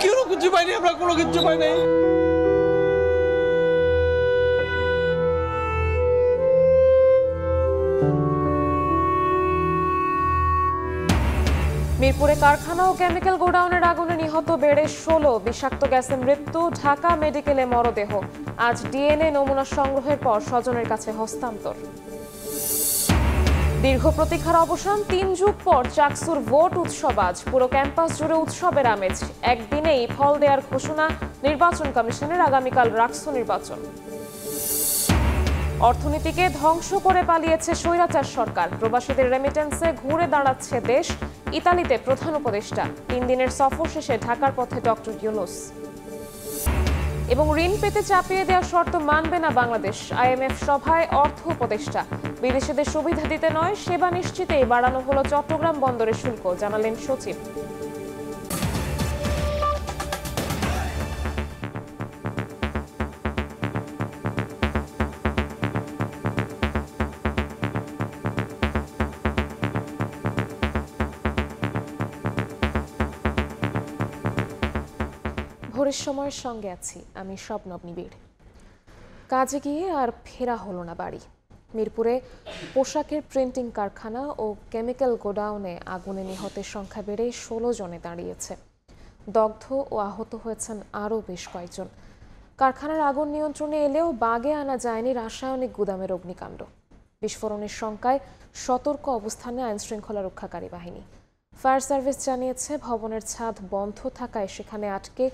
কেউ কিছু পাইনি, আমরা কোনো কিছু পাই নাই। মিরপুরে কারখানা ও কেমিক্যাল গোডাউনের আগুনে নিহত বেড়ে 16, বিষাক্ত গ্যাসে মৃত্যু, ঢাকা মেডিকেলে মরদেহ। আজ ডিএনএ নমুনা সংগ্রহের পর স্বজনের কাছে হস্তান্তর। দীর্ঘ প্রতীক্ষার অবসান, 3 যুগ পর চাকসুর ভোট উৎসব আজ। পুরো ক্যাম্পাস জুড়ে উৎসবের আমেজ। একদিনেই ফল দেওয়ার ঘোষণা নির্বাচন কমিশনের, আগামীকাল রাকসু নির্বাচন। অর্থনীতিকে ধ্বংস করে পালিয়েছে স্বৈরাচার সরকার। প্রবাসীদের রেমিটেন্সে ঘুরে দাঁড়াচ্ছে দেশ। ইতালিতে প্রধান উপদেষ্টা। 3 দিনের সফর শেষে ঢাকার পথে ডক্টর ইউনূস। এবং ঋণ পেতে চাপিয়ে দেওয়ার শর্ত মানবে না বাংলাদেশ। IMF সভায় অর্থ উপদেষ্টা। বিদেশিদের সুবিধা দিতে নয়, সেবা নিশ্চিতেই বাড়ানো হলো চট্টগ্রাম বন্দরের শুল্ক, জানালেন সচিব। ভোরের সময়ের সঙ্গে আছি আমি স্বপ্নব নিবিড়। কাজে গিয়ে আর ফেরা হলো না বাড়ি। মিরপুরে পোশাকের প্রিন্টিং কারখানা ও কেমিক্যাল গোডাউনে আগুনে নিহতের সংখ্যা বেড়ে 16 জনে দাঁড়িয়েছে। দগ্ধ ও আহত হয়েছেন আরও বেশ কয়েকজন। কারখানার আগুন নিয়ন্ত্রণে এলেও বাগে আনা যায়নি রাসায়নিক গুদামের অগ্নিকাণ্ড। বিস্ফোরণের শঙ্কায় সতর্ক অবস্থানে আইনশৃঙ্খলা রক্ষাকারী বাহিনী। ফায়ার সার্ভিস জানিয়েছে, ভবনের ছাদ বন্ধ থাকায় সেখানে আটকে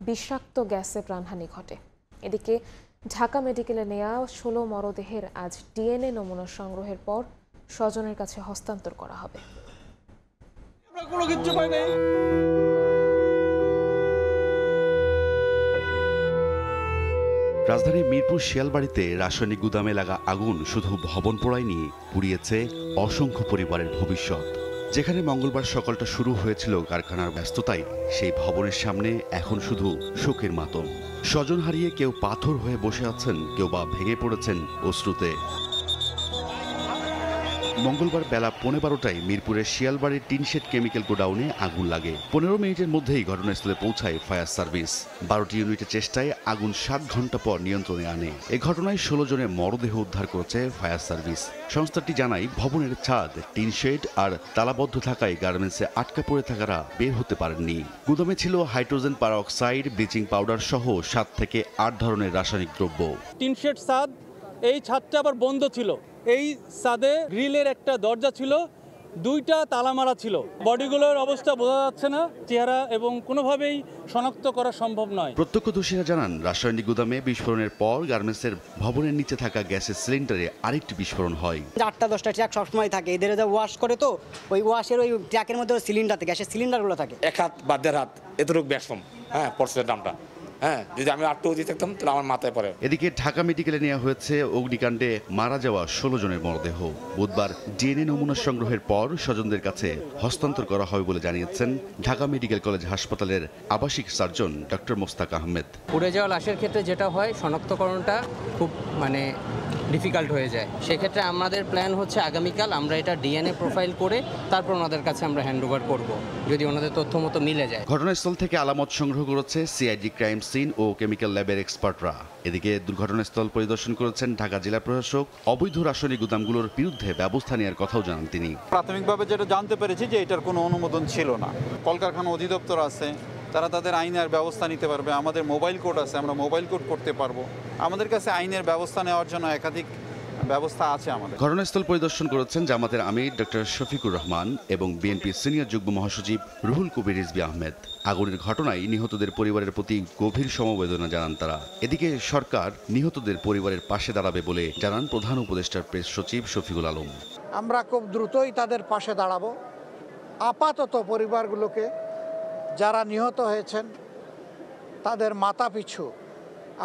বিষাক্ত গ্যাসে প্রাণহানি ঘটে। এদিকে ঢাকা মেডিকেলে নেওয়া 16 মরদেহের আজ ডিএনএ নমুনা সংগ্রহের পর স্বজনের কাছে হস্তান্তর করা হবে। রাজধানীর মিরপুর শিয়ালবাড়িতে রাসায়নিক গুদামে লাগা আগুন শুধু ভবন পোড়ায়নি, পুড়িয়েছে অসংখ্য পরিবারের ভবিষ্যৎ। যেখানে মঙ্গলবার সকালটা শুরু হয়েছিল কারখানার ব্যস্ততায়, সেই ভবনের সামনে এখন শুধু শোকের মাতম। স্বজন হারিয়ে কেউ পাথর হয়ে বসে আছেন, কেউ বা ভেঙে পড়েছেন অশ্রুতে। মঙ্গলবার বেলা 12:15টায় মিরপুরের শিয়ালবাড়ির টিনশেড কেমিক্যাল গোডাউনে আগুন লাগে। 15 মিনিটের মধ্যেই ঘটনাস্থলে পৌঁছায় ফায়ার সার্ভিস। 12টি ইউনিটের চেষ্টায় আগুন 7 ঘন্টা পর নিয়ন্ত্রণে আনে। এ ঘটনায় 16 জনের মরদেহ উদ্ধার করেছে ফায়ার সার্ভিস। সংস্থাটি জানায়, ভবনের ছাদ, টিনশেড আর তালাবদ্ধ থাকায় গার্মেন্টসে আটকা পড়ে থাকারা বের হতে পারেননি। গুদামে ছিল হাইড্রোজেন পারঅক্সাইড, ব্লিচিং পাউডার সহ 7 থেকে 8 ধরনের রাসায়নিক দ্রব্য। টিনশেড ছাদ, এই ছাদটা আবার বন্ধ ছিল। এই ছাদে গ্রিলের একটা দরজা ছিল, 2টা তালা মারা ছিল। বডিগুলোর অবস্থা বোঝা যাচ্ছে না, চেহারা এবং কোনোভাবেই শনাক্ত করা সম্ভব নয়। প্রত্যক্ষদর্শীরা জানান, রাসায়নিক গুদামে বিস্ফোরণের পর গার্মেন্টসের ভবনের নিচে থাকা গ্যাসের সিলিন্ডারে আরেকটি বিস্ফোরণ হয়। 8টা-10টা ট্রাক সবসময় থাকে, এদের যা ওয়াশ করে, তো ওই ওয়াশের ওই ট্রাকের মধ্যে সিলিন্ডার থাকে, গ্যাসের সিলিন্ডারগুলো থাকে। 1 হাত বা 1.5 হাত এতটুকু ব্যাটফর্ম পড়ছে দামটা। যদি আমি আটটু দিয়ে থাকতাম তাহলে আমার মাথায় পড়ে। এদিকে ঢাকা মেডিকেলে নেওয়া হয়েছে অগ্নিকাণ্ডে মারা যাওয়া 16 জনের মরদেহ। বুধবার ডিএনএ নমুনা সংগ্রহের পর স্বজনদের কাছে হস্তান্তর করা হবে বলে জানিয়েছেন ঢাকা মেডিকেল কলেজ হাসপাতালের আবাসিক সার্জন ডক্টর মোস্তাক আহমেদ। পুড়ে যাওয়া লাশের ক্ষেত্রে যেটা হয়, শনাক্তকরণটা খুব ডিফিকাল্ট হয়ে যায়। সেক্ষেত্রে আমাদের প্ল্যান হচ্ছে আগামীকাল আমরা এটা ডিএনএ প্রোফাইল করে তারপর ওনাদের কাছে আমরা হ্যান্ডওভার করব, যদি ওনাদের তথ্য মতো মিলে যায়। ঘটনাস্থল থেকে আলামত সংগ্রহ করেছে সিআইডি ক্রাইম সিন ও কেমিক্যাল ল্যাবের এক্সপার্টরা। এদিকে দুর্ঘটনাস্থল পরিদর্শন করেছেন ঢাকা জেলা প্রশাসক। অবৈধ রাসায়নিক গুদামগুলোর বিরুদ্ধে ব্যবস্থা নেওয়ার কথাও জানান তিনি। প্রাথমিকভাবে যেটা জানতে পেরেছি যে এটার কোনো অনুমোদন ছিল না। কলকারখানা অধিদপ্তর আছে, তারা তাদের আইনের ব্যবস্থা নিতে পারবে। আমাদের মোবাইল কোড আছে, আমরা মোবাইল কোড করতে পারবো। আমাদের কাছে আইনের ব্যবস্থা নেওয়ার জন্য একাধিক ব্যবস্থা আছে আমাদের। ঘটনাস্থল পরিদর্শন করেছেন জামাতের আমির ডক্টর শফিকুর রহমান এবং বিএনপি সিনিয়র যুগ্ম মহাসচিব রুহুল কবির রিজভী আহমেদ। আগুনের ঘটনায় নিহতদের পরিবারের প্রতি গভীর সমবেদনা জানান তারা। এদিকে সরকার নিহতদের পরিবারের পাশে দাঁড়াবে বলে জানান প্রধান উপদেষ্টার প্রেস সচিব শফিকুল আলম। আমরা খুব দ্রুতই তাদের পাশে দাঁড়াবো। আপাতত পরিবারগুলোকে, যারা নিহত হয়েছেন তাদের মাথা পিছু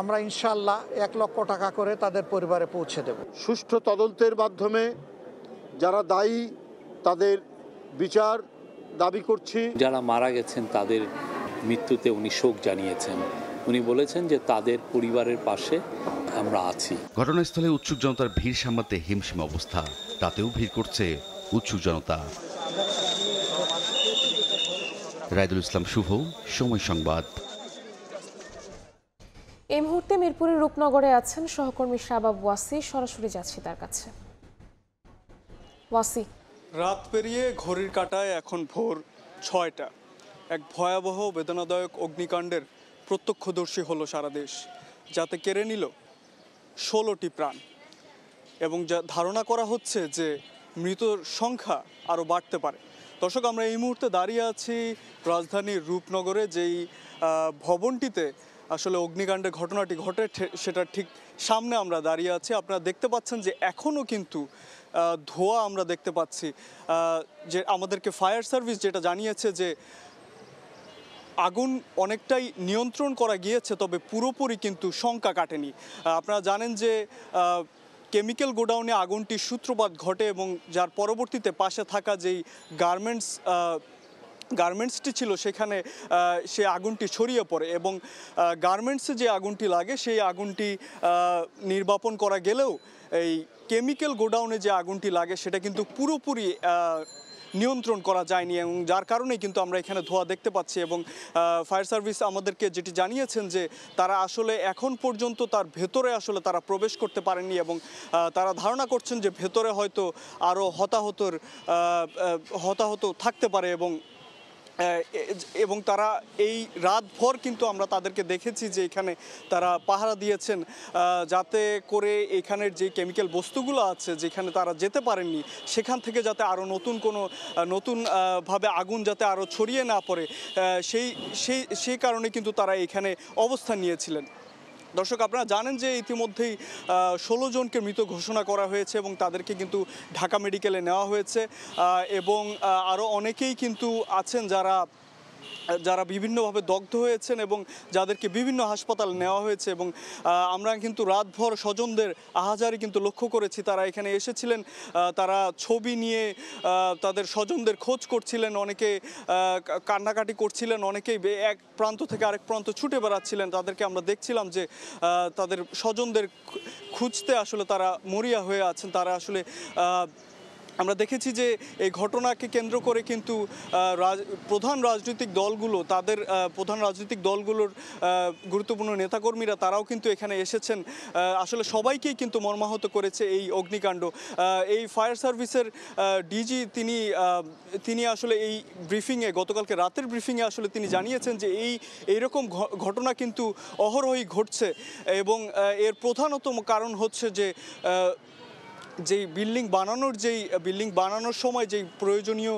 আমরা ইনশাল্লাহ 1 লক্ষ টাকা করে তাদের পরিবারে পৌঁছে দেব। সুষ্ঠু তদন্তের মাধ্যমে যারা দায়ী তাদের বিচার দাবি করছি। যারা মারা গেছেন তাদের মৃত্যুতে উনি শোক জানিয়েছেন। উনি বলেছেন যে তাদের পরিবারের পাশে আমরা আছি। ঘটনাস্থলে উৎসুক জনতার ভিড় সামলাতে হিমশিম অবস্থা। রাতেও ভিড় করছে উৎসুক জনতা। রায়দুল ইসলাম শুভ, সময় সংবাদ। এই মুহূর্তে মিরপুরের রূপনগরে আছেন সহকর্মী শাবাব ওয়াসি, সরাসরি যাচ্ছি তার কাছে। ওয়াসি, রাত পেরিয়ে ঘড়ির কাঁটায় এখন ভোর ৬টা। এক ভয়াবহ বেদনাদায়ক অগ্নিকাণ্ডের প্রত্যক্ষদর্শী হলো সারা দেশ, যাতে কেড়ে নিল ১৬টি প্রাণ এবং যা ধারণা করা হচ্ছে যে মৃতর সংখ্যা আরও বাড়তে পারে। দর্শক, আমরা এই মুহূর্তে দাঁড়িয়ে আছি রাজধানীর রূপনগরে, যেই ভবনটিতে আসলে অগ্নিকাণ্ডের ঘটনাটি ঘটে সেটা ঠিক সামনে আমরা দাঁড়িয়ে আছি। আপনারা দেখতে পাচ্ছেন যে এখনও কিন্তু ধোঁয়া আমরা দেখতে পাচ্ছি। যে আমাদেরকে ফায়ার সার্ভিস যেটা জানিয়েছে যে আগুন অনেকটাই নিয়ন্ত্রণ করা গিয়েছে, তবে পুরোপুরি কিন্তু শঙ্কা কাটেনি। আপনারা জানেন যে কেমিক্যাল গোডাউনে আগুনটির সূত্রপাত ঘটে এবং যার পরবর্তীতে পাশে থাকা যেই গার্মেন্টসটি ছিল সেখানে সে আগুনটি ছড়িয়ে পড়ে এবং গার্মেন্টসে যে আগুনটি লাগে সেই আগুনটি নির্বাপন করা গেলেও এই কেমিক্যাল গোডাউনে যে আগুনটি লাগে সেটা কিন্তু পুরোপুরি নিয়ন্ত্রণ করা যায়নি এবং যার কারণে কিন্তু আমরা এখানে ধোঁয়া দেখতে পাচ্ছি। এবং ফায়ার সার্ভিস আমাদেরকে যেটি জানিয়েছেন যে তারা আসলে এখন পর্যন্ত তার ভেতরে আসলে তারা প্রবেশ করতে পারেননি এবং তারা ধারণা করছেন যে ভেতরে হয়তো আরও হতাহত থাকতে পারে এবং তারা এই রাতভর কিন্তু আমরা তাদেরকে দেখেছি যে এখানে তারা পাহারা দিয়েছেন, যাতে করে এখানের যে কেমিক্যাল বস্তুগুলো আছে যেখানে তারা যেতে পারেননি সেখান থেকে যাতে আরও নতুনভাবে আগুন যাতে আরও ছড়িয়ে না পড়ে, সেই কারণে কিন্তু তারা এখানে অবস্থান নিয়েছিলেন। দর্শক, আপনারা জানেন যে ইতিমধ্যেই 16 জনকে মৃত ঘোষণা করা হয়েছে এবং তাদেরকে কিন্তু ঢাকা মেডিকেলে নেওয়া হয়েছে এবং আরও অনেকেই কিন্তু আছেন যারা বিভিন্নভাবে দগ্ধ হয়েছেন এবং যাদেরকে বিভিন্ন হাসপাতালে নেওয়া হয়েছে। এবং আমরা কিন্তু রাতভর স্বজনদের আহাজারি কিন্তু লক্ষ্য করেছি। তারা এখানে এসেছিলেন, তারা ছবি নিয়ে তাদের স্বজনদের খোঁজ করছিলেন, অনেকে কান্নাকাটি করছিলেন, অনেকেই এক প্রান্ত থেকে আরেক প্রান্ত ছুটে বেড়াচ্ছিলেন। তাদেরকে আমরা দেখছিলাম যে তাদের স্বজনদের খুঁজতে আসলে তারা মরিয়া হয়ে আছেন। তারা আসলে আমরা দেখেছি যে এই ঘটনাকে কেন্দ্র করে কিন্তু প্রধান রাজনৈতিক দলগুলোর গুরুত্বপূর্ণ নেতাকর্মীরা তারাও কিন্তু এখানে এসেছেন। আসলে সবাইকেই কিন্তু মর্মাহত করেছে এই অগ্নিকাণ্ড। এই ফায়ার সার্ভিসের ডিজি তিনি আসলে এই ব্রিফিংয়ে, গতকালকে রাতের ব্রিফিংয়ে আসলে তিনি জানিয়েছেন যে এইরকম ঘটনা কিন্তু অহরহই ঘটছে এবং এর প্রধানতম কারণ হচ্ছে যে যেই বিল্ডিং বানানোর সময় যেই প্রয়োজনীয়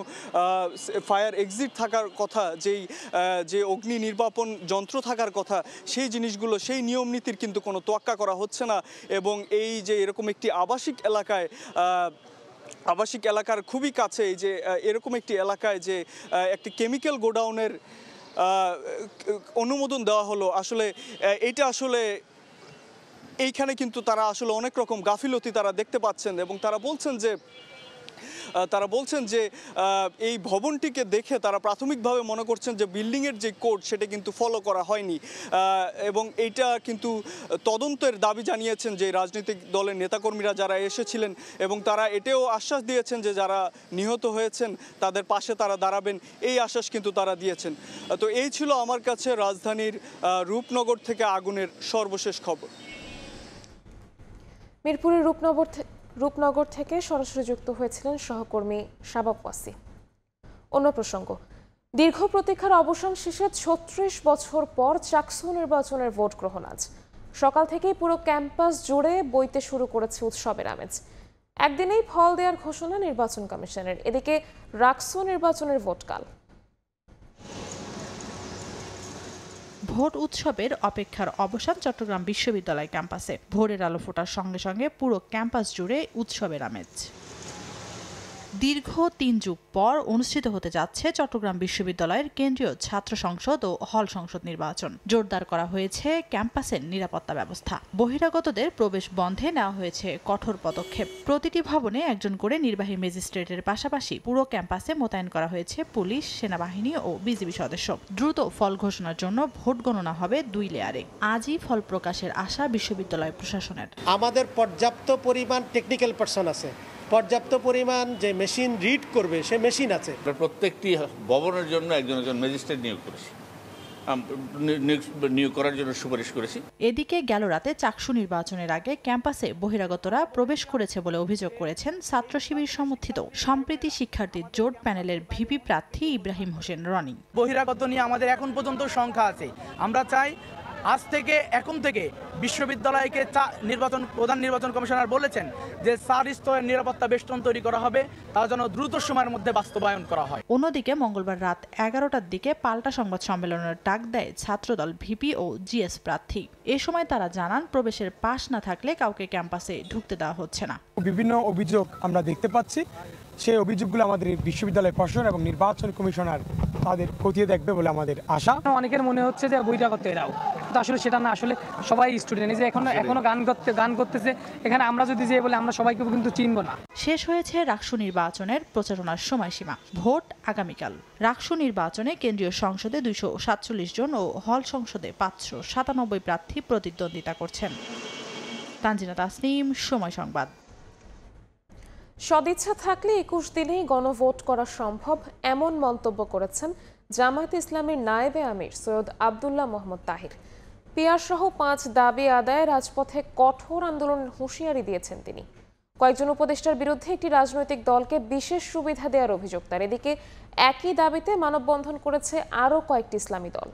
ফায়ার এক্সিট থাকার কথা, যে অগ্নি নির্বাপন যন্ত্র থাকার কথা, সেই জিনিসগুলো, সেই নিয়ম নীতির কিন্তু কোনো তোয়াক্কা করা হচ্ছে না। এবং এই যে এরকম একটি আবাসিক এলাকার খুবই কাছে, এই যে এরকম একটি এলাকায় যে একটি কেমিক্যাল গোডাউনের অনুমোদন দেওয়া হলো, আসলে এটা আসলে এইখানে কিন্তু তারা আসলে অনেক রকম গাফিলতি তারা দেখতে পাচ্ছেন এবং তারা বলছেন যে এই ভবনটিকে দেখে তারা প্রাথমিকভাবে মনে করছেন যে বিল্ডিংয়ের যে কোড সেটা কিন্তু ফলো করা হয়নি এবং এইটা কিন্তু তদন্তের দাবি জানিয়েছেন যে রাজনৈতিক দলের নেতাকর্মীরা যারা এসেছিলেন এবং তারা এটাও আশ্বাস দিয়েছেন যে যারা নিহত হয়েছেন তাদের পাশে তারা দাঁড়াবেন, এই আশ্বাস কিন্তু তারা দিয়েছেন। তো এই ছিল আমার কাছে রাজধানীর রূপনগর থেকে আগুনের সর্বশেষ খবর। মিরপুরের রূপনগর থেকে সরাসরি যুক্ত হয়েছিলেন সহকর্মী শাবাব ওয়াসি। অন্য প্রসঙ্গ, দীর্ঘ প্রতীক্ষার অবসান শেষে 36 বছর পর চাকসু নির্বাচনের ভোট গ্রহণ আজ সকাল থেকেই পুরো ক্যাম্পাস জুড়ে বইতে শুরু করেছে উৎসবের আমেজ। একদিনেই ফল দেওয়ার ঘোষণা নির্বাচন কমিশনের। এদিকে রাকসু নির্বাচনের ভোটকাল। ভোট উৎসবের অপেক্ষার অবসান চট্টগ্রাম বিশ্ববিদ্যালয় ক্যাম্পাসে। ভোরের আলো ফোটার সঙ্গে সঙ্গে পুরো ক্যাম্পাস জুড়ে উৎসবের আমেজ। দীর্ঘ 3 যুগ পর অনুষ্ঠিত হতে যাচ্ছে চট্টগ্রাম বিশ্ববিদ্যালয়ের কেন্দ্রীয় ছাত্র সংসদ ও হল সংসদ নির্বাচন। জোরদার করা হয়েছে ক্যাম্পাসের নিরাপত্তা ব্যবস্থা। বহিরাগতদের প্রবেশ বন্ধে নেওয়া হয়েছে কঠোর পদক্ষেপ। প্রতিটি ভবনে একজন করে নির্বাহী ম্যাজিস্ট্রেটের পাশাপাশি পুরো ক্যাম্পাসে মোতায়েন করা হয়েছে পুলিশ, সেনাবাহিনী ও বিজিবি সদস্য। দ্রুত ফল ঘোষণার জন্য ভোট গণনা হবে 2 লেয়ারে। আজই ফল প্রকাশের আশা বিশ্ববিদ্যালয় প্রশাসনের। আমাদের পর্যাপ্ত পরিমাণ টেকনিক্যাল পারসন আছে, পর্যাপ্ত পরিমাণ যে মেশিন রিড করবে সে মেশিন আছে। প্রত্যেকটি ভবনের জন্য একজন ম্যাজিস্ট্রেট নিয়োগ করেছি, নিয়োগ করার জন্য সুপারিশ করেছি। এদিকে গেল রাতে চাকসু নির্বাচনের আগে ক্যাম্পাসে বহিরাগতরা প্রবেশ করেছে বলে অভিযোগ করেছেন ছাত্র শিবির সমর্থিত সম্প্রীতি শিক্ষার্থী জোট প্যানেলের ভিপি প্রার্থী ইব্রাহিম হোসেন রনি। বহিরাগত নিয়ে আমাদের এখন পর্যন্ত সংখ্যা আছে। আমরা চাই এখন থেকে বিশ্ববিদ্যালয়কে প্রধান নির্বাচন কমিশনার বলেছেন যে 4 স্তরের নিরাপত্তা বেষ্টন তৈরি করা হবে, তা যেন দ্রুত সময়ের মধ্যে বাস্তবায়ন করা হয়। অন্যদিকে মঙ্গলবার রাত 11টার দিকে পাল্টা সংবাদ সম্মেলনের ডাক দেয় ছাত্রদল ভিপি ও জিএস প্রার্থী। এ সময় তারা জানান প্রবেশের পাস না থাকলে কাউকে ক্যাম্পাসে ঢুকতে দেওয়া হচ্ছে না। বিভিন্ন অভিযোগ আমরা দেখতে পাচ্ছি, সেই অভিযোগগুলো আমাদের বিশ্ববিদ্যালয় প্রশাসন এবং নির্বাচন কমিশনার তাদের খতিয়ে দেখবে বলে আমাদের আশা। অনেকের মনে হচ্ছে যে বহিরাগত এরাও, কিন্তু আসলে সেটা না, আসলে সবাই স্টুডেন্ট। যে এখনো গান করতেছে এখানে, আমরা যদি যেয়ে বলে আমরা সবাইকে কিন্তু চিনব না। শেষ হয়েছে রাকসু নির্বাচনের প্রচারণার সময়সীমা। ভোট আগামীকাল। রাকসু নির্বাচনে কেন্দ্রীয় সংসদে 247 জন ও হল সংসদে 597 প্রার্থী প্রতিদ্বন্দ্বিতা করছেন। তানজিনা তাসনিম, সময় সংবাদ। সদিচ্ছা থাকলে 21 দিনেই গণভোট করা সম্ভব, এমন মন্তব্য করেছেন জামায়াতে ইসলামীর নায়েবে আমির সৈয়দ আব্দুল্লাহ মোহাম্মদ তাহির। পিআর সহ 5 দাবি আদায়ে রাজপথে কঠোর আন্দোলনের হুঁশিয়ারি দিয়েছেন তিনি। কয়েকজন উপদেষ্টার বিরুদ্ধে একটি রাজনৈতিক দলকে বিশেষ সুবিধা দেওয়ার অভিযোগ তার। এদিকে একই দাবিতে মানববন্ধন করেছে আরও কয়েকটি ইসলামী দল।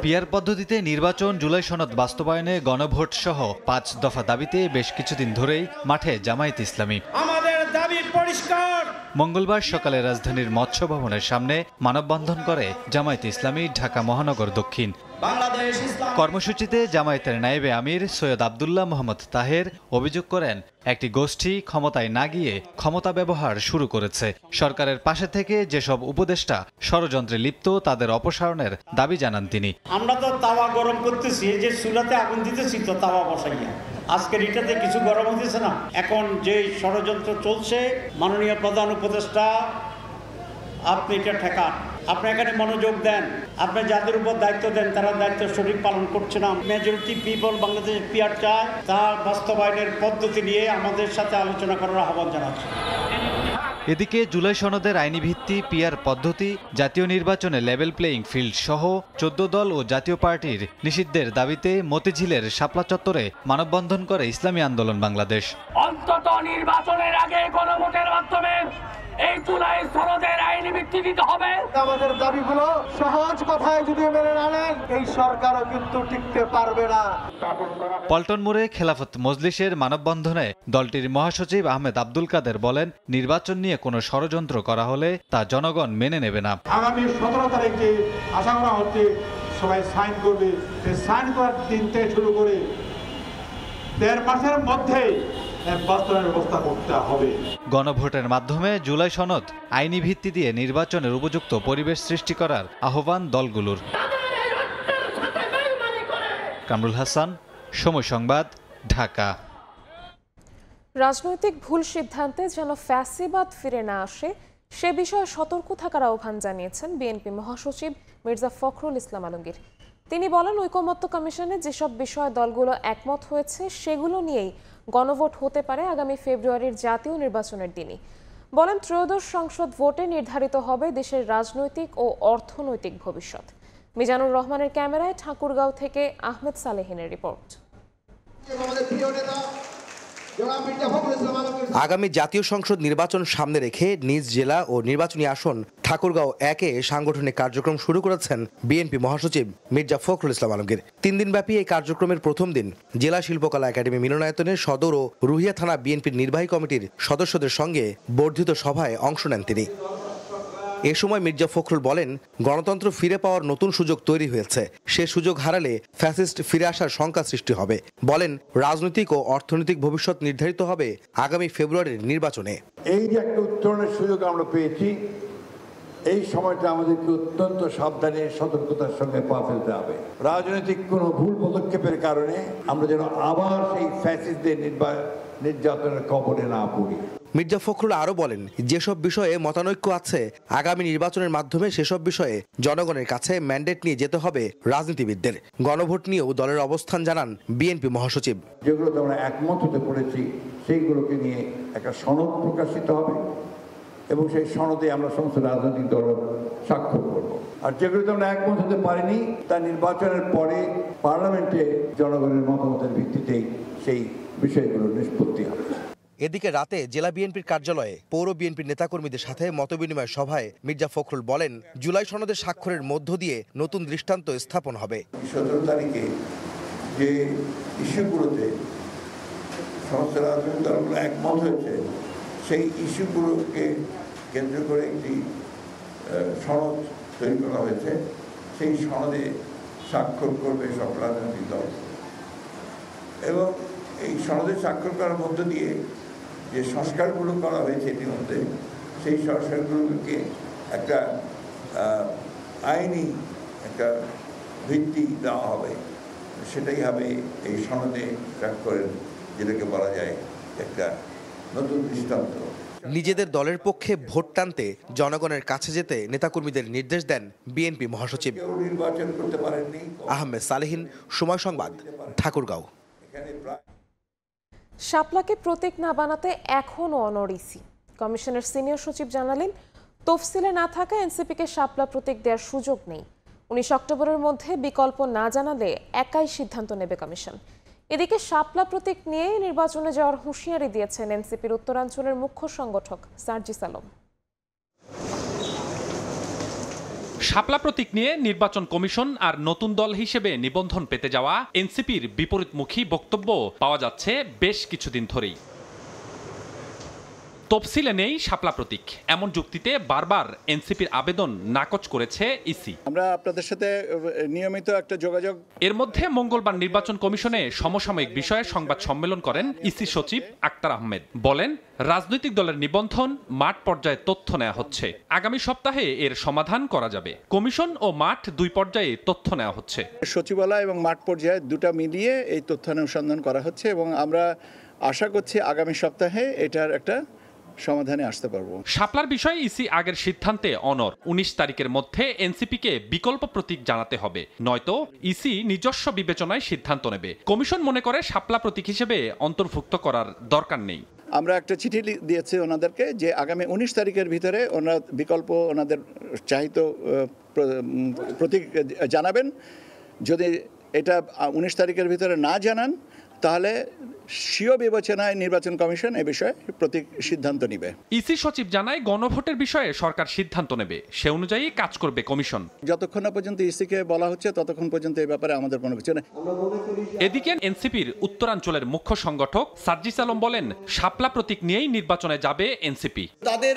পিআর পদ্ধতিতে নির্বাচন, জুলাই সনদ বাস্তবায়নে গণভোট সহ 5 দফা দাবিতে বেশ কিছুদিন ধরেই মাঠে জামায়াত ইসলামী। আমাদের দাবি পরিষ্কার। মঙ্গলবার সকালে রাজধানীর মৎস্য ভবনের সামনে মানববন্ধন করে জামায়াত ইসলামী ঢাকা মহানগর দক্ষিণ। কর্মসূচিতে জামায়াতের নায়েবে আমির সৈয়দ আব্দুল্লাহ মোহাম্মদ তাহের অভিযোগ করেন একটি গোষ্ঠী ক্ষমতায় না গিয়ে ক্ষমতা ব্যবহার শুরু করেছে। সরকারের পাশে থেকে যেসব উপদেষ্টা ষড়যন্ত্রে লিপ্ত তাদের অপসারণের দাবি জানান তিনি। আমরা তো তাওয়া গরম করতেছি, যে চুলাতে আগুন দিতেছি তো তাওয়া বসাইয়া, আজকের এটাতে কিছু গরম হতেছে না। এখন যে ষড়যন্ত্র চলছে, মাননীয় প্রধান উপদেষ্টা আপনি এটা ঠেকান, আপনি এখানে মনোযোগ দেন, আপনি যাদের উপর দায়িত্ব দেন তারা দায়িত্ব সঠিক পালন করছে না। মেজরিটি পিপল বাংলাদেশ পিআর চায়, তার বাস্তবায়নের পদ্ধতি নিয়ে আমাদের সাথে আলোচনা করার আহ্বান জানাচ্ছে। এদিকে জুলাই সনদের আইনি ভিত্তি, পিআর পদ্ধতি, জাতীয় নির্বাচনে লেভেল প্লেইং ফিল্ড সহ 14 দল ও জাতীয় পার্টির নিষিদ্ধের দাবিতে মতিঝিলের শাপলা চত্বরে মানববন্ধন করে ইসলামী আন্দোলন বাংলাদেশ। অন্তত নির্বাচনের আগে গণভোটের মাধ্যমে এই জুলাই সনদের আইনি ভিত্তি দিতে হবে। আমাদের দাবিগুলো সহজ কথায় যদি মেনে না নেন, এই সরকারও কিন্তু টিকতে পারবে না। পল্টন মোড়ে খেলাফত মজলিসের মানববন্ধনে দলটির মহাসচিব আহমেদ আব্দুল কাদের বলেন, নির্বাচন নিয়ে কোনো ষড়যন্ত্র করা হলে তা জনগণ মেনে নেবে না। আগামী 17 তারিখে আশা করা হচ্ছে সবাই সাইন করবে। সাইন করার দিন থেকে শুরু করে 1.5 মাসের মধ্যে বাস্তবায়নের ব্যবস্থা করতে হবে। গণভোটের মাধ্যমে জুলাই সনদ আইনি ভিত্তি দিয়ে নির্বাচনের উপযুক্ত পরিবেশ সৃষ্টি করার আহ্বান দলগুলোর। কামরুল হাসান, সময় সংবাদ, ঢাকা। রাজনৈতিক ভুল সিদ্ধান্তে যেন ফ্যাসিবাদ ফিরে না আসে সে বিষয়ে সতর্ক থাকার আহ্বান জানিয়েছেন বিএনপি মহাসচিব মির্জা ফখরুল ইসলাম আলমগীর। তিনি বলেন, ঐকমত্য কমিশনে যেসব বিষয়ে দলগুলো একমত হয়েছে সেগুলো নিয়েই গণভোট হতে পারে আগামী ফেব্রুয়ারির জাতীয় নির্বাচনের দিনই। বলেন, ত্রয়োদশ সংসদ ভোটে নির্ধারিত হবে দেশের রাজনৈতিক ও অর্থনৈতিক ভবিষ্যৎ। মিজানুর রহমানের ক্যামেরায় ঠাকুরগাঁও থেকে আহমেদ সালেহিনের রিপোর্ট। আগামী জাতীয় সংসদ নির্বাচন সামনে রেখে নিজ জেলা ও নির্বাচনী আসন ঠাকুরগাঁও 1-এ সাংগঠনিক কার্যক্রম শুরু করেছেন বিএনপি মহাসচিব মির্জা ফখরুল ইসলাম আলমগীর। 3 দিনব্যাপী এই কার্যক্রমের প্রথম দিন জেলা শিল্পকলা একাডেমি মিলনায়তনে সদর ও রুহিয়া থানা বিএনপির নির্বাহী কমিটির সদস্যদের সঙ্গে বর্ধিত সভায় অংশ নেন তিনি। এ সময় মির্জা ফখরুল বলেন, গণতন্ত্র ফিরে পাওয়ার নতুন সুযোগ তৈরি হয়েছে, সে সুযোগ হারালে ফ্যাসিস্ট ফিরে আসার শঙ্কা সৃষ্টি হবে। বলেন, রাজনৈতিক ও অর্থনৈতিক ভবিষ্যৎ নির্ধারিত হবে আগামী ফেব্রুয়ারির নির্বাচনে। এই যে একটা উত্তরণের সুযোগ আমরা পেয়েছি, এই সময়টা আমাদেরকে অত্যন্ত সাবধানে সতর্কতার সঙ্গে পা ফেলতে হবে। রাজনৈতিক কোনো ভুল পদক্ষেপের কারণে আমরা যেন আবার সেই ফ্যাসিস্টদের নির্যাতনের কবলে না পড়ি। মির্জা ফখরুল আরও বলেন, যেসব বিষয়ে মতানৈক্য আছে আগামী নির্বাচনের মাধ্যমে সেসব বিষয়ে জনগণের কাছে ম্যান্ডেট নিয়ে যেতে হবে রাজনীতিবিদদের। গণভোট নিয়েও দলের অবস্থান জানান বিএনপি মহাসচিব। যেগুলোতে আমরা একমত হতে পড়েছি সেইগুলোকে নিয়ে একটা সনদ প্রকাশিত হবে এবং সেই সনদে আমরা সমস্ত রাজনৈতিক দল স্বাক্ষর করব। আর যেগুলোতে আমরা একমত হতে পারিনি তা নির্বাচনের পরে পার্লামেন্টে জনগণের মতামতের ভিত্তিতেই সেই বিষয়গুলো নিষ্পত্তি হবে। এদিকে রাতে জেলা বিএনপির কার্যালয়ে পৌর বিএনপির নেতাকর্মীদের সাথে মতবিনিময় সভায় মির্জা ফখরুল বলেন, জুলাই সনদের স্বাক্ষরের মধ্য দিয়ে নতুন দৃষ্টান্ত স্থাপন হবে। 17 তারিখে যে ইস্যুগুলোতে সমস্ত রাজনৈতিক দলগুলো একমত হয়েছে সেই ইস্যুগুলোকে কেন্দ্র করে একটি সনদ তৈরি করা হয়েছে। সেই সনদে স্বাক্ষর করবে সব রাজনৈতিক দল এবং এই সনদে স্বাক্ষর করার মধ্য দিয়ে যে সংস্কারগুলো করা হয়েছে ইতিমধ্যে সেই সংস্কারগুলোকে একটা আইনি একটা ভিত্তি দেওয়া হবে। সেটাই হবে এই সনদে স্বাক্ষরের যেটাকে বলা যায় একটা নতুন দৃষ্টান্ত। নিজেদের দলের পক্ষে ভোট টানতে জনগণের কাছে যেতে নেতাকর্মীদের নির্দেশ দেন বিএনপি মহাসচিব। নির্বাচন করতে পারেননি। আহমেদ সালেহীন, সময় সংবাদ, ঠাকুরগাঁও। শাপলাকে প্রতীক না বানাতে এখনও অনড় ইসি। কমিশনের সিনিয়র সচিব জানালেন, তফসিলে না থাকা এনসিপিকে শাপলা প্রতীক দেওয়ার সুযোগ নেই। 19 অক্টোবরের মধ্যে বিকল্প না জানালে একাই সিদ্ধান্ত নেবে কমিশন। এদিকে শাপলা প্রতীক নিয়ে নির্বাচনে যাওয়ার হুঁশিয়ারি দিয়েছেন এনসিপির উত্তরাঞ্চলের মুখ্য সংগঠক সার্জিস আলম। শাপলা প্রতীক নিয়ে নির্বাচন কমিশন আর নতুন দল হিসেবে নিবন্ধন পেতে যাওয়া এনসিপির বিপরীতমুখী বক্তব্য পাওয়া যাচ্ছে বেশ কিছুদিন ধরেই। তফসিলে নেই শাপলা প্রতীক, এমন যুক্তিতে বারবার এনসিপির আবেদন নাকচ করেছে ইসি। আমরা আপনাদের সাথে নিয়মিত একটা যোগাযোগ। এর মধ্যে মঙ্গলবার নির্বাচন কমিশনে সমসাময়িক বিষয়ে সংবাদ সম্মেলন করেন ইসি সচিব আক্তার আহমেদ। বলেন, রাজনৈতিক দলের নিবন্ধন মাঠ পর্যায়ে তথ্য নেওয়া হচ্ছে, আগামী সপ্তাহে এর সমাধান করা যাবে। কমিশন ও মাঠ দুই পর্যায়ে তথ্য নেওয়া হচ্ছে। সচিবালয় এবং মাঠ পর্যায়ে দুটা মিলিয়ে এই তথ্য অনুসন্ধান করা হচ্ছে এবং আমরা আশা করছি আগামী সপ্তাহে এটার একটা সমাধানে আসতে পারবো। শাপলার বিষয়ে ইসি আগের সিদ্ধান্তে অনড়। 19 তারিখের মধ্যে এনসিপিকে বিকল্প প্রতীক জানাতে হবে, নয়তো ইসি নিজস্ব বিবেচনায় সিদ্ধান্ত নেবে। কমিশন মনে করে শাপলা প্রতীক হিসেবে অন্তর্ভুক্ত করার দরকার নেই। আমরা একটা চিঠি দিয়েছি ওনাদেরকে যে আগামী 19 তারিখের ভিতরে ওনারা বিকল্প ওনাদের চাহিত প্রতীক জানাবেন। যদি এটা 19 তারিখের ভিতরে না জানান তাহলে স্বীয় বিবেচনায় নির্বাচন কমিশন এ বিষয়ে প্রতীক সিদ্ধান্ত নেবে। ইসি সচিব জানায়, গণভোটের বিষয়ে সরকার সিদ্ধান্ত নেবে, সে অনুযায়ী কাজ করবে কমিশন। যতক্ষণ না পর্যন্ত ইসিকে বলা হচ্ছে ততক্ষণ পর্যন্ত এই ব্যাপারে আমাদের কোনো কিছু নেই। এদিকে এনসিপির উত্তরাঞ্চলের মুখ্য সংগঠক সার্জিস আলম বলেন, শাপলা প্রতীক নিয়েই নির্বাচনে যাবে এনসিপি। তাদের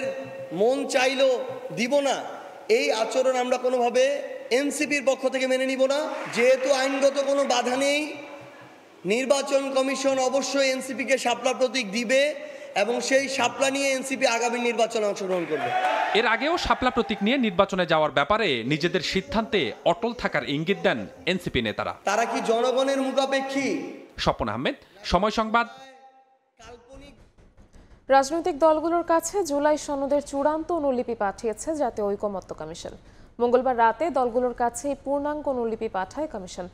মন চাইলো দিব না, এই আচরণ আমরা কোনোভাবে এনসিপির পক্ষ থেকে মেনে নিব না। যেহেতু আইনগত কোনো বাধা নেই, নির্বাচন কমিশন অবশ্যই এনসিপিকে শাপলা প্রতীক দিবে এবং সেই শাপলা নিয়ে এনসিপি আগামী নির্বাচনে অংশগ্রহণ করবে। এর আগেও শাপলা প্রতীক নিয়ে নির্বাচনে যাওয়ার ব্যাপারে নিজেদের সিদ্ধান্তে অটল থাকার ইঙ্গিত দেন এনসিপি নেতারা। তারা কি জনগণের মুখাপেক্ষী? স্বপন আহমেদ, সময় সংবাদ। রাজনৈতিক দলগুলোর কাছে জুলাই সনদের চূড়ান্ত অনুলিপি পাঠিয়েছে জাতীয় ঐকমত্য কমিশন। মঙ্গলবার রাতে দলগুলোর কাছে পূর্ণাঙ্গ অনুলিপি পাঠায় কমিশন।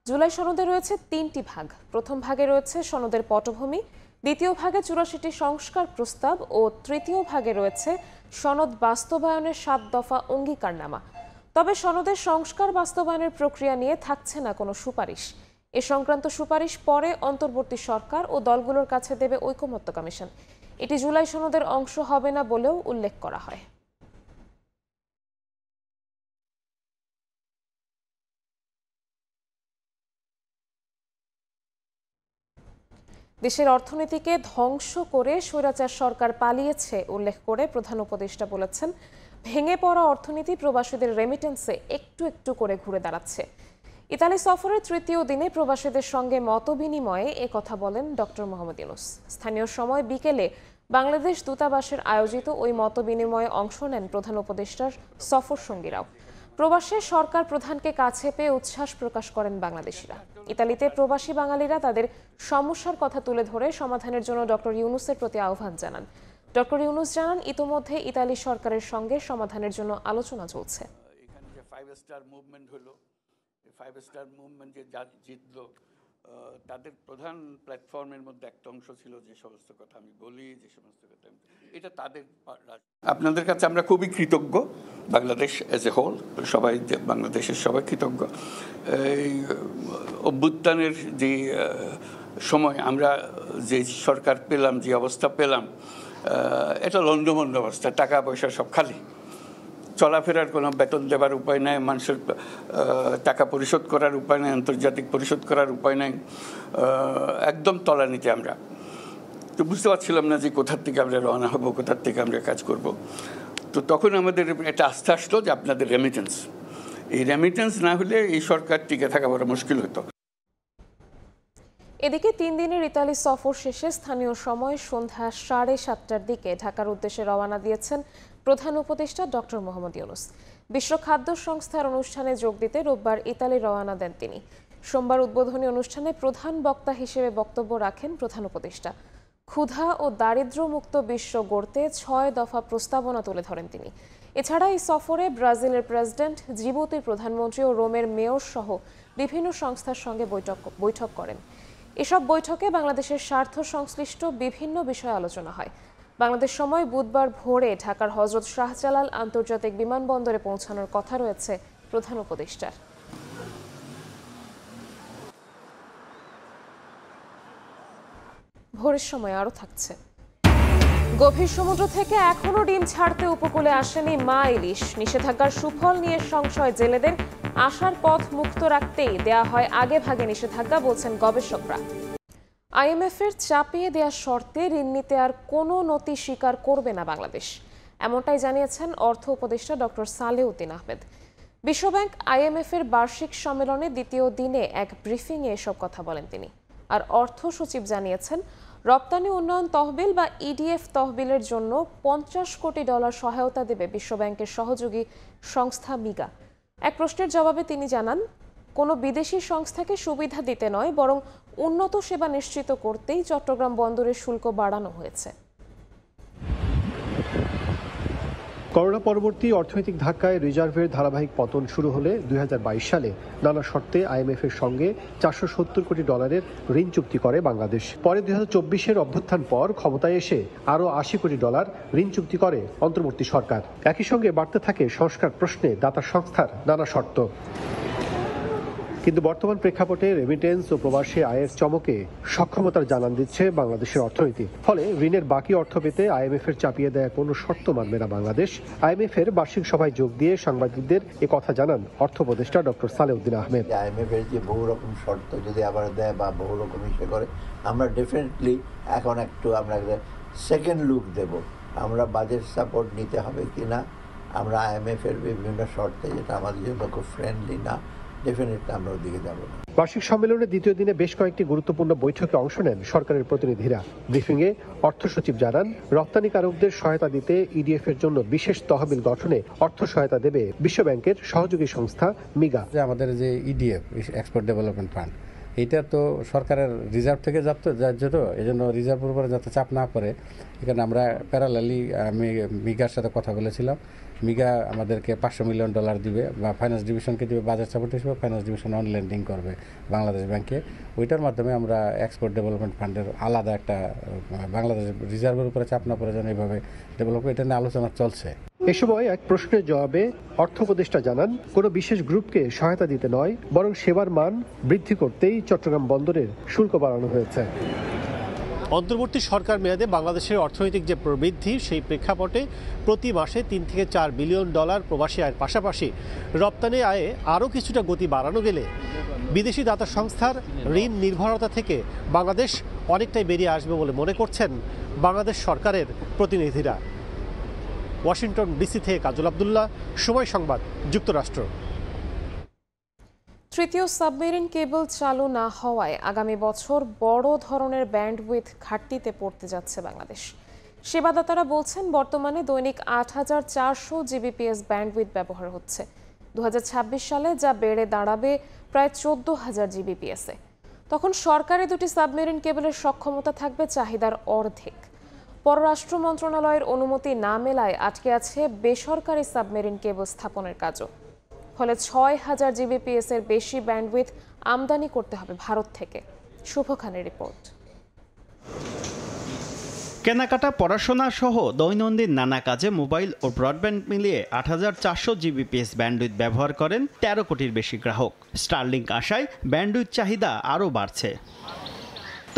জুলাই সনদে রয়েছে 3টি ভাগ। প্রথম ভাগে রয়েছে সনদের পটভূমি, দ্বিতীয় ভাগে 84টি সংস্কার প্রস্তাব ও তৃতীয় ভাগে রয়েছে সনদ বাস্তবায়নের 7 দফা অঙ্গীকারনামা। তবে সনদের সংস্কার বাস্তবায়নের প্রক্রিয়া নিয়ে থাকছে না কোনো সুপারিশ। এ সংক্রান্ত সুপারিশ পরে অন্তর্বর্তী সরকার ও দলগুলোর কাছে দেবে ঐকমত্য কমিশন। এটি জুলাই সনদের অংশ হবে না বলেও উল্লেখ করা হয়। দেশের অর্থনীতিকে ধ্বংস করে স্বৈরাচার সরকার পালিয়েছে উল্লেখ করে প্রধান উপদেষ্টা বলেছেন, ভেঙে পড়া অর্থনীতি প্রবাসীদের রেমিটেন্সে একটু একটু করে ঘুরে দাঁড়াচ্ছে। ইতালি সফরের 3য় দিনে প্রবাসীদের সঙ্গে মতবিনিময়ে কথা বলেন ডক্টর মোহাম্মদ ইউনূস। স্থানীয় সময় বিকেলে বাংলাদেশ দূতাবাসের আয়োজিত ওই মতবিনিময়ে অংশ নেন প্রধান উপদেষ্টার সফর সঙ্গীরাও। প্রবাসে সরকার প্রধানকে কাছে পেয়ে উচ্ছ্বাস প্রকাশ করেন বাংলাদেশিরা। ইতালিতে প্রবাসী বাঙালিরা তাদের সমস্যার কথা তুলে ধরে সমাধানের জন্য ডক্টর ইউনূসের প্রতি আহ্বান জানান। ডক্টর ইউনুস জানান, ইতোমধ্যে ইতালি সরকারের সঙ্গে সমাধানের জন্য আলোচনা চলছে। এখানে যে 5 স্টার মুভমেন্ট হলো, 5 স্টার মুভমেন্ট যে জিতলো, তাদের প্রধান প্ল্যাটফর্মের মধ্যে একটা অংশ ছিল যে সমস্ত কথা আমি বলি, যে সমস্ত কথা এটা তাদের। আপনাদের কাছে আমরা খুবই কৃতজ্ঞ, বাংলাদেশ এজ এ হোল, সবাই, বাংলাদেশের সবাই কৃতজ্ঞ। এই অভ্যুত্থানের যে সময় আমরা যে সরকার পেলাম, যে অবস্থা পেলাম, এটা লন্ডভন্ড অবস্থা, টাকা পয়সা সব খালি, চলাফেরার কোনো বেতন দেবার উপায় নাই, মানুষের টাকা পরিশোধ করার উপায় নেই, আন্তর্জাতিক পরিশোধ করার উপায় নেই, একদম তলানিতে আমরা। তো বুঝতে পারছিলাম না যে কোথার থেকে আমরা রওনা হব, কোথার থেকে আমরা কাজ করব। তো তখন আমাদের একটা আস্থা আসলো যে আপনাদের রেমিটেন্স, এই রেমিটেন্স না হলে এই সরকার টিকে থাকা বড় মুশকিল হতো। এদিকে 3 দিনের ইতালি সফর শেষে স্থানীয় সময় সন্ধ্যা 7:30টার দিকে ঢাকার উদ্দেশ্যে রওনা দিয়েছেন প্রধান উপদেষ্টা ডক্টর মোহাম্মদ ইউনুস। বিশ্ব খাদ্য সংস্থার অনুষ্ঠানে যোগ দিতে রোববার ইতালি রওনা দেন তিনি। সোমবার উদ্বোধনী অনুষ্ঠানে প্রধান বক্তা হিসেবে বক্তব্য রাখেন প্রধান উপদেষ্টা। ক্ষুধা ও দারিদ্র্যমুক্ত বিশ্ব গড়তে 6 দফা প্রস্তাবনা তুলে ধরেন তিনি। এছাড়া এই সফরে ব্রাজিলের প্রেসিডেন্ট, জিবুতির প্রধানমন্ত্রী ও রোমের মেয়র সহ বিভিন্ন সংস্থার সঙ্গে বৈঠক করেন। এসব বৈঠকে বাংলাদেশের স্বার্থ সংশ্লিষ্ট বিভিন্ন বিষয়ে আলোচনা হয়। বাংলাদেশ সময় বুধবার ভোরে ঢাকার হযরত শাহজালাল আন্তর্জাতিক বিমানবন্দরে পৌঁছানোর কথা রয়েছে প্রধান উপদেষ্টার। ভোরের সময় আরও থাকছে। গভীর সমুদ্র থেকে এখনো ডিম ছাড়তে উপকূলে আসেনি মা ইলিশ। নিষেধাজ্ঞার সুফল নিয়ে সংশয় জেলেদের, আসার পথ মুক্ত রাখতেই দেয়া হয় আগে ভাগে নিষেধাজ্ঞা, বলছেন গবেষকরা। আইএমএফের চাপিয়ে দেয়া শর্তে ঋণ নিতে আর কোনো নতি স্বীকার করবে না বাংলাদেশ, এমনটাই জানিয়েছেন অর্থ উপদেষ্টা ডক্টর সালেউদ্দিন আহমেদ। বিশ্বব্যাংক আইএমএফের বার্ষিক সম্মেলনে দ্বিতীয় দিনে এক ব্রিফিংয়ে এসব কথা বলেন তিনি। আর অর্থ সচিব জানিয়েছেন, রপ্তানি উন্নয়ন তহবিল বা ইডিএফ তহবিলের জন্য $50 কোটি সহায়তা দেবে বিশ্বব্যাংকের সহযোগী সংস্থা মিগা। এক প্রশ্নের জবাবে তিনি জানান, কোনো বিদেশি সংস্থাকে সুবিধা দিতে নয়, বরং উন্নত সেবা নিশ্চিত করতেই চট্টগ্রাম বন্দরের শুল্ক বাড়ানো হয়েছে। করোনা পরবর্তী অর্থনৈতিক ধাক্কায় রিজার্ভের ধারাবাহিক পতন শুরু হলে 2022 সালে নানা শর্তে আইএমএফের সঙ্গে $470 কোটি ঋণ চুক্তি করে বাংলাদেশ। পরে 2024-এর অভ্যুত্থান পর ক্ষমতায় এসে আরও $80 কোটি ঋণ চুক্তি করে অন্তর্বর্তী সরকার। একই সঙ্গে বাড়তে থাকে সংস্কার প্রশ্নে দাতা সংস্থার নানা শর্ত। কিন্তু বর্তমান প্রেক্ষাপটে রেমিটেন্স ও প্রবাসী আয়ের চমকে সক্ষমতার জানান দিচ্ছে বাংলাদেশের অর্থনীতি। ফলে ঋণের বাকি অর্থ পেতে আইএমএফের চাপিয়ে দেয়া কোনো শর্ত মানবে না বাংলাদেশ। আইএমএফের বার্ষিক সভায় যোগ দিয়ে সাংবাদিকদের এ কথা জানান অর্থ উপদেষ্টা ডক্টর সালেউদ্দিন আহমেদ। আইএমএফের যে বহু রকম শর্ত যদি আবার দেয় বা বহু রকম ইসে করে, আমরা ডেফিনেটলি এখন একটু আমরা সেকেন্ড লুক দেব, আমরা বাজেট সাপোর্ট নিতে হবে কিনা, আমরা আইএমএফের বিভিন্ন শর্তে যেটা আমাদের জন্য খুব ফ্রেন্ডলি না, আমরা ওদিকে যাব না। বার্ষিক সম্মেলনের দ্বিতীয় দিনে বেশ কয়েকটি গুরুত্বপূর্ণ বৈঠকে অংশ নেন সরকারের প্রতিনিধিরা। ব্রিফিংয়ে অর্থ সচিব জানান, রপ্তানিকারকদের সহায়তা দিতে ইডিএফ এর জন্য বিশেষ তহবিল গঠনে অর্থ সহায়তা দেবে বিশ্বব্যাংকের সহযোগী সংস্থা মিগা। আমাদের যে ইডিএফ, এক্সপোর্ট ডেভেলপমেন্ট ফান্ড, এটা তো সরকারের রিজার্ভ থেকে যাচ্ছে, এই জন্য রিজার্ভের উপরে যাতে চাপ না পড়ে, এখানে আমরা প্যারালালি আমি মিগার সাথে কথা বলেছিলাম। মিগা আমাদেরকে $500 মিলিয়ন দিবে বা ফাইন্যান্স ডিভিশনকে দিবে বাজেট সাপোর্ট হিসেবে, ফাইন্যান্স ডিভিশন অন লেন্ডিং করবে বাংলাদেশ ব্যাংকে। ওইটার মাধ্যমে আমরা এক্সপোর্ট ডেভেলপমেন্ট ফান্ডের আলাদা একটা বাংলাদেশ রিজার্ভের উপরে চাপ না পড়ে যেন এইভাবে ডেভেলপ, এটা নিয়ে আলোচনা চলছে। এ সময় এক প্রশ্নের জবাবে অর্থ উপদেষ্টা জানান, কোনো বিশেষ গ্রুপকে সহায়তা দিতে নয়, বরং সেবার মান বৃদ্ধি করতেই চট্টগ্রাম বন্দরের শুল্ক বাড়ানো হয়েছে। অন্তর্বর্তী সরকার মেয়াদে বাংলাদেশের অর্থনৈতিক যে প্রবৃদ্ধি, সেই প্রেক্ষাপটে প্রতি মাসে $3 থেকে $4 বিলিয়ন প্রবাসী আয়ের পাশাপাশি রপ্তানি আয়ে আরও কিছুটা গতি বাড়ানো গেলে বিদেশি দাতা সংস্থার ঋণ নির্ভরতা থেকে বাংলাদেশ অনেকটাই বেরিয়ে আসবে বলে মনে করছেন বাংলাদেশ সরকারের প্রতিনিধিরা। ওয়াশিংটন ডিসি থেকে কাজল আব্দুল্লাহ, সময় সংবাদ, যুক্তরাষ্ট্র। তৃতীয় সাবমেরিন কেবল চালু না হওয়ায় আগামী বছর বড় ধরনের ব্যান্ডউইথ ঘাটতিতে পড়তে যাচ্ছে বাংলাদেশ। সেবাদাতারা বলছেন, বর্তমানে দৈনিক 8400 জিবিপিএস ব্যান্ডউইথ ব্যবহার হচ্ছে। 2026 সালে যা বেড়ে দাঁড়াবে প্রায় 14000 জিবিপিএসে। তখন সরকারি দুটি সাবমেরিন কেবলের সক্ষমতা থাকবে চাহিদার অর্ধেক। পররাষ্ট্র মন্ত্রণালয়ের অনুমতি না মেলায় আটকে আছে বেসরকারি সাবমেরিন কেবল স্থাপনের কাজও। ফলে ৬,০০০ জিবিপিএস এর বেশি ব্যান্ডউইথ আমদানি করতে হবে ভারত থেকে। শুভ খানের রিপোর্ট। কেনাকাটা, পড়াশোনা সহ দৈনন্দিন নানা কাজে মোবাইল ও ব্রডব্যান্ড মিলিয়ে ৮৪০০ জিবিপিএস ব্যান্ডউইথ ব্যবহার করেন ১৩ কোটির বেশি গ্রাহক। স্টারলিংক আসায় ব্যান্ডউইথ চাহিদা আরও বাড়ছে।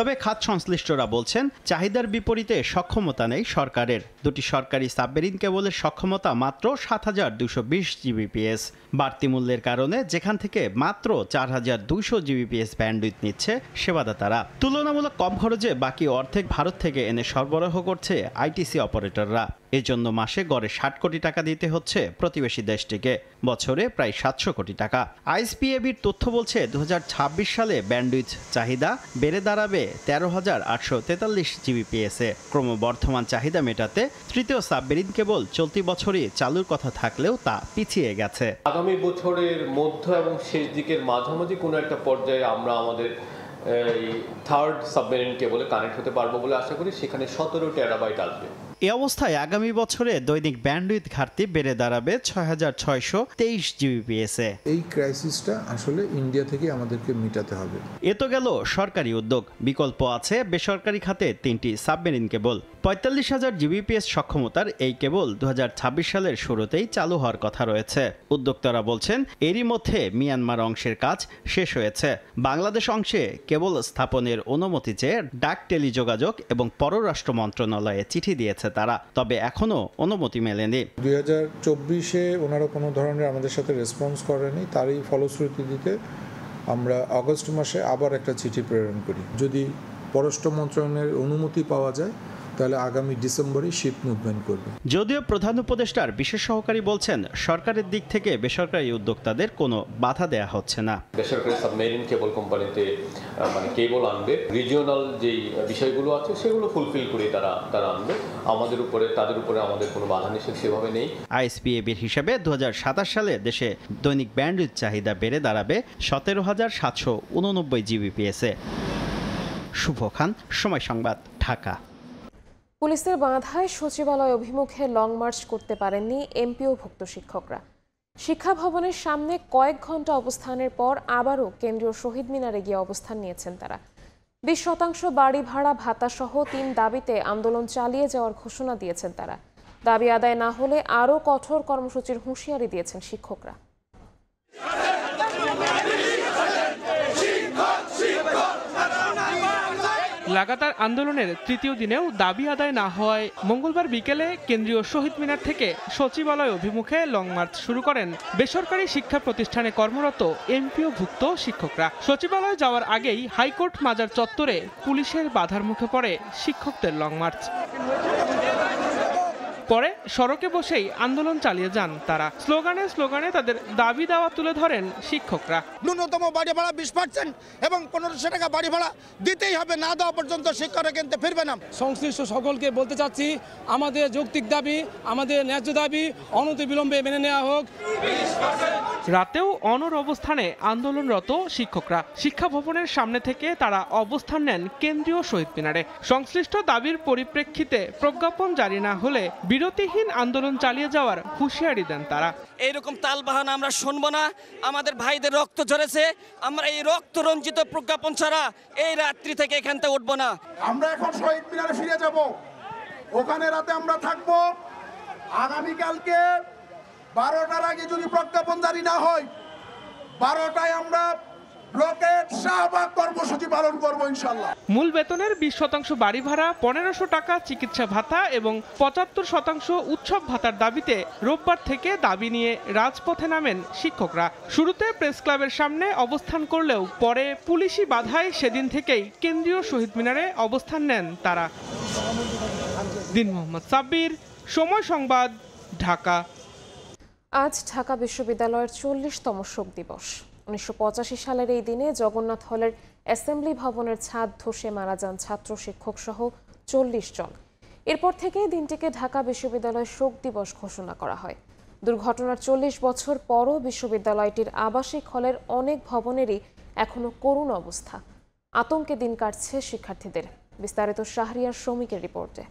তবে খাত সংশ্লিষ্টরা বলছেন, চাহিদার বিপরীতে সক্ষমতা নেই সরকারের। দুটি সরকারি সাবমেরিন কেবলের সক্ষমতা মাত্র ৭,২২০ জিবিপিএস। বাড়তি মূল্যের কারণে যেখান থেকে মাত্র ৪,২০০ জিবিপিএস ব্যান্ডউইথ নিচ্ছে সেবাদাতারা, তুলনামূলক কম খরচে বাকি অর্ধেক ভারত থেকে এনে সরবরাহ করছে আইটিসি অপারেটররা। এজন্য মাসে গড়ে ৬০ কোটি টাকা দিতে হচ্ছে প্রতিবেশী দেশটিকে, বছরে প্রায় ৭০০ কোটি টাকা। আইএসপিএবির তথ্য বলছে ২০২৬ সালে ব্যান্ডউইথ চাহিদা বেড়ে দাঁড়াবে ১৩,৮৪৩ জিবিপিএসে। ক্রমবর্ধমান চাহিদা মেটাতে তৃতীয় সাবমেরিন কেবল চলতি বছরই চালুর কথা থাকলেও তা পিছিয়ে গেছে। আগামী বছরের মধ্য এবং শেষ দিকের মাঝামাঝি কোনো একটা পর্যায়ে আমরা আমাদের এই থার্ড সাবমেরিন কেবলে কানেক্ট হতে পারবো বলে আশা করি। সেখানে ১৭ টেরাবাইট আসবে। এই অবস্থায় আগামী বছরে দৈনিক ব্যান্ডউইথ ঘাটতি বেড়ে দাঁড়াবে ৬,৬২৩ জিবিপিএসে। এই ক্রাইসিসটা আসলে ইন্ডিয়া থেকে আমাদেরকে মেটাতে হবে। এ তো গেল সরকারি উদ্যোগ। বিকল্প আছে বেসরকারি খাতে ৩টি সাবমেরিন কেবল। ৪৫,০০০ জিবিপিএস সক্ষমতার এই কেবল ২০২৬ সালের শুরুতেই চালু হওয়ার কথা রয়েছে। উদ্যোক্তারা বলছেন, এরই মধ্যে মিয়ানমার অংশের কাজ শেষ হয়েছে। বাংলাদেশ অংশে কেবল স্থাপনের অনুমতি চেয়ে ডাক, টেলিযোগাযোগ এবং পররাষ্ট্র মন্ত্রণালয়ে চিঠি দিয়েছে তারা, তবে এখনো অনুমতি মেলেনি। ২০২৪-এ ওনারা কোনো ধরনের আমাদের সাথে রেসপন্স করেনি। তারই ফলশ্রুতিতে আমরা আগস্ট মাসে আবার একটা চিঠি প্রেরণ করি। যদি পররাষ্ট্র মন্ত্রণালয়ের অনুমতি পাওয়া যায় তাহলে আগামী ডিসেম্বরে শিপ মুভমেন্ট করবে। যদিও প্রধান উপদেষ্টার বিশেষ সহকারী বলছেন, সরকারের দিক থেকে বেসরকারি উদ্যোক্তাদের কোনো বাধা দেয়া হচ্ছে না। বেসরকারি সাবমেরিন কেবল কোম্পানিতে মানে কেবল আনবে, রিজিওনাল যেই বিষয়গুলো আছে সেগুলো ফুলফিল করে তারা আনবে। তাদের উপরে আমাদের কোনো বাধা নিষেধ সেভাবে নেই। আইএসপিএবির হিসাবে ২০২৭ সালে দেশে দৈনিক ব্যান্ডউইথ চাহিদা বেড়ে দাঁড়াবে ১৭,৭৮৯ জিবিপিএসে। শুভ খান, সময় সংবাদ, ঢাকা। পুলিশের বাধায় সচিবালয় অভিমুখে লং মার্চ করতে পারেননি এমপিওভুক্ত শিক্ষকরা। শিক্ষা ভবনের সামনে কয়েক ঘন্টা অবস্থানের পর আবারও কেন্দ্রীয় শহীদ মিনারে গিয়ে অবস্থান নিয়েছেন তারা। ২০% বাড়ি ভাড়া ভাতা সহ ৩ দাবিতে আন্দোলন চালিয়ে যাওয়ার ঘোষণা দিয়েছেন তারা। দাবি আদায় না হলে আরও কঠোর কর্মসূচির হুঁশিয়ারি দিয়েছেন শিক্ষকরা। লাগাতার আন্দোলনের তৃতীয় দিনেও দাবি আদায় না হওয়ায় মঙ্গলবার বিকেলে কেন্দ্রীয় শহীদ মিনার থেকে সচিবালয় অভিমুখে লং মার্চ শুরু করেন বেসরকারি শিক্ষা প্রতিষ্ঠানে কর্মরত এমপিওভুক্ত শিক্ষকরা। সচিবালয় যাওয়ার আগেই হাইকোর্ট মাজার চত্বরে পুলিশের বাধার মুখে পড়ে শিক্ষকদের লং মার্চ। পরে সড়কে বসেই আন্দোলন চালিয়ে যান তারা। স্লোগানে তাদের দাবি দাওয়া তুলে ধরেন শিক্ষকরা। ন্যূনতম বাড়ি ভাড়া ২০% এবং ১৫০০ টাকা বাড়ি ভাড়া দিতেই হবে, না দেওয়া পর্যন্ত শিক্ষকরা কিনতে ফিরবে না। সংশ্লিষ্ট সকলকে বলতে চাচ্ছি, আমাদের যৌক্তিক দাবি, আমাদের ন্যায্য দাবি অনতিবিলম্বে মেনে নেওয়া হোক। রাতেও অনড় অবস্থানে আন্দোলনরত শিক্ষকরা। শিক্ষা ভবনের সামনে থেকে তারা অবস্থান নেন কেন্দ্রীয় শহীদ মিনারে। সংশ্লিষ্ট দাবির পরিপ্রেক্ষিতে প্রজ্ঞাপন জারি না হলে বিরতিহীন আন্দোলন চালিয়ে যাওয়ার হুঁশিয়ারি দেন তারা। এইরকম তালবাহানা আমরা শুনবো না। আমাদের ভাইদের রক্ত ঝরেছে, আমরা এই রক্ত রঞ্জিত প্রজ্ঞাপন ছাড়া এই রাত্রি থেকে এখান থেকে উঠবো না। আমরা এখন শহীদ মিনারে ফিরে যাব, ওখানে রাতে আমরা থাকবো। আগামীকালকে 12টার আগে যদি প্রজ্ঞাপন জারি না হয়, 12টায় আমরা ব্লকেট শাহবাগ কর্মসূচি পালন করব ইনশাআল্লাহ। মূল বেতনের 20% বাড়ি ভাড়া, 1500 টাকা চিকিৎসা ভাতা এবং 75% উৎসব ভাতার দাবিতে রোববার থেকে দাবি নিয়ে রাজপথে নামেন শিক্ষকরা। শুরুতে প্রেস ক্লাবের সামনে অবস্থান করলেও পরে পুলিশি বাধায় সেদিন থেকেই কেন্দ্রীয় শহীদ মিনারে অবস্থান নেন তারা। দিন মোহাম্মদ সাব্বির, সময় সংবাদ, ঢাকা। আজ ঢাকা বিশ্ববিদ্যালয়ের 40তম শোক দিবস। 1985 সালের এই দিনে জগন্নাথ হলের অ্যাসেম্বলি ভবনের ছাদ ধসে মারা যান ছাত্র শিক্ষক সহ 40 জন। এরপর থেকে দিনটিকে ঢাকা বিশ্ববিদ্যালয় শোক দিবস ঘোষণা করা হয়। দুর্ঘটনার 40 বছর পরও বিশ্ববিদ্যালয়টির আবাসিক হলের অনেক ভবনেরই এখনো করুণ অবস্থা। আতঙ্কে দিন কাটছে শিক্ষার্থীদের। বিস্তারিত শাহরিয়ার শ্রমিকের রিপোর্টে।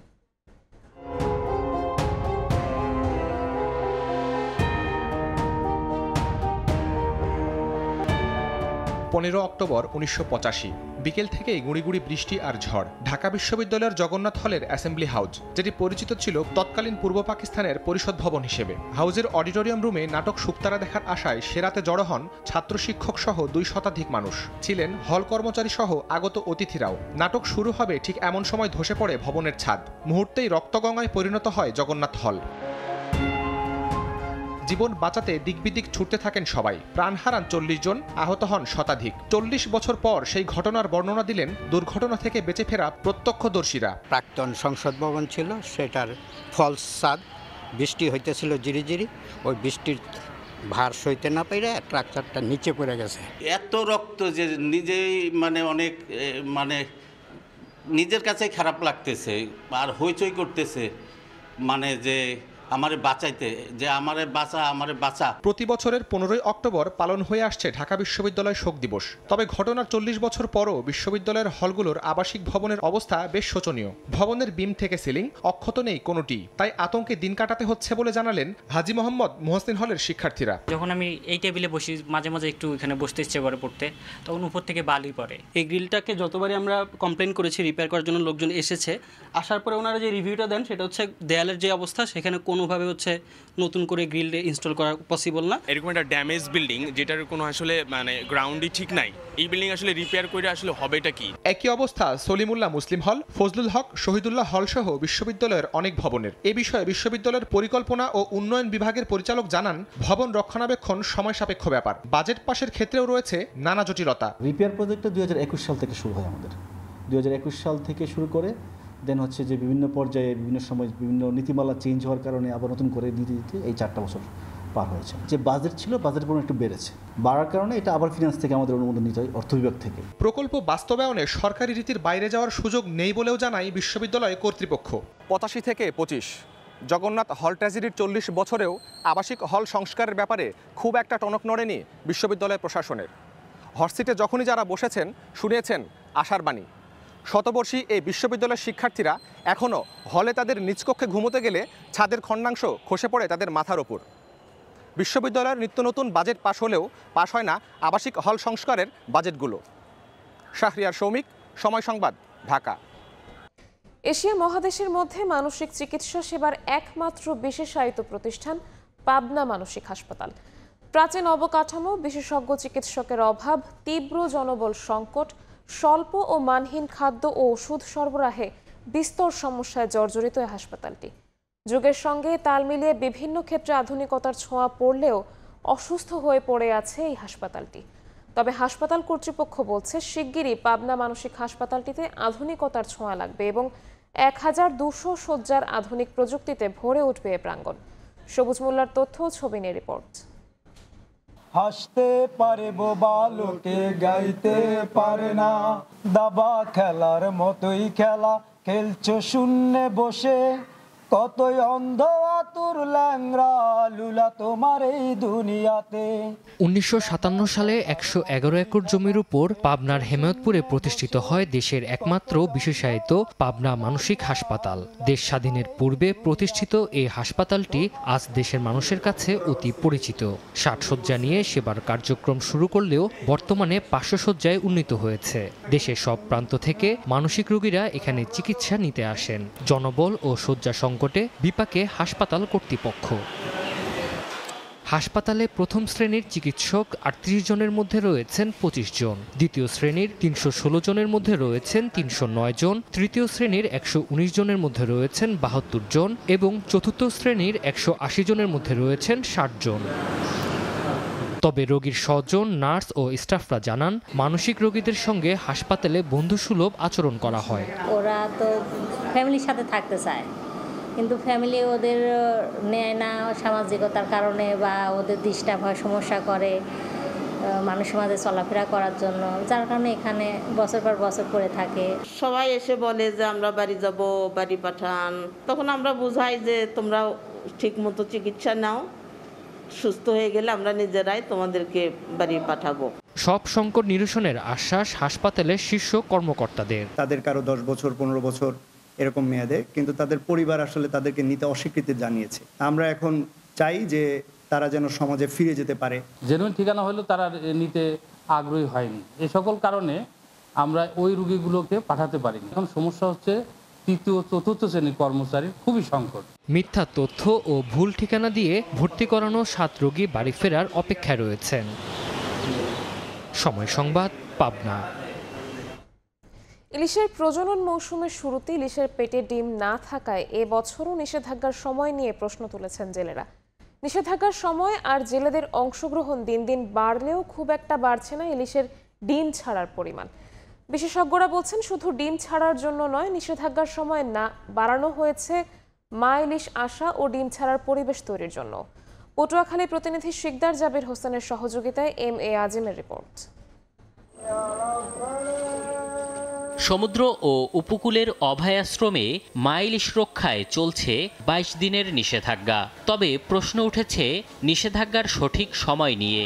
15 অক্টোবর 1985। বিকেল থেকেই গুঁড়ি বৃষ্টি আর ঝড়। ঢাকা বিশ্ববিদ্যালয়ের জগন্নাথ হলের অ্যাসেম্বলি হাউস, যেটি পরিচিত ছিল তৎকালীন পূর্ব পাকিস্তানের পরিষদ ভবন হিসেবে। হাউজের অডিটোরিয়াম রুমে নাটক শুকতারা দেখার আশায় সেরাতে জড়ো হন ছাত্র শিক্ষক সহ 2 শতাধিক মানুষ। ছিলেন হল কর্মচারী সহ আগত অতিথিরাও। নাটক শুরু হবে ঠিক এমন সময় ধসে পড়ে ভবনের ছাদ। মুহূর্তেই রক্তগঙ্গায় পরিণত হয় জগন্নাথ হল। জীবন বাঁচাতে দিকবিদিক ছুটতে থাকেন সবাই। প্রাণ হারান 40 জন, আহত হন শতাধিক। 40 বছর পর সেই ঘটনার বর্ণনা দিলেন দুর্ঘটনা থেকে বেঁচে ফেরা প্রত্যক্ষদর্শীরা। প্রাক্তন সংসদ ভবন ছিল, সেটার ফলস ছাদ, বৃষ্টি হইতেছিল জিরি, ওই বৃষ্টির ভার সইতে না পেরে ট্রাক্টরটা নিচে পড়ে গেছে। এত রক্ত যে নিজেই অনেক নিজের কাছে খারাপ লাগতেছে আর হইচই করতেছে, যে আমারে বাঁচাইতে, যে আমারে বাঁচা। প্রতি বছরের 15 অক্টোবর পালন হয়ে আসছে ঢাকা বিশ্ববিদ্যালয় শোক দিবস। তবে ঘটনার 40 বছর পরও বিশ্ববিদ্যালয়ের হলগুলোর আবাসিক ভবনের অবস্থা বেশ শোচনীয়। ভবনের বিম থেকে সিলিং অক্ষত নেই কোনোটি। তাই আতঙ্কে দিন কাটাতে হচ্ছে বলে জানালেন হাজী মোহাম্মদ মুহসিন হলের শিক্ষার্থীরা। যখন আমি এই টেবিলে বসি, মাঝে মাঝে একটু এখানে বসতে ইচ্ছে করে পড়তে, তখন উপর থেকে বালি পড়ে। এই গ্রিলটাকে যতবারই আমরা কমপ্লেন করেছি, রিপেয়ার করার জন্য লোকজন এসেছে, আসার পরে ওনারা যে রিভিউটা দেন সেটা হচ্ছে দেয়ালের যে অবস্থা, সেখানে কোনোভাবে নতুন করে গ্রিল ইনস্টল করা পসিবল না। এরকম একটা ড্যামেজ বিল্ডিং, যেটার কোনো আসলে গ্রাউন্ডই ঠিক নাই, এই বিল্ডিং আসলে রিপেয়ার করে আসলে হবেটা কি? একই অবস্থা সলিমুল্লাহ মুসলিম হল, ফজলুল হক, শহীদুল্লাহ হল সহ বিশ্ববিদ্যালয়ের অনেক ভবনের। এ বিষয়ে বিশ্ববিদ্যালয়ের পরিকল্পনা ও উন্নয়ন বিভাগের পরিচালক জানান, ভবন রক্ষণাবেক্ষণ সময় সাপেক্ষ ব্যাপার। বাজেট পাশের ক্ষেত্রেও রয়েছে নানা জটিলতা। রিপেয়ার প্রজেক্টটা 2021 সাল থেকে শুরু হয় আমাদের। 2021 সাল থেকে শুরু করে দেন হচ্ছে যে বিভিন্ন পর্যায়ে বিভিন্ন সময় বিভিন্ন নীতিমালা চেঞ্জ হওয়ার কারণে আবার নতুন করে দিতে এই 4টা বছর পার হয়েছে। যে বাজেট ছিল, বাজেটের পরিমাণ একটু বেড়েছে। বাড়ার কারণে এটা আবার ফিনান্স থেকে আমাদের অনুমোদন নিতে হয়, অর্থ বিভাগ থেকে। প্রকল্প বাস্তবায়নে সরকারি রীতির বাইরে যাওয়ার সুযোগ নেই বলেও জানায় বিশ্ববিদ্যালয় কর্তৃপক্ষ। 85 থেকে 25 জগন্নাথ হল ট্র্যাজেডির 40 বছরেও আবাসিক হল সংস্কারের ব্যাপারে খুব একটা টনক নড়েনি বিশ্ববিদ্যালয় প্রশাসনের। হটসিটে যখনই যারা বসেছেন, শুনিয়েছেন আশার বাণী। শতবর্ষী এই বিশ্ববিদ্যালয়ের শিক্ষার্থীরা এখনও হলে তাদের নিজ কক্ষে ঘুমোতে গেলে ছাদের খণ্ডাংশ খসে পড়ে তাদের মাথার ওপর। বিশ্ববিদ্যালয়ের নিত্য নতুন বাজেট পাশ হলেও পাশ হয় না আবাসিক হল সংস্কারের বাজেটগুলো। শাহরিয়ার সৌমিক, সময় সংবাদ, ঢাকা। এশিয়া মহাদেশের মধ্যে মানসিক চিকিৎসা সেবার একমাত্র বিশেষায়িত প্রতিষ্ঠান পাবনা মানসিক হাসপাতাল। প্রাচীন অবকাঠামো, বিশেষজ্ঞ চিকিৎসকের অভাব, তীব্র জনবল সংকট, স্বল্প ও মানহীন খাদ্য ও ওষুধ সরবরাহে বিস্তর সমস্যায় জর্জরিত এই হাসপাতালটি। যুগের সঙ্গে তাল মিলিয়ে বিভিন্ন ক্ষেত্রে আধুনিকতার ছোঁয়া পড়লেও অসুস্থ হয়ে পড়ে আছে এই হাসপাতালটি। তবে হাসপাতাল কর্তৃপক্ষ বলছে, শিগগিরই পাবনা মানসিক হাসপাতালটিতে আধুনিকতার ছোঁয়া লাগবে এবং 1200 শয্যার আধুনিক প্রযুক্তিতে ভরে উঠবে এ প্রাঙ্গণ। সবুজ মোল্লার তথ্য, ছবি নিয়ে রিপোর্ট। হাসতে পারে বোবা লোকে, গাইতে পারে না, দাবা খেলার মতোই খেলা খেলছো শূন্যে বসে, কতই অন্ধ আতুর ল্যাংরা লুলা তোমার এই দুনিয়াতে। 1957 সালে 111 একর জমির উপর পাবনার হেমায়তপুরে প্রতিষ্ঠিত হয় দেশের একমাত্র বিশেষায়িত পাবনা মানসিক হাসপাতাল। দেশ স্বাধীনের পূর্বে প্রতিষ্ঠিত এই হাসপাতালটি আজ দেশের মানুষের কাছে অতি পরিচিত। 60 শয্যা নিয়ে সেবার কার্যক্রম শুরু করলেও বর্তমানে 500 শয্যায় উন্নীত হয়েছে। দেশের সব প্রান্ত থেকে মানসিক রোগীরা এখানে চিকিৎসা নিতে আসেন। জনবল ও শয্যা সংকটে বিপাকে হাসপাতাল কর্তৃপক্ষ। হাসপাতালে প্রথম শ্রেণীর চিকিৎসক 38 জনের মধ্যে রয়েছেন 25 জন, দ্বিতীয় শ্রেণীর 316 জনের মধ্যে রয়েছেন 309 জন, তৃতীয় শ্রেণীর 119 জনের মধ্যে রয়েছেন 72 জন এবং চতুর্থ শ্রেণীর 180 জনের মধ্যে রয়েছেন 60 জন। তবে রোগীর স্বজন, নার্স ও স্টাফরা জানান, মানসিক রোগীদের সঙ্গে হাসপাতালে বন্ধুসুলভ আচরণ করা হয়। ওরা তো ফ্যামিলির সাথে থাকতে চায়, কিন্তু ফ্যামিলি ওদের নেয় না সামাজিকতার কারণে, বা ওদের ডিস্টার্ব হয়, সমস্যা করে মানুষের মাঝে চলাফেরা করার জন্য, যার কারণে এখানে বছর পর বছর পরে থাকে। সবাই এসে বলে যে আমরা বাড়ি যাব, বাড়ি পাঠান। তখন আমরা বুঝাই যে তোমরা ঠিক মতো চিকিৎসা নাও, সুস্থ হয়ে গেলে আমরা নিজেরাই তোমাদেরকে বাড়ি পাঠাবো। সব সংকট নিরসনের আশ্বাস হাসপাতালের শীর্ষ কর্মকর্তাদের। তাদের কারো 10 বছর 15 বছর এরকম মেয়াদে, কিন্তু তাদের পরিবার আসলে তাদেরকে নিতে অস্বীকৃতি জানিয়েছে। আমরা এখন চাই যে তারা যেন সমাজে ফিরে যেতে পারে। জেনুইন ঠিকানা হলেও তারা নিতে আগ্রহী হয়নি। এই সকল কারণে আমরা ওই রোগীগুলোকে পাঠাতে পারিনি। এখন সমস্যা হচ্ছে তৃতীয় চতুর্থ শ্রেণীর কর্মচারীর খুবই সংকট। মিথ্যা তথ্য ও ভুল ঠিকানা দিয়ে ভর্তি করানো 7 রোগী বাড়ি ফেরার অপেক্ষায় রয়েছেন। সময় সংবাদ, পাবনা। ইলিশের প্রজনন মৌসুমের শুরুতে ইলিশের পেটে ডিম না থাকায় এবছরও নিষেধাজ্ঞার সময় নিয়ে প্রশ্ন তুলেছেন জেলেরা। নিষেধাজ্ঞার সময় আর জেলেদের অংশগ্রহণ দিন দিন বাড়লেও খুব একটা বাড়ছে না ইলিশের ডিম ছাড়ার পরিমাণ। বিশেষজ্ঞরা বলছেন শুধু ডিম ছাড়ার জন্য নয়, নিষেধাজ্ঞার সময় না বাড়ানো হয়েছে মা ইলিশ আসা ও ডিম ছাড়ার পরিবেশ তৈরির জন্য। পটুয়াখালী প্রতিনিধি শিকদার জাবির হোসেনের সহযোগিতায় MA আজিমের রিপোর্ট। সমুদ্র ও উপকূলের অভয়াশ্রমে মা ইলিশ রক্ষায় চলছে 22 দিনের নিষেধাজ্ঞা। তবে প্রশ্ন উঠেছে নিষেধাজ্ঞার সঠিক সময় নিয়ে।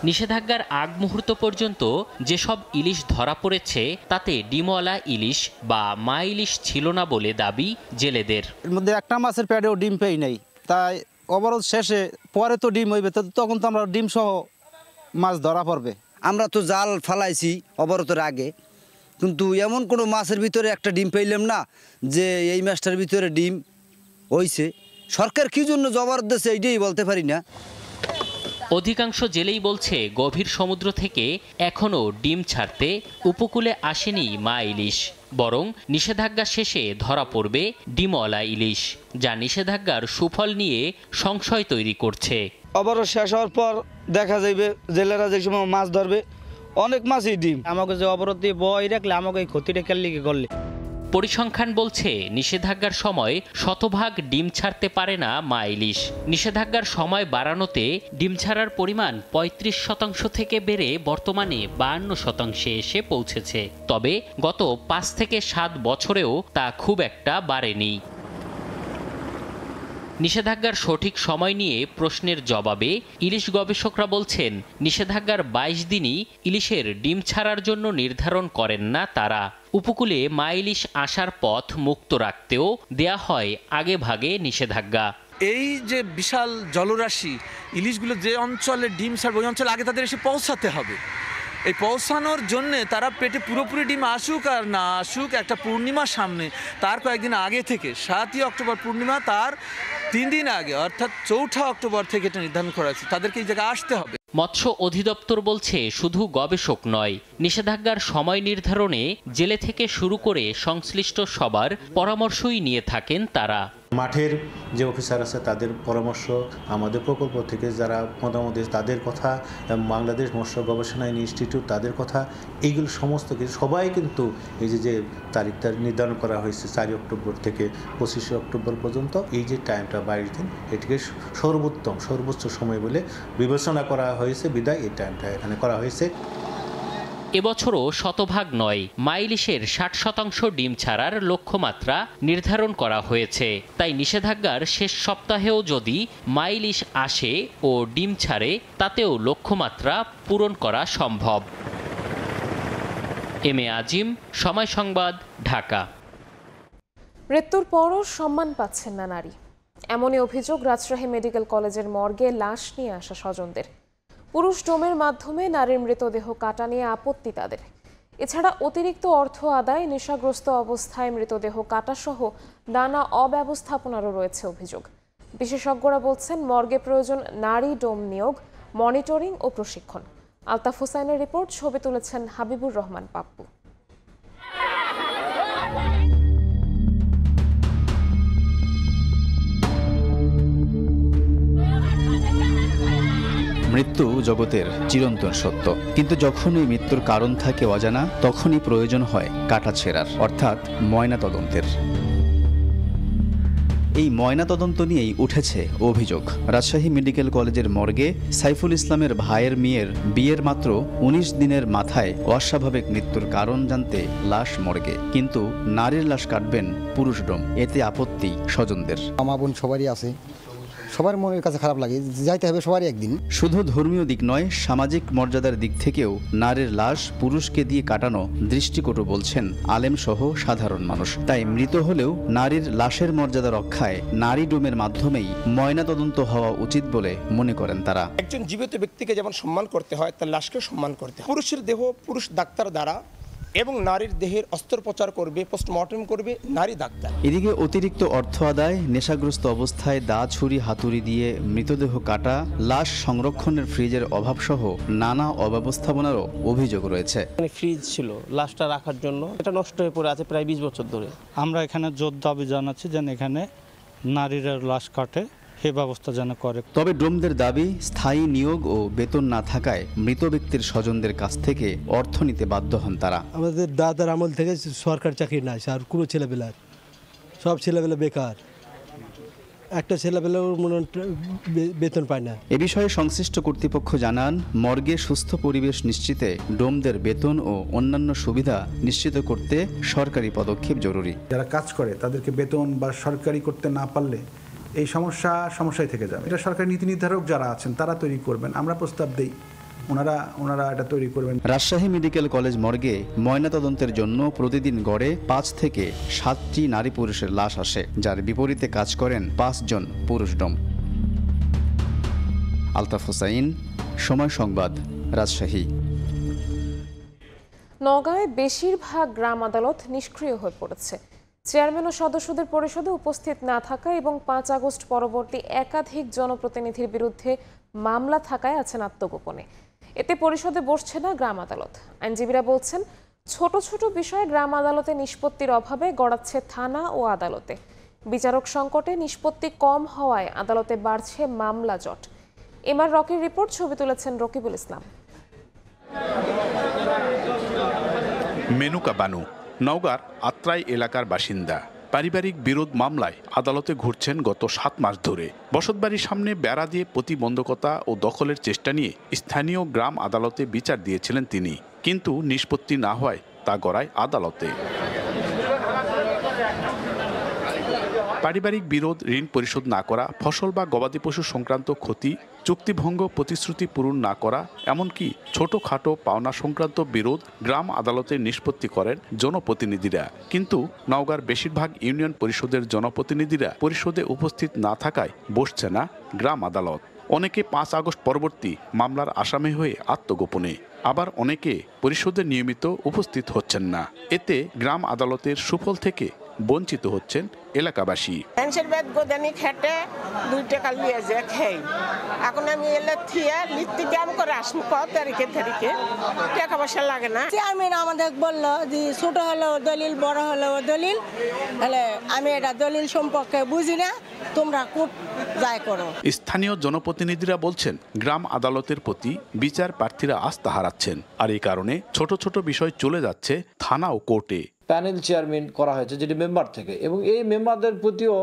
নিষেধাজ্ঞার আগ মুহূর্ত পর্যন্ত যেসব ইলিশ ধরা পড়েছে তাতে ডিমওয়ালা ইলিশ বা মা ইলিশ ছিল না বলে দাবি জেলেদের। এর মধ্যে একটা মাছের পেটেও ডিম পেই নাই, তাই অবরোধ শেষে পরে তো ডিম হইবে, তখন তো আমরা ডিম সহ মাছ ধরা পড়বে। আমরা তো জাল ফালাইছি অবরোধের আগে, কিন্তু এমন কোনো মাছের ভিতরে একটা ডিম পেইলাম না যে এই মাছটার ভিতরে ডিম হইছে। সরকার কি জন্য জবরদস্ত দিয়েছে এইটাই বলতে পারি না। অধিকাংশ জেলেই বলছে গভীর সমুদ্র থেকে এখনও ডিম ছাড়তে উপকূলে আসেনি মা ইলিশ, বরং নিষেধাজ্ঞা শেষে ধরা পড়বে ডিমওয়ালা ইলিশ, যা নিষেধাজ্ঞার সুফল নিয়ে সংশয় তৈরি করছে। অবরোধ শেষ হওয়ার পর দেখা যাবে জেলেরা যে সময় মাছ ধরবে অনেক মাছই ডিম। আমাকে যে অবরোধ দিয়ে বই রাখলে আমাকে এই ক্ষতিটা কেলি করলে। পরিসংখ্যান বলছে নিষেধাজ্ঞার সময় শতভাগ ডিম ছাড়তে পারে না মা ইলিশ। নিষেধাজ্ঞার সময় বাড়ানোতে ডিম ছাড়ার পরিমাণ 35% থেকে বেড়ে বর্তমানে 52% এসে পৌঁছেছে। তবে গত 5 থেকে 7 বছরেও তা খুব একটা বাড়েনি। নিষেধাজ্ঞার সঠিক সময় নিয়ে প্রশ্নের জবাবে ইলিশ গবেষকরা বলছেন নিষেধাজ্ঞার 22 দিনই ইলিশের ডিম ছাড়ার জন্য নির্ধারণ করেন না তারা। উপকূলে মা ইলিশ আসার পথ মুক্ত রাখতেও দেয়া হয় আগে ভাগে নিষেধাজ্ঞা। এই যে বিশাল জলরাশি ইলিশগুলো যে অঞ্চলে ডিম ছাড়বে ওই অঞ্চলে আগে তাদের এসে পৌঁছাতে হবে। এই পৌঁছানোর জন্যে তারা পেটে পুরোপুরি ডিম আসুক আর না আসুক, একটা পূর্ণিমার সামনে তার কয়েকদিন আগে থেকে 7ই অক্টোবর পূর্ণিমা, তার 3 দিন আগে অর্থাৎ 4 অক্টোবর থেকে এটা নির্ধারণ করা হয়েছে তাদেরকে এই জায়গায় আসতে হবে। মৎস্য অধিদপ্তর বলছে শুধু গবেষক নয়, নিষেধাজ্ঞার সময় নির্ধারণে জেলে থেকে শুরু করে সংশ্লিষ্ট সবার পরামর্শই নিয়ে থাকেন তারা। মাঠের যে অফিসার আছে তাদের পরামর্শ, আমাদের প্রকল্প থেকে যারা মতামত তাদের কথা, বাংলাদেশ মৎস্য গবেষণা ইনস্টিটিউট তাদের কথা, এইগুলো সমস্ত কিছু সবাই কিন্তু এই যে তারিখটা নির্ধারণ করা হয়েছে 4 অক্টোবর থেকে 25 অক্টোবর পর্যন্ত, এই যে টাইমটা 22 দিন, এটিকে সর্বোচ্চ সময় বলে বিবেচনা করা হয়েছে, বিদায় এই টাইমটা এখানে করা হয়েছে। এবছরও শতভাগ নয়, মা ইলিশের 60% ডিম ছাড়ার লক্ষ্যমাত্রা নির্ধারণ করা হয়েছে। তাই নিষেধাজ্ঞার শেষ সপ্তাহেও যদি মা ইলিশ আসে ও ডিম ছাড়ে তাতেও লক্ষ্যমাত্রা পূরণ করা সম্ভব। MA আজিম, সময় সংবাদ, ঢাকা। মৃত্যুর পরও সম্মান পাচ্ছেন না নারী, এমনই অভিযোগ রাজশাহী মেডিকেল কলেজের মর্গে লাশ নিয়ে আসা স্বজনদের। পুরুষ ডোমের মাধ্যমে নারীর মৃতদেহ কাটা নিয়ে আপত্তি তাদের। এছাড়া অতিরিক্ত অর্থ আদায়, নেশাগ্রস্ত অবস্থায় মৃতদেহ কাটাসহ নানা অব্যবস্থাপনারও রয়েছে অভিযোগ। বিশেষজ্ঞরা বলছেন মর্গে প্রয়োজন নারী ডোম নিয়োগ, মনিটরিং ও প্রশিক্ষণ। আলতাফ হোসেনের রিপোর্ট, ছবি তুলেছেন হাবিবুর রহমান পাপ্পু। মৃত্যু জগতের চিরন্তন সত্য, কিন্তু যখনই মৃত্যুর কারণ থাকে অজানা তখনই প্রয়োজন হয় কাটাছেঁড়ার অর্থাৎ ময়নাতদন্তের। এই ময়নাতদন্ত নিয়েই উঠেছে অভিযোগ। রাজশাহী মেডিকেল কলেজের মর্গে সাইফুল ইসলামের ভাইয়ের মেয়ের বিয়ের মাত্র 19 দিনের মাথায় অস্বাভাবিক মৃত্যুর কারণ জানতে লাশ মর্গে, কিন্তু নারীর লাশ কাটবেন পুরুষ ডোম, এতে আপত্তি স্বজনদের। মা বোন সবারই আছে, সবার মনের কাছে খারাপ লাগে, যাইতে হবে সবারই একদিন। শুধু ধর্মীয় দিক নয়, সামাজিক মর্যাদার দিক থেকেও নারীর লাশ পুরুষকে দিয়ে কাটানো দৃষ্টিকটু বলছেন আলেম সহ সাধারণ মানুষ। তাই মৃত হলেও নারীর লাশের মর্যাদা রক্ষায় নারী ডোমের মাধ্যমেই ময়নাতদন্ত হওয়া উচিত বলে মনে করেন তারা। একজন জীবিত ব্যক্তিকে যেমন সম্মান করতে হয়, তার লাশকেও সম্মান করতে হয়। পুরুষের দেহ পুরুষ ডাক্তার দ্বারা এবং নারীর দেহের অস্ত্রোপচার করবে, পোস্টমর্টম করবে নারী ডাক্তার। এদিকে অতিরিক্ত অর্থ আদায়, নেশাগ্রস্ত অবস্থায় দা ছুরি হাতুড়ি দিয়ে মৃতদেহ কাটা, লাশ সংরক্ষণের ফ্রিজের অভাব সহ নানা অব্যবস্থাপনারও অভিযোগ রয়েছে। ফ্রিজ ছিল লাশটা রাখার জন্য, এটা নষ্ট হয়ে পড়ে আছে প্রায় 20 বছর ধরে। আমরা এখানে জোর দাবি জানাচ্ছি যেন এখানে নারীরা লাশ কাটে সে ব্যবস্থা যেন করে। তবে ডোমদের দাবি, স্থায়ী নিয়োগ ও বেতন না থাকায় মৃত ব্যক্তির স্বজনদের কাছ থেকে অর্থ নিতে বাধ্য হন তারা। আমাদের দাদার আমল থেকে সরকার চাকরি নাই, আর কোনো ছেলেবেলার সব ছেলেবেলা বেকার, একটা ছেলেবেলাও বেতন পায় না। এ বিষয়ে সংশ্লিষ্ট কর্তৃপক্ষ জানান, মর্গে সুস্থ পরিবেশ নিশ্চিতে ডোমদের বেতন ও অন্যান্য সুবিধা নিশ্চিত করতে সরকারি পদক্ষেপ জরুরি। যারা কাজ করে তাদেরকে বেতন বা সরকারি করতে না পারলে এই সমস্যায় থেকে যাবে। এটা সরকারি নীতি নির্ধারক যারা আছেন তারা তৈরি করবেন, আমরা প্রস্তাব দেই, ওনারা এটা তৈরি করবেন। রাজশাহী মেডিকেল কলেজ মর্গে ময়নাতদন্তের জন্য প্রতিদিন গড়ে 5 থেকে 7টি নারী পুরুষের লাশ আসে, যার বিপরীতে কাজ করেন 5 জন পুরুষ ডোম। আলতাফ হোসাইন, সময় সংবাদ, রাজশাহী। নওগাঁয় বেশিরভাগ গ্রাম আদালত নিষ্ক্রিয় হয়ে পড়েছে। চেয়ারম্যান ও সদস্যদের পরিষদে উপস্থিত না থাকা এবং 5 আগস্ট পরবর্তী একাধিক জনপ্রতিনিধির বিরুদ্ধে মামলা থাকায় আছেন আত্মগোপনে। এতে পরিষদে বসছে না গ্রাম আদালত। আইনজীবীরা বলছেন, ছোট ছোট বিষয়ে গ্রাম আদালতে নিষ্পত্তির অভাবে গড়াচ্ছে থানা ও আদালতে। বিচারক সংকটে নিষ্পত্তি কম হওয়ায় আদালতে বাড়ছে মামলা জট। এমআর রকির রিপোর্ট, ছবি তুলেছেন রকিবুল ইসলাম। মেনুকা বানু নওগাঁর আত্রাই এলাকার বাসিন্দা। পারিবারিক বিরোধ মামলায় আদালতে ঘুরছেন গত 7 মাস ধরে। বসতবাড়ির সামনে বেড়া দিয়ে প্রতিবন্ধকতা ও দখলের চেষ্টা নিয়ে স্থানীয় গ্রাম আদালতে বিচার দিয়েছিলেন তিনি, কিন্তু নিষ্পত্তি না হওয়ায় তা গড়ায় আদালতে। পারিবারিক বিরোধ, ঋণ পরিশোধ না করা, ফসল বা গবাদি পশু সংক্রান্ত ক্ষতি, চুক্তিভঙ্গ, প্রতিশ্রুতি পূরণ না করা, এমনকি ছোটখাটো পাওনা সংক্রান্ত বিরোধ গ্রাম আদালতে নিষ্পত্তি করেন জনপ্রতিনিধিরা। কিন্তু নওগাঁর বেশিরভাগ ইউনিয়ন পরিষদের জনপ্রতিনিধিরা পরিষদে উপস্থিত না থাকায় বসছে না গ্রাম আদালত। অনেকে 5 আগস্ট পরবর্তী মামলার আসামি হয়ে আত্মগোপনে, আবার অনেকে পরিষদে নিয়মিত উপস্থিত হচ্ছেন না। এতে গ্রাম আদালতের সুফল থেকে বঞ্চিত হচ্ছেন এলাকাবাসী। মানুষের ব্যাগ গোদানি খেটে 2 টাকা লিয়ে যে খেই, এখন আমি এলে থিয়া লিখতে দাম করে আসবো তারিখে টাকা পয়সা লাগে না। চেয়ারম্যান আমাদের বললো যে ছোট হলেও দলিল, বড় হলেও দলিল, তাহলে আমি এটা দলিল সম্পর্কে বুঝি না, তোমরা কোর্ট যাই করো। স্থানীয় জনপ্রতিনিধিরা বলছেন, গ্রাম আদালতের প্রতি বিচার প্রার্থীরা আস্থা হারাচ্ছেন, আর এই কারণে ছোট ছোট বিষয় চলে যাচ্ছে থানা ও কোর্টে। প্যানেল চেয়ারম্যান করা হয়েছে যেটি মেম্বার থেকে, এবং এই মেম্বারদের প্রতিও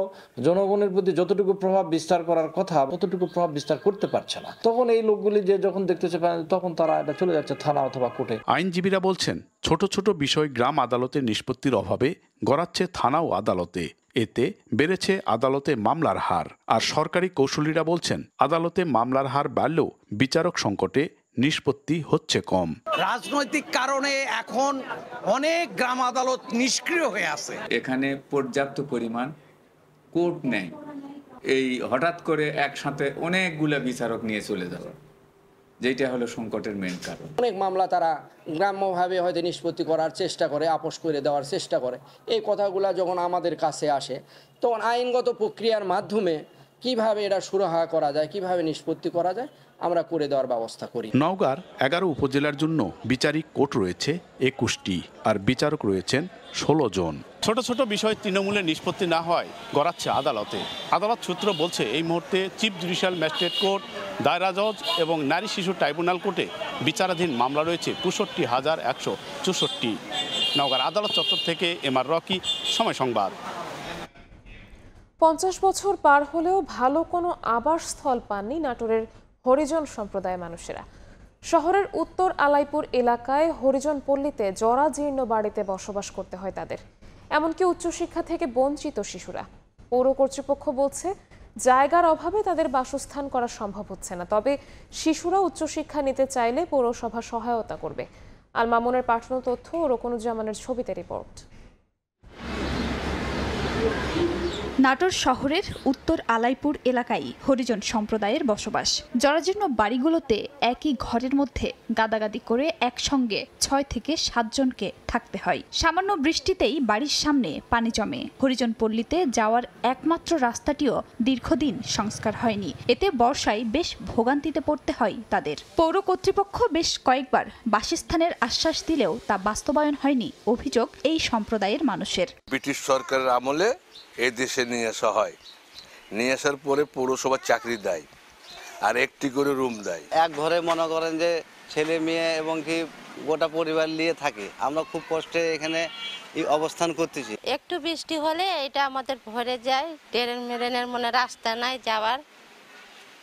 জনগণের প্রতি যতটুকু প্রভাব বিস্তার করার কথা ততটুকু প্রভাব বিস্তার করতে পারছে না। তখন এই লোকগুলি যে যখন দেখতেছে প্যানেল, তখন তারা এটা চলে যাচ্ছে থানা অথবা কোর্টে। আইনজীবীরা বলছেন, ছোট ছোট বিষয় গ্রাম আদালতে নিষ্পত্তির অভাবে গড়াচ্ছে থানা ও আদালতে। এতে বেড়েছে আদালতে মামলার হার। আর সরকারি কৌশলীরা বলছেন, আদালতে মামলার হার বাড়লেও বিচারক সংকটে নিষ্পত্তি হচ্ছে কম। রাজনৈতিক কারণে এখন অনেক গ্রাম আদালত নিষ্ক্রিয় হয়ে আছে। এখানে পর্যাপ্ত পরিমাণ কোর্ট নেই, এই হঠাৎ করে একসাথে অনেকগুলা বিচারক নিয়ে চলে যাওয়া, যেটা হলো সংকটের মেইন কারণ। অনেক মামলা তারা গ্রাম্যভাবে হয়তো নিষ্পত্তি করার চেষ্টা করে, আপোষ করে দেওয়ার চেষ্টা করে। এই কথাগুলো যখন আমাদের কাছে আসে, তখন আইনগত প্রক্রিয়ার মাধ্যমে কিভাবে এটা সুরাহা করা যায়, কিভাবে নিষ্পত্তি করা যায়, আমরা করে দেওয়ার ব্যবস্থা করি। নওগাঁর 11 উপজেলার জন্য বিচারিক কোর্ট রয়েছে 21টি, আর বিচারক রয়েছেন 16 জন। ছোট ছোট বিষয় তৃণমূলে নিষ্পত্তি না হয় গড়াচ্ছে আদালতে। আদালত সূত্র বলছে, এই মুহূর্তে চিফ জুডিশিয়াল ম্যাজিস্ট্রেট কোর্ট, দায়রা জজ এবং নারী শিশু ট্রাইব্যুনাল কোর্টে বিচারাধীন মামলা রয়েছে 65,164। নওগাঁর আদালত চত্বর থেকে এমআর রকি, সময় সংবাদ। 50 বছর পার হলেও ভালো কোনো আবাসস্থল পাননি নাটোরের হরিজন সম্প্রদায়ের মানুষেরা। শহরের উত্তর আলাইপুর এলাকায় হরিজন পল্লীতে জরাজীর্ণ বাড়িতে বসবাস করতে হয় তাদের। এমনকি উচ্চশিক্ষা থেকে বঞ্চিত শিশুরা। পৌর কর্তৃপক্ষ বলছে, জায়গার অভাবে তাদের বাসস্থান করা সম্ভব হচ্ছে না। তবে শিশুরা উচ্চশিক্ষা নিতে চাইলে পৌরসভা সহায়তা করবে। আল মামুনের পাঠানো তথ্য ও রোকনুজ্জামানের ছবিতে রিপোর্ট। নাটোর শহরের উত্তর আলাইপুর এলাকায় হরিজন সম্প্রদায়ের বসবাস। জরাজীর্ণ বাড়িগুলোতে একই ঘরের মধ্যে গাদাগাদি করে একসঙ্গে 6 থেকে 7 জনকে থাকতে হয়। সামান্য বৃষ্টিতেই বাড়ির সামনে পানি জমে। হরিজন পল্লীতে যাওয়ার একমাত্র রাস্তাটিও দীর্ঘদিন সংস্কার হয়নি। এতে বর্ষায় বেশ ভোগান্তিতে পড়তে হয় তাদের। পৌর কর্তৃপক্ষ বেশ কয়েকবার বাসস্থানের আশ্বাস দিলেও তা বাস্তবায়ন হয়নি অভিযোগ এই সম্প্রদায়ের মানুষের। ব্রিটিশ সরকারের আমলে এই দেশে নিয়ে আসা হয়, নিয়ে আসার পরে পৌরসভা চাকরি দেয় আর একটি করে রুম দেয়। এক ঘরে মনে করেন যে ছেলে মেয়ে এবং কি গোটা পরিবার নিয়ে থাকে। আমরা খুব কষ্টে এখানে অবস্থান করতেছি। একটু বৃষ্টি হলে এটা আমাদের ভরে যায়, ট্রেন মেরেনের মনে রাস্তা নাই যাওয়ার,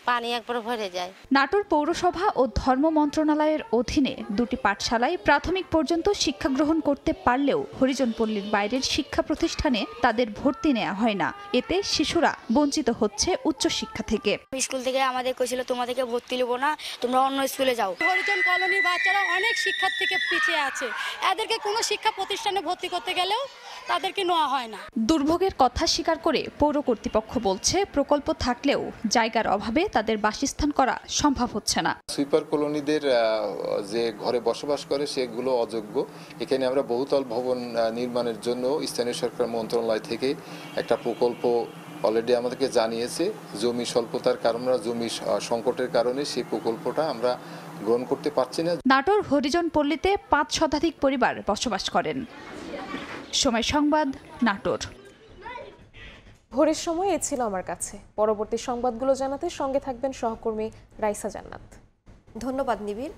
পানি একবার ভরে যায়। নাটোর পৌরসভা ও ধর্ম মন্ত্রণালয়ের অধীনে 2টি পাঠশালায় প্রাথমিক পর্যন্ত শিক্ষা গ্রহণ করতে পারলেও হরিজন পল্লীর বাইরের শিক্ষা প্রতিষ্ঠানে তাদের ভর্তি নেওয়া হয় না। এতে শিশুরা বঞ্চিত হচ্ছে উচ্চশিক্ষা থেকে। স্কুল থেকে আমাদের কইছিল তোমাদেরকে ভর্তি নেব না, তোমরা অন্য স্কুলে যাও। হরিজন কলোনির বাচ্চারা অনেক শিক্ষার থেকে পিছিয়ে আছে, এদেরকে কোনো শিক্ষা প্রতিষ্ঠানে ভর্তি করতে গেলেও তাদেরকে নেওয়া হয় না। দুর্ভোগের কথা স্বীকার করে পৌর কর্তৃপক্ষ বলছে প্রকল্প থাকলেও জায়গার অভাবে তাদের বাসস্থান করা সম্ভব হচ্ছে না। সুইপার কলোনিদের যে ঘরে বসবাস করে সেগুলো অযোগ্য। এখানে আমরা বহুতল ভবন নির্মাণের জন্য স্থানীয় সরকার মন্ত্রণালয় থেকে একটা প্রকল্প অলরেডি আমাদেরকে জানিয়েছে। জমি স্বল্পতার কারণে, জমি সংকটের কারণে সেই প্রকল্পটা আমরা গ্রহণ করতে পারছি না। নাটোর হরিজন পল্লীতে 5 শতাধিক পরিবার বসবাস করেন। সময় সংবাদ, নাটোর। ভোরের সময় এ ছিল আমার কাছে। পরবর্তী সংবাদগুলো জানাতে সঙ্গে থাকবেন সহকর্মী রাইসা জান্নাত। ধন্যবাদ নিবিড়।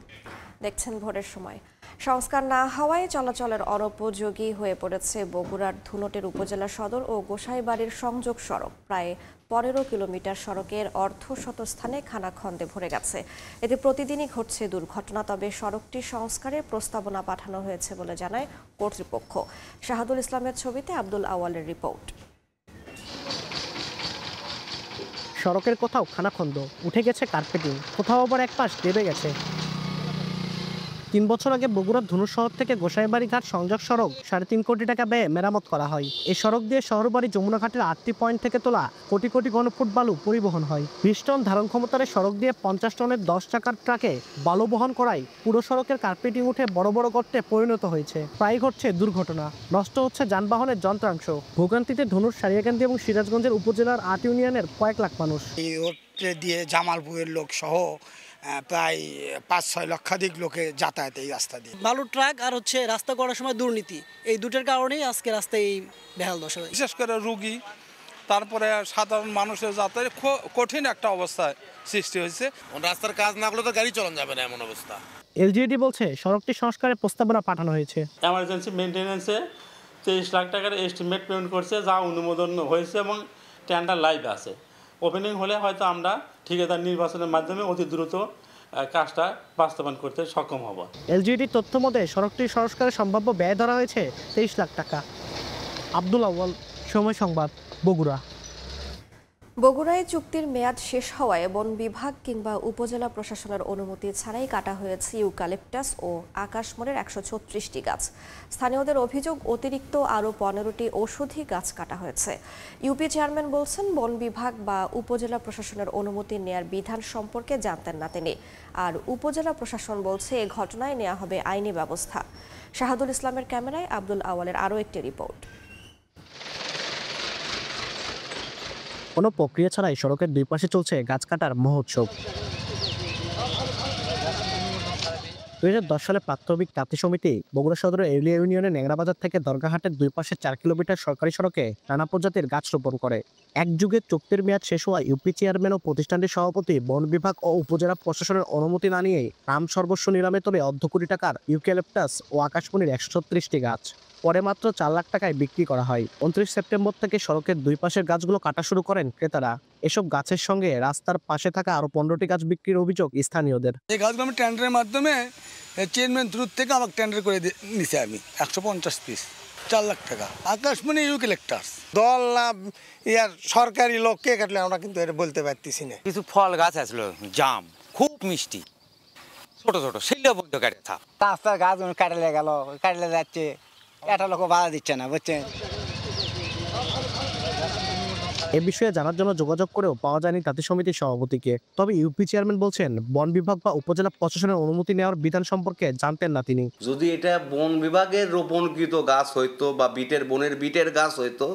দেখছেন ভোরের সময়। সংস্কার না হওয়ায় চলাচলের অনুপযোগী হয়ে পড়েছে বগুড়ার ধুনটের উপজেলা সদর ও গোসাইবাড়ির সংযোগ সড়ক। প্রায় 15 কিলোমিটার সড়কের অর্ধশত স্থানে খানাখন্দে ভরে গেছে। এতে প্রতিদিনই ঘটছে দুর্ঘটনা। তবে সড়কটি সংস্কারের প্রস্তাবনা পাঠানো হয়েছে বলে জানায় কর্তৃপক্ষ। শাহাদুল ইসলামের ছবিতে আব্দুল আওয়ালের রিপোর্ট। সড়কের কোথাও খানাখন্দ, উঠে গেছে কার্পেটিং, কোথাও আবার এক পাশ দেবে গেছে। 3 বছর আগে বগুড়ার ধনুষ শহর থেকে গোসাইবাড়ি ঘাট সংযোগ সড়ক 3.5 কোটি টাকা ব্যয়ে মেরামত করা হয়। এই সড়ক দিয়ে শহরবাড়ি যমুনাঘাটের 8টি পয়েন্ট থেকে তোলা কোটি কোটি ঘনফুট বালু পরিবহন হয়। 20 টন ধারণ ক্ষমতার সড়ক দিয়ে 50 টনের 10 চাকার ট্রাকে বালু বহন করায় পুরো সড়কের কার্পেটিং উঠে বড় বড় গর্তে পরিণত হয়েছে। প্রায় ঘটছে দুর্ঘটনা, নষ্ট হচ্ছে যানবাহনের যন্ত্রাংশ। ভোগান্তিতে ধনুষ, সারিয়াকান্দি এবং সিরাজগঞ্জের উপজেলার 8 ইউনিয়নের কয়েক লাখ মানুষ। এই রোড দিয়ে জামালপুরের লোক সহ প্রায় 5-6 লক্ষাধিক লোকে যাতায়াত এই রাস্তা দিয়ে। বালুর ট্রাক আর হচ্ছে রাস্তা করার সময় দুর্নীতি, এই দুটোর কারণেই আজকে রাস্তায় এই বেহাল দশা। বিশেষ করে রোগী, তারপরে সাধারণ মানুষের যাতায়াত কঠিন একটা অবস্থায় সৃষ্টি হয়েছে। রাস্তার কাজ না করলে তো গাড়ি চালানো যাবে না, এমন অবস্থা। এলজিইডি বলছে সড়কটি সংস্কারের প্রস্তাবনা পাঠানো হয়েছে। এমার্জেন্সি মেইনটেনেন্সে 23 লাখ টাকার এস্টিমেট পেমেন্ট করছে, যা অনুমোদন হয়েছে এবং টেন্ডার লাইভ আছে। ওপেনিং হলে হয়তো আমরা ঠিকাদার নির্বাচনের মাধ্যমে অতি দ্রুত কাজটা বাস্তবায়ন করতে সক্ষম হব। এলজিইডির তথ্য মতে সড়কটির সংস্কারের সম্ভাব্য ব্যয় ধরা হয়েছে 23 লাখ টাকা। আব্দুল আউয়াল, সময় সংবাদ, বগুড়া। বগুড়ায় চুক্তির মেয়াদ শেষ হওয়ায় বন বিভাগ কিংবা উপজেলা প্রশাসনের অনুমতি ছাড়াই কাটা হয়েছে ইউক্যালিপটাস ও আকাশমণির 136টি গাছ। স্থানীয়দের অভিযোগ অতিরিক্ত আরও 15টি ঔষধি গাছ কাটা হয়েছে। ইউপি চেয়ারম্যান বলছেন বন বিভাগ বা উপজেলা প্রশাসনের অনুমতি নেয়ার বিধান সম্পর্কে জানতেন না তিনি। আর উপজেলা প্রশাসন বলছে এ ঘটনায় নেওয়া হবে আইনি ব্যবস্থা। শাহাদুল ইসলামের ক্যামেরায় আব্দুল আওয়ালের আরও একটি রিপোর্ট। কোনো প্রক্রিয়া ছাড়াই সড়কের দুই পাশে চলছে গাছ কাটার মহোৎসব। 2010 সালে প্রাত্যবিক তাঁতি সমিতি বগুড়া সদরের এউলিয়া ইউনিয়নের ন্যাংরাবাজার থেকে দরগাহাটের দুই পাশে 4 কিলোমিটার সরকারি সড়কে নানা প্রজাতির গাছ রোপণ করে। এক যুগে চুক্তির মেয়াদ শেষ হওয়া ইউপি চেয়ারম্যান ও প্রতিষ্ঠানটির সভাপতি বন বিভাগ ও উপজেলা প্রশাসনের অনুমতি না নিয়ে রাম সর্বস্ব নিলামে তোলে অর্ধ কোটি টাকার ইউক্যালিপটাস ও আকাশমণির 136টি গাছ। পরে মাত্র 4 লাখ টাকায় বিক্রি করা হয়। 29 সেপ্টেম্বর থেকে সড়কের দুই পাশের গাছগুলো কাটা শুরু করেন ক্রেতারা। এসব গাছের সঙ্গে রাস্তার পাশে থাকা আরো 15টি গাছ বিক্রির অভিযোগ স্থানীয়দের। এই গাছগুলো আমি টেন্ডারের মাধ্যমে চেয়ারম্যান থ্রু থেকে আমাকে টেন্ডার করে নিছি আমি 150 পিস। 4 লাখ টাকা। আকাশমণি ইউক্যালিপটাস দল না ইয়ার সরকারি লোক কে কাটলে আমরা কিন্তু এটা বলতে পারতেছি না। কিছু ফল গাছ আসলো, জাম খুব মিষ্টি, ছোট ছোট শিল্লা বন্ধ কাটে থাক। রাস্তার গাছ কাটলে গেল, কাটলে যাচ্ছে, একটা লোক বাধা দিচ্ছে না, বুঝছেন। এ বিষয়ে জানার জন্য যোগাযোগ করেও পাওয়া যায়নি তাঁতি সমিতির সভাপতিকে। তবে ইউপি চেয়ারম্যান বলছেন, বন বিভাগ বা উপজেলা প্রশাসনের অনুমতি নেওয়ার বিধান সম্পর্কে জানতেন না তিনি। যদি এটা বন বিভাগের রোপণকৃত গাছ হইতো বা বনের বিটের গাছ হইতো,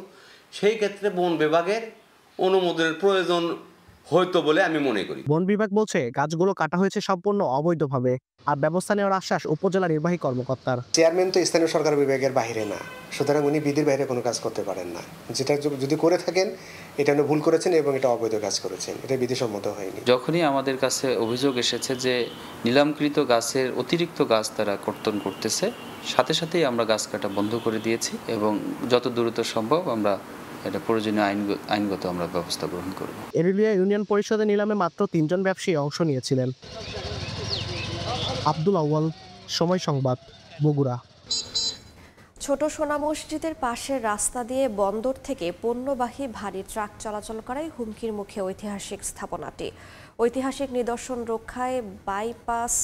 সেই ক্ষেত্রে বন বিভাগের অনুমোদনের প্রয়োজন হয়তো বলে আমি মনে করি। বন বিভাগ বলছে গাছগুলো কাটা হয়েছে সম্পূর্ণ অবৈধভাবে, আর ব্যবস্থা নেওয়ার আশ্বাস উপজেলা নির্বাহী কর্মকর্তার। চেয়ারম্যান তো স্থানীয় সরকার বিভাগের বাইরে না, সুতরাং উনি বিধির বাইরে কোনো কাজ করতে পারেন না। যেটা যদি করে থাকেন এটা উনি ভুল করেছেন এবং এটা অবৈধ কাজ করেছেন, এটা বিধিসম্মত হয়নি। যখনই আমাদের কাছে অভিযোগ এসেছে যে নিলামকৃত গাছের অতিরিক্ত গাছ তারা কর্তন করতেছে, সাথে সাথেই আমরা গাছ কাটা বন্ধ করে দিয়েছি এবং যত দ্রুত সম্ভব আমরা এটা প্রয়োজনীয় আইনগত আমরা ব্যবস্থা গ্রহণ করব। এরুলিয়া ইউনিয়ন পরিষদের নিলামে মাত্র 3 জন ব্যবসায়ী অংশ নিয়েছিলেন। আব্দুল আউয়াল, সময় সংবাদ, বগুড়া। ছোট সোনা মসজিদের পাশের রাস্তা দিয়ে বন্দর থেকে পণ্যবাহী ভারী ট্রাক চলাচল করায় হুমকির মুখে ঐতিহাসিক স্থাপনাটি। ঐতিহাসিক নিদর্শন রক্ষায় বাইপাস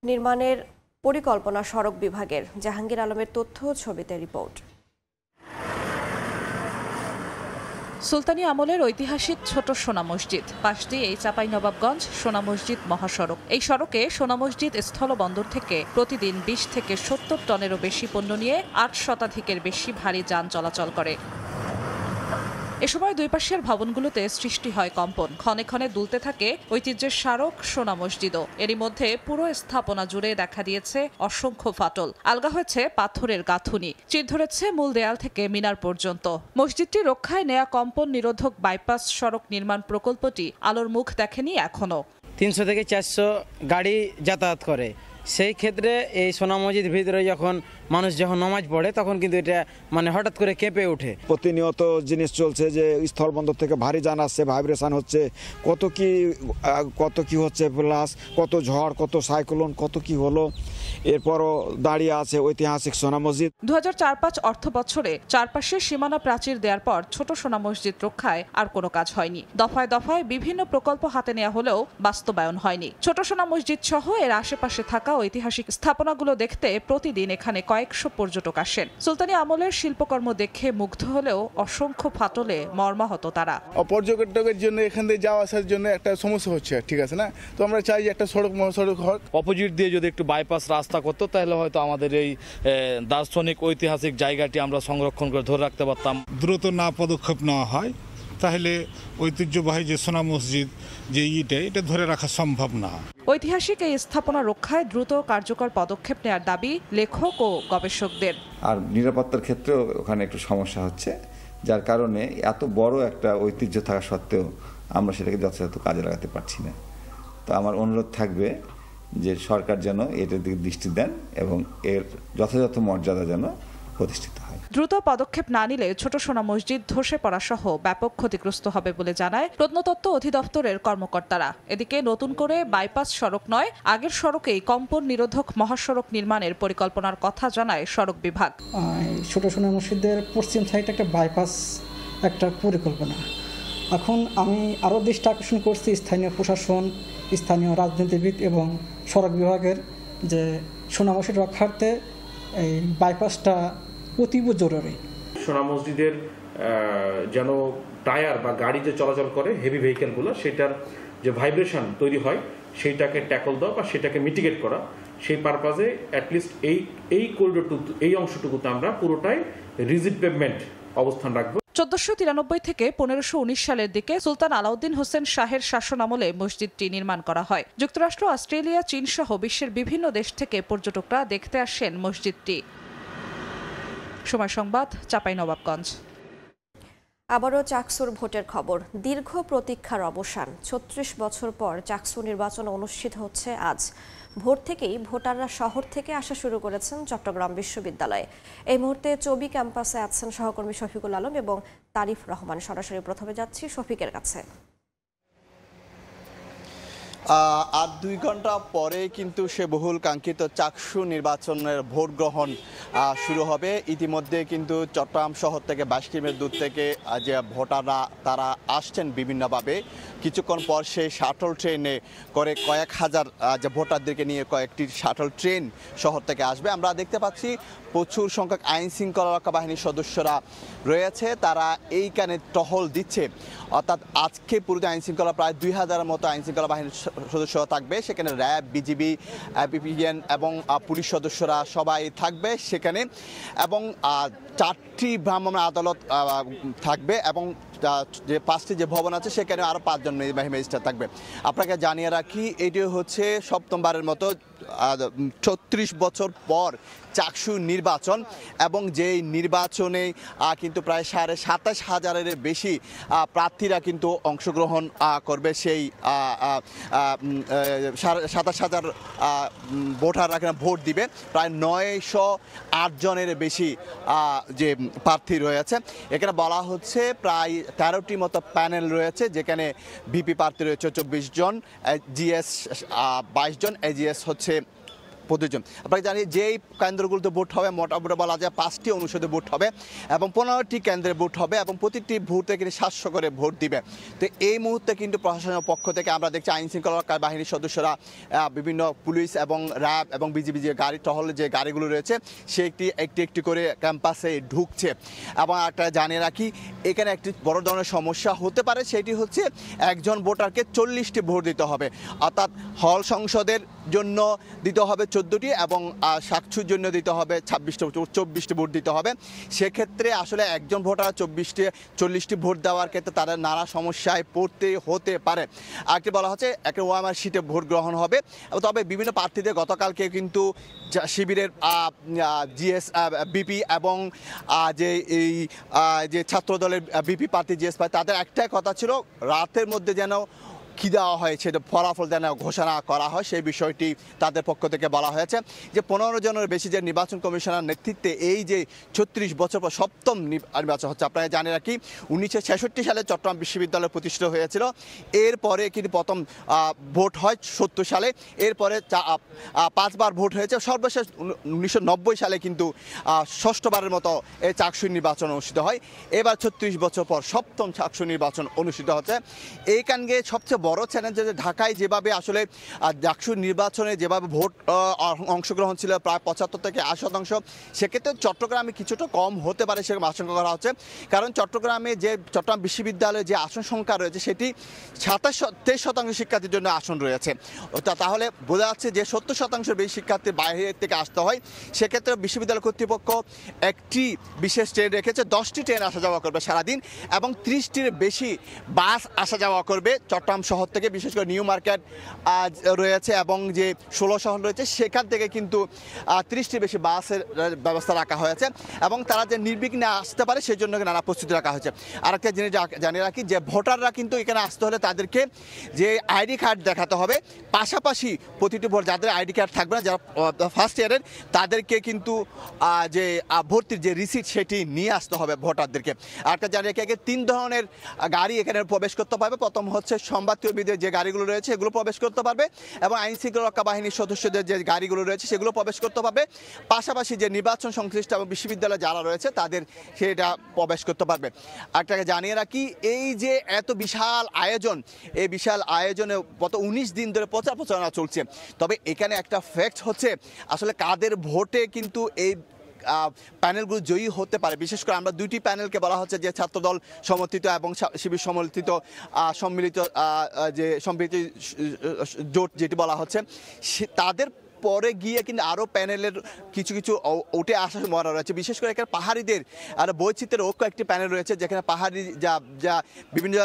নির্মাণের পরিকল্পনা সড়ক বিভাগের। জাহাঙ্গীর আলমের তথ্য, ছবিতে রিপোর্ট। সুলতানি আমলের ঐতিহাসিক ছোট সোনা মসজিদ, পাশ দিয়ে চাঁপাইনবাবগঞ্জ সোনা মসজিদ মহাসড়ক। এই সড়কে সোনা মসজিদ স্থলবন্দর থেকে প্রতিদিন 20 থেকে 70 টনেরও বেশি পণ্য নিয়ে 8 শতাধিকের বেশি ভারী যান চলাচল করে। এ সময় দুই পাশের ভবনগুলোতে সৃষ্টি হয় কম্পন, ক্ষণে ক্ষণে দুলতে থাকে ঐতিহ্যের স্মারক সোনা মসজিদও। এরই মধ্যে পুরো স্থাপনা জুড়ে দেখা দিয়েছে অসংখ্য ফাটল, আলগা হয়েছে পাথরের গাঁথুনি, চির ধরেছে মূল দেয়াল থেকে মিনার পর্যন্ত। মসজিদটি রক্ষায় নেয়া কম্পন নিরোধক বাইপাস সড়ক নির্মাণ প্রকল্পটি আলোর মুখ দেখেনি এখনো। 300 থেকে 400 গাড়ি যাতায়াত করে, সেই ক্ষেত্রে এই সোনা মসজিদ ভিতরে যখন মানুষ যখন নামাজ পড়ে তখন কিন্তু এটা হঠাৎ করে কেঁপে ওঠে। প্রতিনিয়ত জিনিস চলছে যে স্থলবন্দর থেকে ভারী যান আসছে, ভাইব্রেশন হচ্ছে, কত কি হচ্ছে, প্লাস কত ঝড়, কত সাইক্লোন, কত কি হলো, এরপরও দাঁড়িয়ে আছে ঐতিহাসিক সোনা মসজিদ। 2004-05 অর্থ বছরে চারপাশে সীমানা প্রাচীর দেওয়ার পর ছোট সোনা মসজিদ রক্ষায় আর কোনো কাজ হয়নি। দফায় দফায় বিভিন্ন প্রকল্প হাতে নেওয়া হলেও বাস্তবায়ন হয়নি। ছোট সোনা মসজিদ সহ এর আশেপাশে থাকা ঐতিহাসিক স্থাপনাগুলো দেখতে প্রতিদিন এখানে কয়েকশো পর্যটক আসেন। সুলতানি আমলের শিল্পকর্ম দেখে মুগ্ধ হলেও অসংখ্য ফাটলে মর্মাহত তারা। পর্যটকের জন্য এখান থেকে যাওয়া আসার জন্য একটা সমস্যা হচ্ছে, ঠিক আছে না? তো আমরা চাই যে একটা সড়ক মহাসড়ক হোক। অপোজিট দিয়ে যদি একটু বাইপাস রাস্তা করতো তাহলে হয়তো আমাদের এই দার্শনিক ঐতিহাসিক জায়গাটি আমরা সংরক্ষণ করে ধরে রাখতে পারতাম। দ্রুত না পদক্ষেপ নেওয়া হয় তাহলে ঐতিহ্যবাহী যে সোনা মসজিদ যে এটা ধরে রাখা সম্ভব না। ঐতিহাসিক এই স্থাপনা রক্ষায় দ্রুত কার্যকর পদক্ষেপ নেওয়ার দাবি লেখক ও গবেষকদের। আর নিরাপত্তার ক্ষেত্রেও ওখানে একটু সমস্যা হচ্ছে, যার কারণে এত বড় একটা ঐতিহ্য থাকা সত্ত্বেও আমরা সেটাকে যথাযথ কাজে লাগাতে পারছি না। তো আমার অনুরোধ থাকবে যে সরকার যেন এটার দিকে দৃষ্টি দেন এবং এর যথাযথ মর্যাদা যেন প্রতিষ্ঠিত হয়। দ্রুত পদক্ষেপ না নিলে ছোট সোনা মসজিদ ধসে পড়া সহ ব্যাপক ক্ষতিগ্রস্ত হবে বলে জানায় প্রত্নতত্ত্ব অধিদপ্তরের কর্মকর্তারা। এদিকে নতুন করে বাইপাস সড়ক নয়, আগের সড়কেই কম্পন নিরোধক মহাসড়ক নির্মাণের পরিকল্পনার কথা জানায় সড়ক বিভাগ। ছোট সোনা মসজিদের পশ্চিম সাইডে একটা বাইপাস একটা পরিকল্পনা। এখন আমি আরও দৃষ্টি আকর্ষণ করছি স্থানীয় প্রশাসন, স্থানীয় রাজনীতিবিদ এবং সড়ক বিভাগের, যে সোনা মসজিদ রক্ষার্থে এই বাইপাসটা অতীব জরুরি। সোনা মসজিদের যেন টায়ার বা গাড়ি যে চলাচল করে হেভি ভেহিকেলগুলো, সেটার যে ভাইব্রেশন তৈরি হয় সেইটাকে ট্যাকল দেওয়া বা সেটাকে মিটিগেট করা, সেই পারপাজে অ্যাটলিস্ট এই করিডোরটুকু, এই অংশটুকুতে আমরা পুরোটাই রিজিড পেভমেন্ট অবস্থান রাখবো। 1493 থেকে 1519 সালের দিকে সুলতান আলাউদ্দিন হোসেন শাহের শাসনামলে মসজিদটি নির্মাণ করা হয়। যুক্তরাষ্ট্র, অস্ট্রেলিয়া, চীন সহ বিশ্বের বিভিন্ন দেশ থেকে পর্যটকরা দেখতে আসেন মসজিদটি। সময় সংবাদ, চাঁপাইনবাবগঞ্জ। আবারও চাকসুর ভোটের খবর। দীর্ঘ প্রতীক্ষার অবসান। 36 বছর পর চাকসু নির্বাচন অনুষ্ঠিত হচ্ছে আজ। ভোর থেকেই ভোটাররা শহর থেকে আসা শুরু করেছেন চট্টগ্রাম বিশ্ববিদ্যালয়ে। এই মুহূর্তে চবি ক্যাম্পাসে আছেন সহকর্মী শফিকুল আলম এবং তারিফ রহমান। সরাসরি প্রথমে যাচ্ছি শফিকের কাছে। আর 2 ঘন্টা পরে কিন্তু সে বহুল কাঙ্ক্ষিত চাকসু নির্বাচনের ভোট গ্রহণ শুরু হবে। ইতিমধ্যে কিন্তু চট্টগ্রাম শহর থেকে 22 কিলোমিটার দূর থেকে যে ভোটাররা তারা আসছেন বিভিন্নভাবে। কিছুক্ষণ পর সেই শাটল ট্রেনে করে কয়েক হাজার যে ভোটারদেরকে নিয়ে কয়েকটি শাটল ট্রেন শহর থেকে আসবে। আমরা দেখতে পাচ্ছি প্রচুর সংখ্যক আইন শৃঙ্খলা রক্ষা বাহিনীর সদস্যরা রয়েছে, তারা এইখানে টহল দিচ্ছে। অর্থাৎ আজকে পুরো আইন শৃঙ্খলা প্রায় 2000-এর মতো আইন শৃঙ্খলা বাহিনীর সদস্যরা থাকবে সেখানে। র্যাব, বিজিবি, বিপিএন এবং পুলিশ সদস্যরা সবাই থাকবে সেখানে। এবং 4টি ভ্রাম্যমাণ আদালত থাকবে এবং যে 5টি যে ভবন আছে সেখানে আরও 5 জন ম্যাজিস্ট্রেট থাকবে। আপনাকে জানিয়ে রাখি এটি হচ্ছে সপ্তমবারের মতো 36 বছর পর চাকসু নির্বাচন, এবং যেই নির্বাচনে কিন্তু প্রায় 27,500-এর বেশি প্রার্থীরা কিন্তু অংশগ্রহণ করবে। সেই 27,000 ভোটাররা এখানে ভোট দিবে। প্রায় 908 জনের বেশি যে প্রার্থী রয়েছে। এখানে বলা হচ্ছে প্রায় 13টি মতো প্যানেল রয়েছে, যেখানে ভিপি প্রার্থী রয়েছে 24 জন, জিএস 22 জন, এজিএস হচ্ছে 25 জন। আপনাকে জানি যেই কেন্দ্রগুলোতে ভোট হবে মোটামুটি বলা যায় 5টি অনুষদে ভোট হবে এবং 15টি কেন্দ্রে ভোট হবে এবং প্রতিটি ভোটে কিন্তু 700 করে ভোট দিবে। তো এই মুহূর্তে কিন্তু প্রশাসনের পক্ষ থেকে আমরা দেখছি আইন শৃঙ্খলা রক্ষা বাহিনীর সদস্যরা বিভিন্ন পুলিশ এবং র্যাব এবং বিজিবি যে গাড়ি টহল যে গাড়িগুলো রয়েছে সে একটি করে ক্যাম্পাসে ঢুকছে। এবং একটা জানিয়ে রাখি এখানে একটি বড় ধরনের সমস্যা হতে পারে, সেটি হচ্ছে একজন ভোটারকে 40টি ভোট দিতে হবে। অর্থাৎ হল সংসদের জন্য দিতে হবে 14টি এবং সাকসুর জন্য দিতে হবে 24টি ভোট দিতে হবে। সেক্ষেত্রে আসলে একজন ভোটার 40টি ভোট দেওয়ার ক্ষেত্রে তাদের নানা সমস্যায় পড়তে হতে পারে। আরেকটি বলা হচ্ছে একটা ওএমআর শিটে ভোট গ্রহণ হবে। তবে বিভিন্ন প্রার্থীদের গতকালকে কিন্তু শিবিরের জিএস বিপি এবং যে ছাত্রদলের বিপি প্রার্থী জিএস প্রার্থী তাদের একটাই কথা ছিল রাতের মধ্যে যেন কী দেওয়া হয় সেটা ফলাফল যেন ঘোষণা করা হয়, সেই বিষয়টি তাদের পক্ষ থেকে বলা হয়েছে। যে 15 জনের বেশি যে নির্বাচন কমিশনার নেতৃত্বে এই যে 36 বছর পর সপ্তম নির্বাচন হচ্ছে। আপনারা জানেন রাখি 1966 সালে চট্টগ্রাম বিশ্ববিদ্যালয় প্রতিষ্ঠিত হয়েছিল। এরপরে কিন্তু প্রথম ভোট হয় 70 সালে, এরপরে 5বার ভোট হয়েছে। সর্বশেষ 1990 সালে কিন্তু 6ষ্ঠবারের মতো এই চাকসু নির্বাচন অনুষ্ঠিত হয়। এবার 36 বছর পর সপ্তম চাকসু নির্বাচন অনুষ্ঠিত হচ্ছে। এইখানে সবচেয়ে বড় চ্যালেঞ্জ যে ঢাকায় যেভাবে আসলে চাকসু নির্বাচনে যেভাবে ভোট অংশগ্রহণ ছিল প্রায় 75 থেকে 80%, সেক্ষেত্রে চট্টগ্রামে কিছুটা কম হতে পারে সেরকম আশঙ্কা করা হচ্ছে। কারণ চট্টগ্রামে যে চট্টগ্রাম বিশ্ববিদ্যালয়ে যে আসন সংখ্যা রয়েছে সেটি 23% শিক্ষার্থীর জন্য আসন রয়েছে। তাহলে বোঝা যাচ্ছে যে 70% বেশি শিক্ষার্থী বাইরে থেকে আসতে হয়। সেক্ষেত্রে বিশ্ববিদ্যালয় কর্তৃপক্ষ একটি বিশেষ ট্রেন রেখেছে, 10টি ট্রেন আসা যাওয়া করবে সারাদিন এবং 30টির বেশি বাস আসা যাওয়া করবে চট্টগ্রাম শহর থেকে। বিশেষ করে নিউ মার্কেট রয়েছে এবং যে 16 শহর রয়েছে সেখান থেকে কিন্তু 30টির বেশি বাসের ব্যবস্থা রাখা হয়েছে এবং তারা যে নির্বিঘ্নে আসতে পারে সেই জন্য নানা প্রস্তুতি রাখা হয়েছে। আরেকটা জিনিস জানিয়ে রাখি যে ভোটাররা কিন্তু এখানে আসতে হলে তাদেরকে যে আইডি কার্ড দেখাতে হবে, পাশাপাশি প্রতিটি ভোট যাদের আইডি কার্ড থাকবে না, যারা ফার্স্ট ইয়ারের তাদেরকে কিন্তু যে ভর্তির যে রিসিট সেটি নিয়ে আসতে হবে ভোটারদেরকে। আরেকটা জানিয়ে রাখি 3 ধরনের গাড়ি এখানে প্রবেশ করতে পারবে। প্রথম হচ্ছে সংবাদকর্মীদের যে গাড়িগুলো রয়েছে এগুলো প্রবেশ করতে পারবে এবং আইন শৃঙ্খলা রক্ষা বাহিনীর সদস্যদের যে গাড়িগুলো রয়েছে সেগুলো প্রবেশ করতে পারবে। পাশাপাশি যে নির্বাচন সংশ্লিষ্ট এবং বিশ্ববিদ্যালয়ে যারা রয়েছে তাদের সেটা প্রবেশ করতে পারবে। আরেকটাকে জানিয়ে রাখি এই যে এত বিশাল আয়োজন, এই বিশাল আয়োজনে গত 19 দিন ধরে প্রচারণা চলছে। তবে এখানে একটা ফ্যাক্ট হচ্ছে আসলে কাদের ভোটে কিন্তু এই প্যানেলগুলো জয়ী হতে পারে। বিশেষ করে আমরা 2টি প্যানেলকে বলা হচ্ছে যে ছাত্রদল সমর্থিত এবং শিবির সমর্থিত সম্মিলিত যে সম্প্রীতি জোট যেটি বলা হচ্ছে, তাদের পরে গিয়ে কিন্তু আরও প্যানেলের কিছু উঠে আসা মরা রয়েছে। বিশেষ করে এখানে পাহাড়িদের আর বৈচিত্র্যের ঐক্য একটি প্যানেল রয়েছে, যেখানে পাহাড়ি যা বিভিন্ন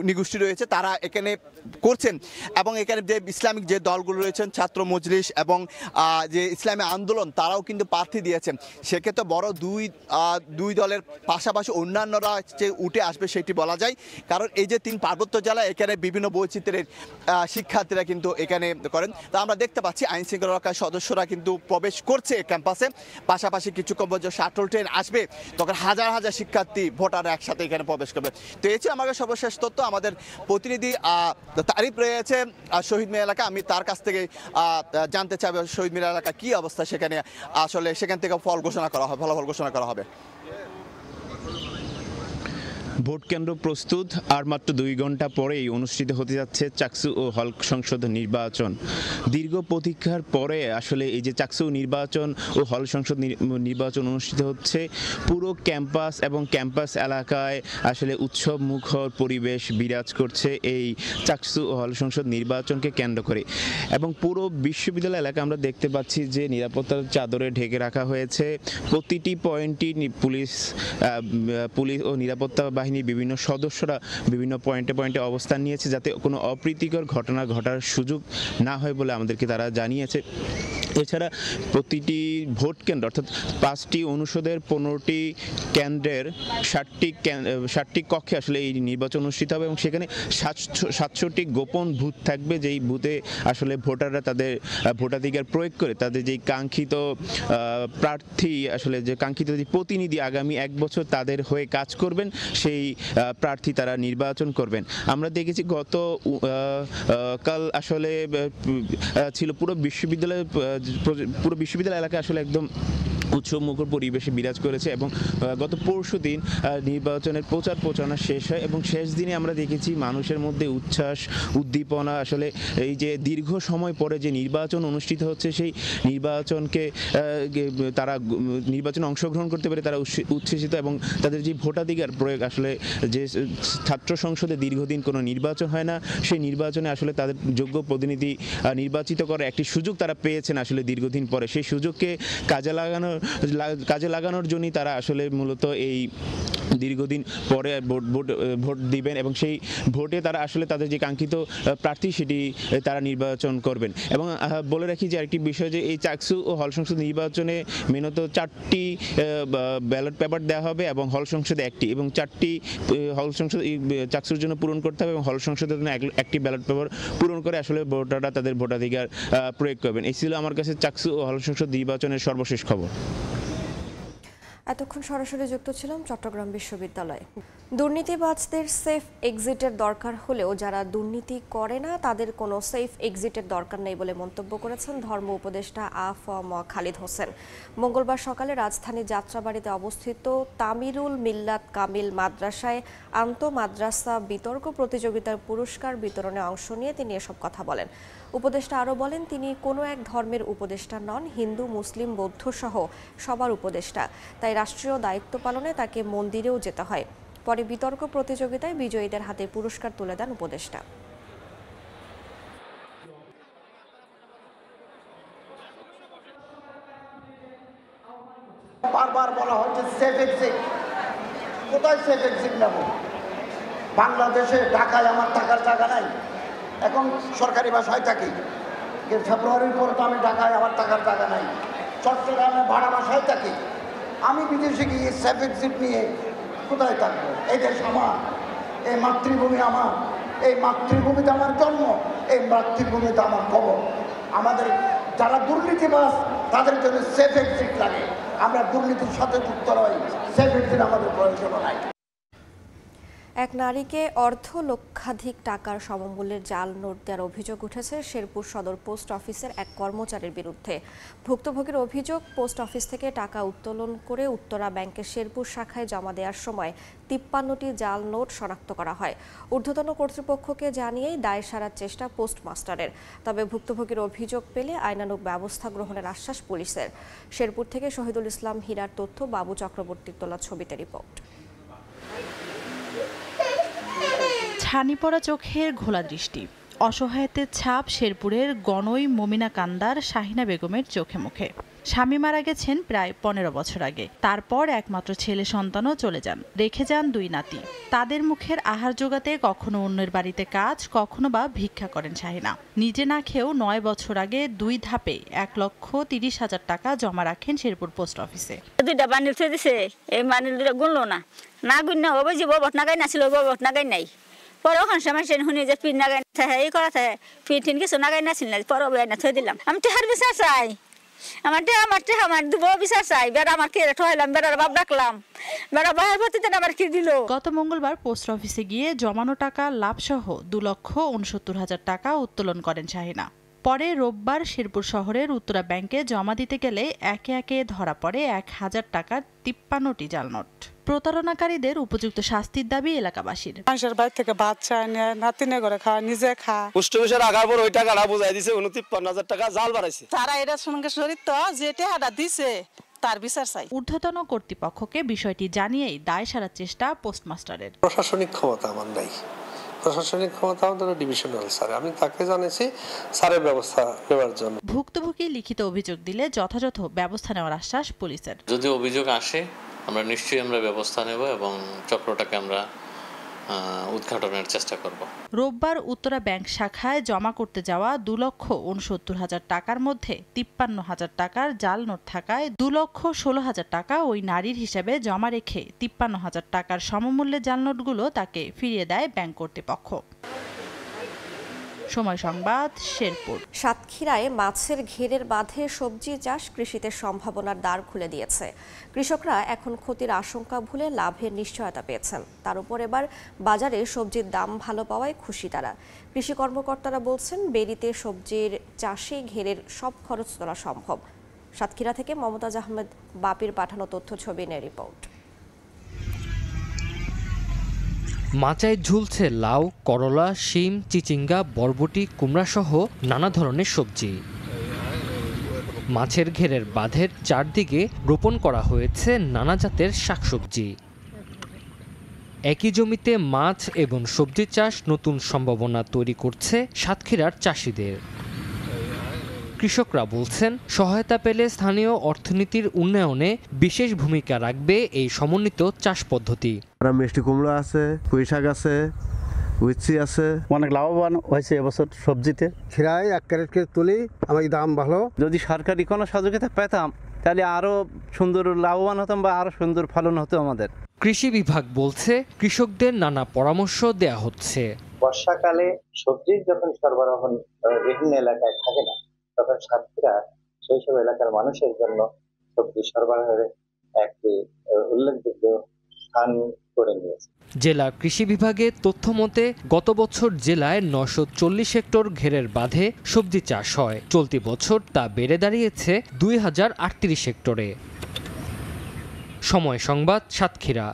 নিগোষ্ঠী রয়েছে তারা এখানে করছেন এবং এখানে যে ইসলামিক যে দলগুলো রয়েছেন ছাত্র মজলিস এবং যে ইসলামী আন্দোলন তারাও কিন্তু প্রার্থী দিয়েছেন। সেক্ষেত্রে বড় দুই দলের পাশাপাশি অন্যান্যরা যে উঠে আসবে সেটি বলা যায়। কারণ এই যে 3 পার্বত্য জেলা এখানে বিভিন্ন বৈচিত্র্যের শিক্ষার্থীরা কিন্তু এখানে করেন। তা আমরা দেখতে পাচ্ছি আইন আইন শৃঙ্খলা রক্ষার সদস্যরা কিন্তু প্রবেশ করছে ক্যাম্পাসে। পাশাপাশি কিছুক্ষণ পর শাটল ট্রেন আসবে, তখন হাজার হাজার শিক্ষার্থী ভোটাররা একসাথে এখানে প্রবেশ করবে। তো এই ছিল আমাদের সর্বশেষ তথ্য। আমাদের প্রতিনিধি তারিফ রয়েছে শহীদ মিনার এলাকা, আমি তার কাছ থেকে জানতে চাইব শহীদ মিনার এলাকা কি অবস্থা, সেখানে আসলে সেখান থেকে ফল ঘোষণা করা হবে, ফলাফল ঘোষণা করা হবে। ভোট কেন্দ্র প্রস্তুত, আর মাত্র 2 ঘন্টা পরেই অনুষ্ঠিত হতে যাচ্ছে চাকসু ও হল সংসদ নির্বাচন। দীর্ঘ প্রতীক্ষার পরে আসলে এই যে চাকসু নির্বাচন ও হল সংসদ নির্বাচন অনুষ্ঠিত হচ্ছে, পুরো ক্যাম্পাস এবং ক্যাম্পাস এলাকায় আসলে উৎসব মুখর পরিবেশ বিরাজ করছে এই চাকসু ও হল সংসদ নির্বাচনকে কেন্দ্র করে। এবং পুরো বিশ্ববিদ্যালয় এলাকা আমরা দেখতে পাচ্ছি যে নিরাপত্তার চাদরে ঢেকে রাখা হয়েছে। প্রতিটি পয়েন্টই পুলিশ ও নিরাপত্তা বাহিনীর বিভিন্ন সদস্যরা বিভিন্ন পয়েন্টে অবস্থান নিয়েছে, যাতে কোনো অপ্রীতিকর ঘটনা ঘটার সুযোগ না হয় বলে আমাদেরকে তারা জানিয়েছে। এছাড়া প্রতিটি ভোট কেন্দ্র অর্থাৎ 5টি অনুষদের 15টি কেন্দ্রের 60টি কক্ষে আসলে এই নির্বাচন অনুষ্ঠিত হবে এবং সেখানে 700টি গোপন বুথ থাকবে, যেই বুথে আসলে ভোটাররা তাদের ভোটাধিকার প্রয়োগ করে তাদের যেই কাঙ্ক্ষিত প্রার্থী আসলে যে কাঙ্ক্ষিত যে প্রতিনিধি আগামী 1 বছর তাদের হয়ে কাজ করবেন সেই প্রার্থী তারা নির্বাচন করবেন। আমরা দেখেছি কাল আসলে ছিল পুরো বিশ্ববিদ্যালয় এলাকা আসলে একদম উৎসব মুখর পরিবেশে বিরাজ করেছে এবং গত পরশু দিন নির্বাচনের প্রচারণা শেষ হয় এবং শেষ দিনে আমরা দেখেছি মানুষের মধ্যে উচ্ছ্বাস উদ্দীপনা। আসলে এই যে দীর্ঘ সময় পরে যে নির্বাচন অনুষ্ঠিত হচ্ছে, সেই নির্বাচনকে তারা নির্বাচনে অংশগ্রহণ করতে পেরে তারা উচ্ছ্বসিত এবং তাদের যে ভোটাধিকার প্রয়োগ, আসলে যে ছাত্র সংসদে দীর্ঘদিন কোনো নির্বাচন হয় না, সেই নির্বাচনে আসলে তাদের যোগ্য প্রতিনিধি নির্বাচিত করার একটি সুযোগ তারা পেয়েছেন আসলে দীর্ঘদিন পরে। সেই সুযোগকে কাজে লাগানোর জন্যই তারা আসলে মূলত এই দীর্ঘদিন পরে ভোট দিবেন এবং সেই ভোটে তারা আসলে তাদের যে কাঙ্ক্ষিত প্রার্থী সেটি তারা নির্বাচন করবেন। এবং বলে রাখি যে আরেকটি বিষয়, যে এই চাকসু ও হল সংসদ নির্বাচনে মেনত 4টি ব্যালট পেপার দেওয়া হবে এবং হল সংসদে 1টি, এবং 4টি হল সংসদ চাকসুর জন্য পূরণ করতে হবে এবং হল সংসদের জন্য 1টি ব্যালট পেপার পূরণ করে আসলে ভোটাররা তাদের ভোটাধিকার প্রয়োগ করবেন। এই ছিল আমার কাছে চাকসু ও হল সংসদ নির্বাচনের সর্বশেষ খবর। এতক্ষণ সরাসরি যুক্ত ছিলাম চট্টগ্রাম বিশ্ববিদ্যালয়। দুর্নীতিবাজদের সেফ এক্সিটের দরকার হলেও যারা দুর্নীতি করে না তাদের কোনো সেফ এক্সিটের দরকার নেই বলে মন্তব্য করেছেন ধর্ম উপদেষ্টা আ.ফ.ম. খালিদ হোসেন। মঙ্গলবার সকালে রাজধানীর যাত্রাবাড়িতে অবস্থিত তামিরুল মিল্লাত কামিল মাদ্রাসায় আন্তঃমাদ্রাসা বিতর্ক প্রতিযোগিতার পুরস্কার বিতরণে অংশ নিয়ে তিনি এসব কথা বলেন। উপদেষ্টা আরও বলেন, তিনি কোনো এক ধর্মের উপদেষ্টা নন, হিন্দু মুসলিম বৌদ্ধ সহ সবার উপদেষ্টা, তাই রাষ্ট্রীয় দায়িত্ব পালনে তাকে মন্দিরেও যেতে হয়। পরে বিতর্ক প্রতিযোগিতায় বিজয়ীদের হাতে পুরস্কার তুলে দেন উপদেষ্টা। বারবার বলা হচ্ছে সেফ এক্সিট, কোথায় সেফ এক্সিট নেব? বাংলাদেশে ঢাকায় আমার থাকার জায়গা নাই, এখন সরকারি বাসায় থাকি, ফেব্রুয়ারির পর তো আমি ঢাকায় আমার থাকার জায়গা নাই, চট্টগ্রামে ভাড়া বাসায় থাকি, আমি বিদেশে গিয়ে সেফ এক্সিট নিয়ে কোথায় থাকবো? এই দেশ আমার, এই মাতৃভূমি আমার, এই মাতৃভূমিতে আমার জন্ম, এই মাতৃভূমিতে আমার কবর। আমাদের যারা দুর্নীতিবাজ তাদের জন্য সেফ এক্সিট লাগে, আমরা দুর্নীতির সাথে যুক্ত রই, সেফ এক্সিট আমাদের প্রয়োজন নাই। এক নারীকে অর্ধলক্ষাধিক টাকার সমমূল্যের জাল নোট দেওয়ার অভিযোগ উঠেছে শেরপুর সদর পোস্ট অফিসের এক কর্মচারীর বিরুদ্ধে। ভুক্তভোগীর অভিযোগ, পোস্ট অফিস থেকে টাকা উত্তোলন করে উত্তরা ব্যাংকের শেরপুর শাখায় জমা দেওয়ার সময় 53টি জাল নোট শনাক্ত করা হয়। ঊর্ধ্বতন কর্তৃপক্ষকে জানিয়েই দায় সারার চেষ্টা পোস্টমাস্টারের, তবে ভুক্তভোগীর অভিযোগ পেলে আইনানুগ ব্যবস্থা গ্রহণের আশ্বাস পুলিশের। শেরপুর থেকে শহীদুল ইসলাম হীরার তথ্য, বাবু চক্রবর্তীর তোলা ছবিতে রিপোর্ট। ছানি পড়া চোখের ঘোলা দৃষ্টি, অসহায়ত্বের ছাপ শেরপুরের গনই মমিনা কান্দার শাহিনা বেগমের চোখে মুখে। স্বামী মারা গেছেন প্রায় 15 বছর আগে, তারপর একমাত্র ছেলে সন্তানও চলে যান, রেখে যান 2 নাতি। তাদের মুখের আহার জোগাতে কখনো অন্যের বাড়িতে কাজ, কখনো বা ভিক্ষা করেন শাহিনা। নিজে না খেয়েও 9 বছর আগে 2 ধাপে 1,30,000 টাকা জমা রাখেন শেরপুর পোস্ট অফিসে। 2টা বান্ডিল থয়ে দিছে, এই বান্ডিল 2টা গুনলো না গুননা হবে যে ববট না গাই না ছিল, ববট না গাই নাই, পরে ওখানে সময় শুনি যে পিন লাগাই এই করা থাকে পিন টিন কিছু লাগাই না ছিল পরে না থই দিলাম আমি টেহার বিচার চাই আমার দুবো বিচার চাই বেড়া আমার কে ঠয়ালাম বেড়ার বাপ ডাকলাম বেড়া বাহার প্রতিদিন আমার কি দিল। গত মঙ্গলবার পোস্ট অফিসে গিয়ে জমানো টাকা লাভসহ 2,69,000 টাকা উত্তোলন করেন শাহিনা। পরে রোববার শেরপুর শহরের উত্তরা ব্যাংকে জমা দিতে গেলে একে একে ধরা পড়ে 1,000 টাকার 53টি জাল নোট। প্রতারণাকারীদের উপযুক্ত শাস্তির দাবি এলাকাবাসীর। মানুষের বাড়ি থেকে ভাত চায় না, নাতিনে করে খাওয়া, নিজে খা। পোস্ট অফিসে রাখার পর ওই টাকাটা বুঝাই দিছে 53,000 টাকা জাল বাড়াইছে। তারা এটার সঙ্গে জড়িত, যে টাকাটা দিছে তার বিচার চাই। ঊর্ধ্বতন কর্তৃপক্ষকে বিষয়টি জানিয়েই দায় সারার চেষ্টা পোস্টমাস্টারের। প্রশাসনিক ক্ষমতা আমার নাই, প্রশাসনিক ক্ষমতা আমাদের ডিভিশনাল স্যার, আমি তাকে জানিয়েছি স্যারের ব্যবস্থা নেওয়ার জন্য। ভুক্তভোগী লিখিত অভিযোগ দিলে যথাযথ ব্যবস্থা নেওয়ার আশ্বাস পুলিশের। যদি অভিযোগ আসে আমরা ব্যবস্থা নেব এবং চক্রটাকে আমরা উদ্ঘাটনের চেষ্টা করব। রোববার উত্তরা ব্যাংক শাখায় জমা করতে যাওয়া 2,69,000 টাকার মধ্যে 53,000 টাকার জাল নোট থাকায় 2,16,000 টাকা ওই নারীর হিসাবে জমা রেখে 53,000 টাকার সমমূল্যের জাল নোটগুলো তাকে ফিরিয়ে দেয় ব্যাংক কর্তৃপক্ষ। সময় সংবাদ, শেরপুর। সাতক্ষীরায় মাছের ঘেরের বাঁধে সবজি চাষ কৃষিতে সম্ভাবনার দ্বার খুলে দিয়েছে। কৃষকরা এখন ক্ষতির আশঙ্কা ভুলে লাভের নিশ্চয়তা পেয়েছেন। তার উপর এবার বাজারে সবজির দাম ভালো পাওয়ায় খুশি তারা। কৃষি কর্মকর্তারা বলছেন বেরিতে সবজির চাষে ঘেরের সব খরচ তোলা সম্ভব। সাতক্ষীরা থেকে মমতাজ আহমেদ বাপির পাঠানো তথ্য ছবি নিয়ে রিপোর্ট। মাচায় ঝুলছে লাউ, করলা, শিম, চিচিঙ্গা, বরবটি, কুমড়া সহ নানা ধরনের সবজি। মাছের ঘেরের বাঁধের চারদিকে রোপণ করা হয়েছে নানা জাতের শাকসবজি। একই জমিতে মাছ এবং সবজি চাষ নতুন সম্ভাবনা তৈরি করছে সাতক্ষীরার চাষিদের। কৃষকরা বলছেন সহায়তা পেলে স্থানীয় অর্থনীতির উন্নয়নে বিশেষ ভূমিকা রাখবে এই সমন্বিত চাষ পদ্ধতি। মিষ্টি কুমড়া আছে, পুঁই শাক আছে, উচ্ছি আছে। অনেক লাভবান হয়েছে এবছর সবজিতে। খিরায় 1 ক্যারেট করে তুলি, আমাদের দাম ভালো। যদি সরকারি কোনো সহযোগিতা পেতাম তাহলে আরো সুন্দর লাভবান হতাম বা আরো সুন্দর ফলন হতো আমাদের। কৃষি বিভাগ বলছে কৃষকদের নানা পরামর্শ দেয়া হচ্ছে। বর্ষাকালে সবজির যখন সরবরাহ বিভিন্ন এলাকায় থাকে না, তখন সাতক্ষীরা সেই সব এলাকার মানুষের জন্য সবজি সরবরাহের একটি উল্লেখযোগ্য স্থান করে নিয়েছে। জেলা কৃষি বিভাগের তথ্য মতে গত বছর জেলায় 940 হেক্টর ঘেরের বাঁধে সবজি চাষ হয়। চলতি বছর তা বেড়ে দাঁড়িয়েছে 2038 হেক্টরে। সময় সংবাদ, সাতক্ষীরা।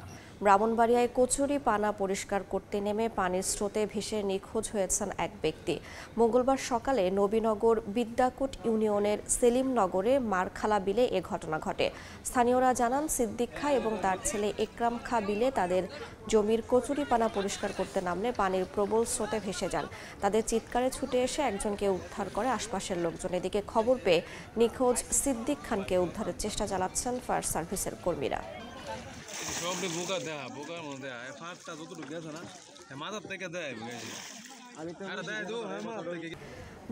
ব্রাহ্মণবাড়িয়ায় কচুরি পানা পরিষ্কার করতে নেমে পানির স্রোতে ভেসে নিখোঁজ হয়েছেন এক ব্যক্তি। মঙ্গলবার সকালে নবীনগর বিদ্যাকুট ইউনিয়নের সেলিমনগরে মারখালা বিলে এ ঘটনা ঘটে। স্থানীয়রা জানান সিদ্দিক খা এবং তার ছেলে একরাম খা বিলে তাদের জমির কচুরি পানা পরিষ্কার করতে নামলে পানির প্রবল স্রোতে ভেসে যান। তাদের চিৎকারে ছুটে এসে একজনকে উদ্ধার করে আশপাশের লোকজন। এদিকে খবর পেয়ে নিখোঁজ সিদ্দিক খানকে উদ্ধারের চেষ্টা চালাচ্ছেন ফায়ার সার্ভিসের কর্মীরা।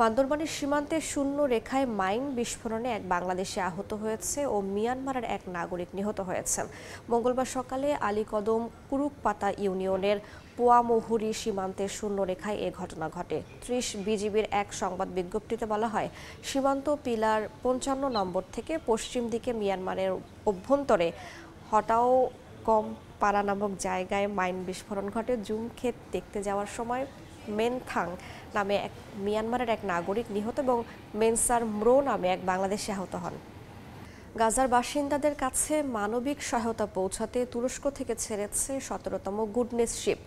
বান্দরবানের সীমান্তে শূন্য রেখায় মাইন বিস্ফোরণে এক বাংলাদেশি আহত হয়েছে ও মিয়ানমারের এক নাগরিক নিহত হয়েছেন। মঙ্গলবার সকালে আলীকদম কুরুকপাতা ইউনিয়নের পোয়ামহুরি সীমান্তে শূন্য রেখায় এ ঘটনা ঘটে। 30 বিজিবির এক সংবাদ বিজ্ঞপ্তিতে বলা হয়, সীমান্ত পিলার 55 নম্বর থেকে পশ্চিম দিকে মিয়ানমারের অভ্যন্তরে হটাও কম পাড়া নামক জায়গায় মাইন বিস্ফোরণ ঘটে। জুম ক্ষেত দেখতে যাওয়ার সময় মেনথাং নামে এক মিয়ানমারের এক নাগরিক নিহত এবং মেনসার ম্রো নামে এক বাংলাদেশি আহত হন। গাজার বাসিন্দাদের কাছে মানবিক সহায়তা পৌঁছাতে তুরস্ক থেকে ছেড়েছে 17তম গুডনেস শিপ।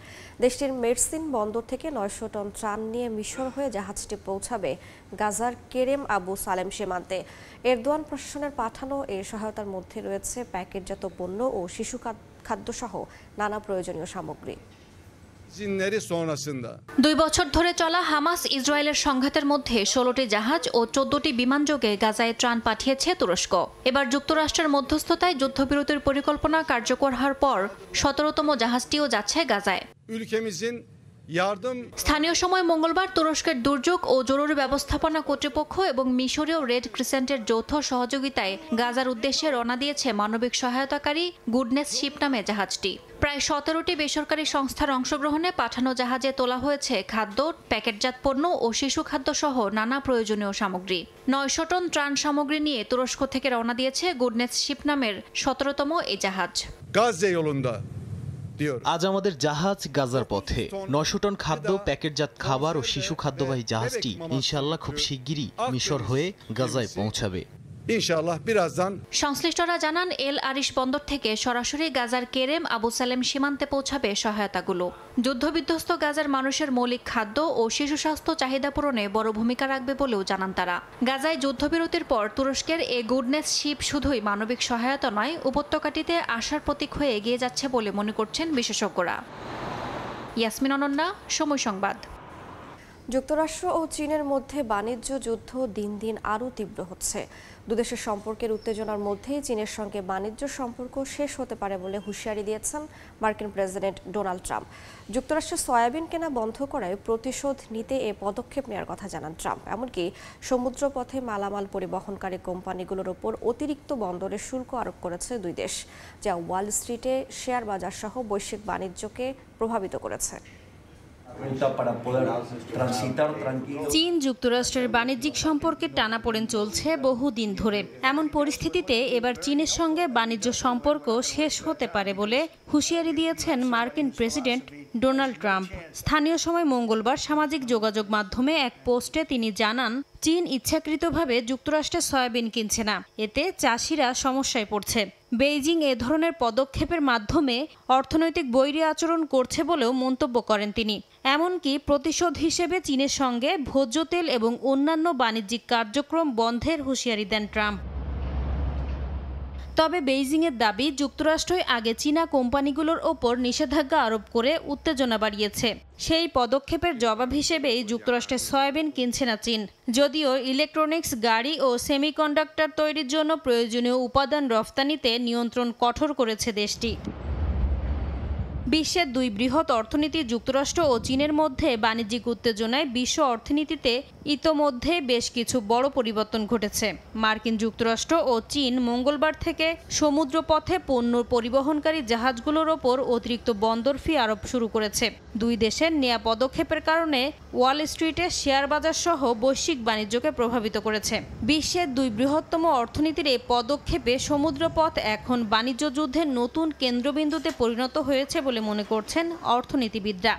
দেশটির মেরসিন বন্দর থেকে 900 টন ত্রাণ নিয়ে মিশর হয়ে জাহাজটি পৌঁছাবে গাজার কেরেম আবু সালেম সীমান্তে। এরদোয়ান প্রশাসনের পাঠানো এই সহায়তার মধ্যে রয়েছে প্যাকেটজাত পণ্য ও শিশু খাদ্যসহ নানা প্রয়োজনীয় সামগ্রী। 2 বছর ধরে চলা হামাস ইসরায়েলের সংঘাতের মধ্যে 16টি জাহাজ ও 14টি বিমানযোগে গাজায় ত্রাণ পাঠিয়েছে তুরস্ক। এবার যুক্তরাষ্ট্রের মধ্যস্থতায় যুদ্ধবিরতির পরিকল্পনা কার্যকর হওয়ার পর 17তম জাহাজটিও যাচ্ছে গাজায়। স্থানীয় সময় মঙ্গলবার তুরস্কের দুর্যোগ ও জরুরি ব্যবস্থাপনা কর্তৃপক্ষ এবং মিশরীয় রেড ক্রিসেন্টের যৌথ সহযোগিতায় গাজার উদ্দেশ্যে রওনা দিয়েছে মানবিক সহায়তাকারী গুডনেস শিপ নামে জাহাজটি। প্রায় 17টি বেসরকারি সংস্থার অংশগ্রহণে পাঠানো জাহাজে তোলা হয়েছে খাদ্য, প্যাকেটজাত পণ্য ও শিশু খাদ্য সহ নানা প্রয়োজনীয় সামগ্রী। 900 টন ত্রাণ সামগ্রী নিয়ে তুরস্ক থেকে রওনা দিয়েছে গুডনেস শিপ নামের 17তম এই জাহাজ। আজ আমাদের জাহাজ গাজার পথে। 900 টন খাদ্য, প্যাকেটজাত খাবার ও শিশু খাদ্যবাহী জাহাজটি ইনশাআল্লাহ খুব শিগগিরই মিশর হয়ে গাজায় পৌঁছাবে। সংশ্লিষ্টরা জানান এল আরিশ বন্দর থেকে সরাসরি গাজার কেরেম আবু সালেম সীমান্তে পৌঁছাবে সহায়তাগুলো। যুদ্ধবিধ্বস্ত গাজার মানুষের মৌলিক খাদ্য ও শিশু স্বাস্থ্য চাহিদা পূরণে বড় ভূমিকা রাখবে বলেও জানান তারা। গাজায় যুদ্ধবিরতির পর তুরস্কের এই গুডনেস শিপ শুধুই মানবিক সহায়তা নয়, উপত্যকাটিতে আশার প্রতীক হয়ে এগিয়ে যাচ্ছে বলে মনে করছেন বিশেষজ্ঞরা। ইয়াসমিন অনন্যা, সময় সংবাদ। যুক্তরাষ্ট্র ও চীনের মধ্যে বাণিজ্য যুদ্ধ দিন দিন আরও তীব্র হচ্ছে। দুদেশের সম্পর্কের উত্তেজনার মধ্যেই চীনের সঙ্গে বাণিজ্য সম্পর্ক শেষ হতে পারে বলে হুঁশিয়ারি দিয়েছেন মার্কিন প্রেসিডেন্ট ডোনাল্ড ট্রাম্প। যুক্তরাষ্ট্রের সয়াবিন কেনা বন্ধ করায় প্রতিশোধ নিতে এ পদক্ষেপ নেওয়ার কথা জানান ট্রাম্প। এমনকি সমুদ্রপথে মালামাল পরিবহনকারী কোম্পানিগুলোর ওপর অতিরিক্ত বন্দরের শুল্ক আরোপ করেছে দুই দেশ, যা ওয়াল স্ট্রিটে শেয়ার বাজার সহ বৈশ্বিক বাণিজ্যকে প্রভাবিত করেছে। চীন যুক্তরাষ্ট্রের বাণিজ্যিক সম্পর্কের টানাপোড়েন চলছে বহুদিন ধরে। এমন পরিস্থিতিতে এবার চীনের সঙ্গে বাণিজ্য সম্পর্ক শেষ হতে পারে বলে হুঁশিয়ারি দিয়েছেন মার্কিন প্রেসিডেন্ট ডোনাল্ড ট্রাম্প। স্থানীয় সময় মঙ্গলবার সামাজিক যোগাযোগ মাধ্যমে এক পোস্টে তিনি জানান, চীন ইচ্ছাকৃতভাবে যুক্তরাষ্ট্রের সয়াবিন কিনছে না, এতে চাষিরা সমস্যায় পড়ছে। বেইজিং এ ধরনের পদক্ষেপের মাধ্যমে অর্থনৈতিক বৈরী আচরণ করছে বলেও মন্তব্য করেন তিনি। এমনকি প্রতিশোধ হিসেবে চীনের সঙ্গে ভোজ্য তেল এবং অন্যান্য বাণিজ্যিক কার্যক্রম বন্ধের হুঁশিয়ারি দেন ট্রাম্প। তবে বেইজিংয়ের দাবি, যুক্তরাষ্ট্রই আগে চীনা কোম্পানিগুলোর ওপর নিষেধাজ্ঞা আরোপ করে উত্তেজনা বাড়িয়েছে। সেই পদক্ষেপের জবাব হিসেবেই যুক্তরাষ্ট্রের সয়াবিন কিনছে না চীন। যদিও ইলেকট্রনিক্স, গাড়ি ও সেমিকন্ডাক্টর তৈরির জন্য প্রয়োজনীয় উপাদান রফতানিতে নিয়ন্ত্রণ কঠোর করেছে দেশটি। বিশ্বের দুই বৃহৎ অর্থনীতি যুক্তরাষ্ট্র ও চীনের মধ্যে বাণিজ্যিক উত্তেজনায় বিশ্ব অর্থনীতিতে ইতোমধ্যে বেশ কিছু বড় পরিবর্তন ঘটেছে। মার্কিন যুক্তরাষ্ট্র ও চীন মঙ্গলবার থেকে সমুদ্রপথে পণ্য পরিবহনকারী জাহাজগুলোর ওপর অতিরিক্ত বন্দর ফি আরোপ শুরু করেছে। দুই দেশের নেয়া পদক্ষেপের কারণে ওয়াল স্ট্রিটে শেয়ার বাজার সহ বৈশ্বিক বাণিজ্যকে প্রভাবিত করেছে। বিশ্বের দুই বৃহত্তম অর্থনীতির এই পদক্ষেপে সমুদ্রপথ এখন বাণিজ্য যুদ্ধের নতুন কেন্দ্রবিন্দুতে পরিণত হয়েছে বলে মনে করছেন অর্থনীতিবিদরা।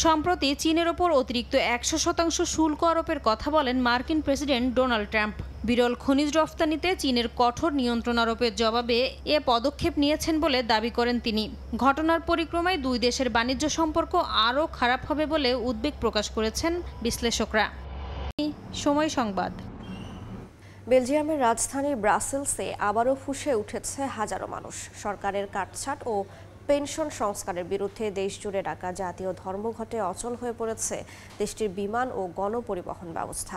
সম্প্রতি চীনের ওপর অতিরিক্ত 100% শুল্ক আরোপের কথা বলেন মার্কিন প্রেসিডেন্ট ডোনাল্ড ট্রাম্প। বিরল খনিজ রফতানিতে চীনের কঠোর নিয়ন্ত্রণ আরোপের জবাবে এ পদক্ষেপ নিয়েছেন বলে দাবি করেন তিনি। ঘটনার পরিক্রমায় দুই দেশের বাণিজ্য সম্পর্ক আরও খারাপ হবে বলে উদ্বেগ প্রকাশ করেছেন বিশ্লেষকরা। সময় সংবাদ। বেলজিয়ামের রাজধানী ব্রাসেলসে আবারও ফুঁসে উঠেছে হাজারো মানুষ। সরকারের কাটছাঁট ও পেনশন সংস্কারের বিরুদ্ধে দেশজুড়ে ডাকা জাতীয় ধর্মঘটে অচল হয়ে পড়েছে দেশটির বিমান ও গণপরিবহন ব্যবস্থা।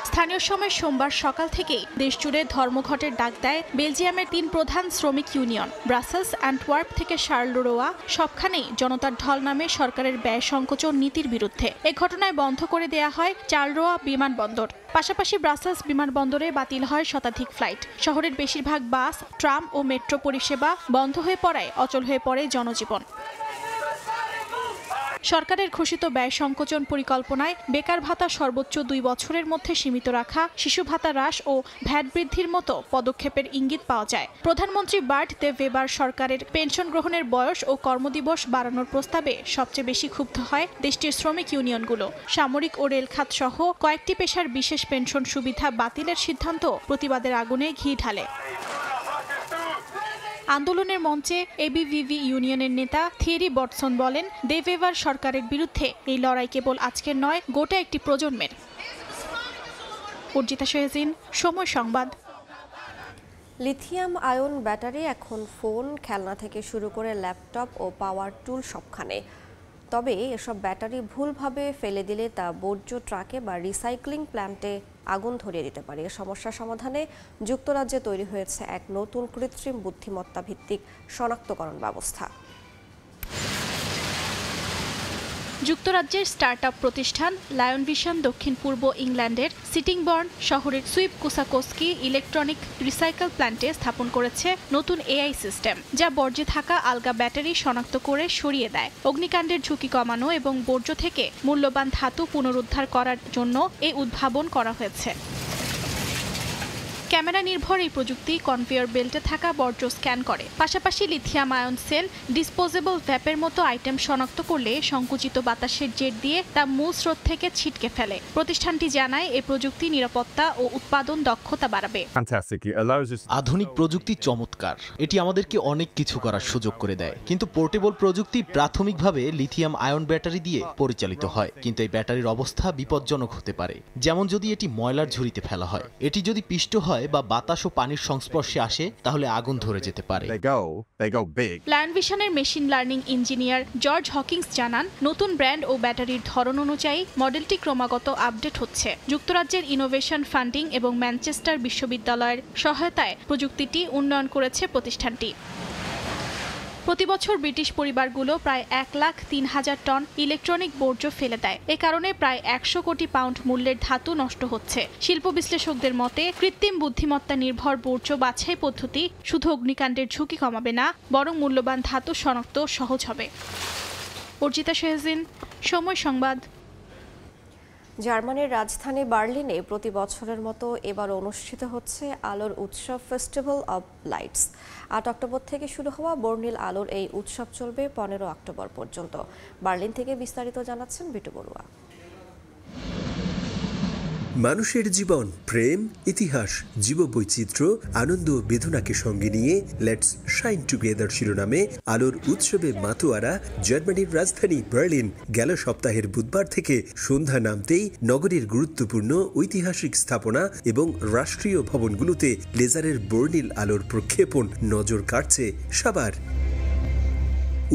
স্থানীয় সময় সোমবার সকাল থেকেই দেশজুড়ে ধর্মঘটের ডাক দেয় বেলজিয়ামের 3 প্রধান শ্রমিক ইউনিয়ন। ব্রাসেলস, অ্যান্টওয়ার্প থেকে শার্লরোয়া সবখানেই জনতার ঢল নামে সরকারের ব্যয় সংকোচন নীতির বিরুদ্ধে। এ ঘটনায় বন্ধ করে দেয়া হয় চার্লরোয়া বিমানবন্দর। পাশাপাশি ব্রাসেলস বিমানবন্দরে বাতিল হয় শতাধিক ফ্লাইট। শহরের বেশিরভাগ বাস, ট্রাম ও মেট্রো পরিষেবা বন্ধ হয়ে পড়ায় অচল হয়ে পড়ে জনজীবন। সরকারের ঘোষিত ব্যয় সংকোচন পরিকল্পনায় বেকার ভাতা সর্বোচ্চ 2 বছরের মধ্যে সীমিত রাখা, শিশু ভাতা হ্রাস ও ভ্যাট বৃদ্ধির মতো পদক্ষেপের ইঙ্গিত পাওয়া যায়। প্রধানমন্ত্রী বার্ট দে ভেবার সরকারের পেনশন গ্রহণের বয়স ও কর্মদিবস বাড়ানোর প্রস্তাবে সবচেয়ে বেশি ক্ষুব্ধ হয় দেশটির শ্রমিক ইউনিয়নগুলো। সামরিক ও রেলখাত সহ কয়েকটি পেশার বিশেষ পেনশন সুবিধা বাতিলের সিদ্ধান্ত প্রতিবাদের আগুনে ঘি ঢালে। আন্দোলনের মঞ্চে এবিভিভি ইউনিয়নের নেতা থিয়েরি বটসন বলেন, দে ভেবার সরকারের বিরুদ্ধে এই লড়াই কেবল আজকের নয়, গোটা একটি প্রজন্মের। অর্জিতা শহীন, সময় সংবাদ। লিথিয়াম আয়ন ব্যাটারি এখন ফোন, খেলনা থেকে শুরু করে ল্যাপটপ ও পাওয়ার টুল সবখানে। তবে এসব ব্যাটারি ভুলভাবে ফেলে দিলে তা বর্জ্য ট্রাকে বা রিসাইক্লিং প্ল্যান্টে আগুন ধরিয়ে দিতে পারে। এ সমস্যা সমাধানে যুক্তরাজ্যে তৈরি হয়েছে এক নতুন কৃত্রিম বুদ্ধিমত্তা ভিত্তিক শনাক্তকরণ ব্যবস্থা। যুক্তরাজ্যের স্টার্টআপ প্রতিষ্ঠান লায়ন ভিশন দক্ষিণ পূর্ব ইংল্যান্ডের সিটিংবর্ন শহরের সুইপ কোসাকোস্কি ইলেকট্রনিক রিসাইকেল প্ল্যান্টে স্থাপন করেছে নতুন এআই সিস্টেম, যা বর্জ্যে থাকা আলগা ব্যাটারি শনাক্ত করে সরিয়ে দেয়। অগ্নিকাণ্ডের ঝুঁকি কমানো এবং বর্জ্য থেকে মূল্যবান ধাতু পুনরুদ্ধার করার জন্য এই উদ্ভাবন করা হয়েছে। ক্যামেরা নির্ভর এই প্রযুক্তি কনভেয়র বেল্টে থাকা বর্জ্য স্ক্যান করে, পাশাপাশি লিথিয়াম আয়ন সেল, ডিসপোজেবল ভ্যাপের মতো আইটেম শনাক্ত করলে সংকুচিত বাতাসের জেট দিয়ে তা মূল স্রোত থেকে ছিটকে ফেলে। প্রতিষ্ঠানটি জানায় এই প্রযুক্তি নিরাপত্তা ও উৎপাদন দক্ষতা বাড়াবে। আধুনিক প্রযুক্তি চমৎকার, এটি আমাদেরকে অনেক কিছু করার সুযোগ করে দেয়। কিন্তু পোর্টেবল প্রযুক্তি প্রাথমিকভাবে লিথিয়াম আয়ন ব্যাটারি দিয়ে পরিচালিত হয়, কিন্তু এই ব্যাটারির অবস্থা বিপজ্জনক হতে পারে। যেমন যদি এটি ময়লার ঝুড়িতে ফেলা হয়, এটি যদি পিষ্ট হয় বা বাতাস ও পানির সংস্পর্শে আসে তাহলে আগুন ধরে যেতে পারে। লায়ন ভিশনের machine learning engineer George Hawkings জানান, নতুন ব্র্যান্ড ও ব্যাটারির ধরন অনুযায়ী মডেলটি ক্রমাগত আপডেট হচ্ছে। যুক্তরাজ্যের ইনোভেশন ফান্ডিং এবং ম্যানচেস্টার বিশ্ববিদ্যালয়ের সহায়তায় প্রযুক্তিটি উন্নয়ন করেছে প্রতিষ্ঠানটি। প্রতিবছর ব্রিটিশ পরিবারগুলো প্রায় 1,03,000 টন ইলেকট্রনিক বর্জ্য ফেলে দেয়। এ কারণে প্রায় 100 কোটি পাউন্ড মূল্যের ধাতু নষ্ট হচ্ছে। শিল্প বিশ্লেষকদের মতে, কৃত্রিম বুদ্ধিমত্তা নির্ভর বর্জ্য বাছাই পদ্ধতি শুধু অগ্নিকাণ্ডের ঝুঁকি কমাবে না, বরং মূল্যবান ধাতু শনাক্ত সহজ হবে। অর্জিতা শেহজিন, সময় সংবাদ। জার্মানির রাজধানী বার্লিনে প্রতি বছরের মতো এবার অনুষ্ঠিত হচ্ছে আলোর উৎসব ফেস্টিভ্যাল অব লাইটস। 8 অক্টোবর থেকে শুরু হওয়া বর্ণিল আলোর এই উৎসব চলবে 15 অক্টোবর পর্যন্ত। বার্লিন থেকে বিস্তারিত জানাচ্ছেন বিটু বড়ুয়া। মানুষের জীবন, প্রেম, ইতিহাস, জীববৈচিত্র্য, আনন্দ ও বেদনাকে সঙ্গে নিয়ে লেটস শাইন টুগেদার শিরোনামে আলোর উৎসবে মাতোয়ারা জার্মানির রাজধানী বার্লিন। গেল সপ্তাহের বুধবার থেকে সন্ধ্যা নামতেই নগরীর গুরুত্বপূর্ণ ঐতিহাসিক স্থাপনা এবং রাষ্ট্রীয় ভবনগুলোতে লেজারের বর্ণিল আলোর প্রক্ষেপণ নজর কাটছে সবার।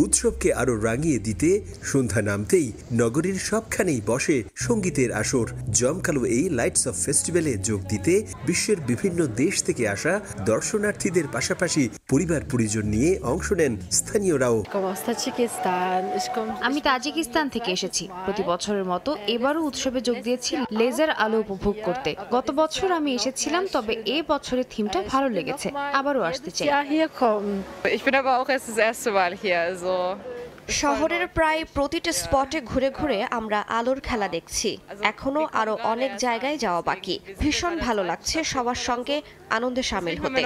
উৎসবকে আরো রাঙিয়ে দিতে সন্ধ্যা নামতেই নগরীর সবখানেই বসে সঙ্গীতের আসর। জমকালো এই লাইটস অফ ফেস্টিভ্যালে যোগ দিতে বিশ্বের বিভিন্ন দেশ থেকে আসা দর্শনার্থীদের পাশাপাশি পরিবার পরিজন নিয়ে অংশ নেন স্থানীয়রাও। আমি তাজিকিস্তান থেকে এসেছি। প্রতি বছরের মতো এবারও উৎসবে যোগ দিয়েছি লেজার আলো উপভোগ করতে। গত বছর আমি এসেছিলাম, তবে এ বছরের থিমটা ভালো লেগেছে, আবারও আসতে চাই। শহরের প্রায় প্রতিটি স্পটে ঘুরে ঘুরে আমরা আলোর খেলা দেখছি। এখনো আরো অনেক জায়গায় যাওয়া বাকি। ভীষণ ভালো লাগছে সবার সঙ্গে আনন্দে শামিল হতে।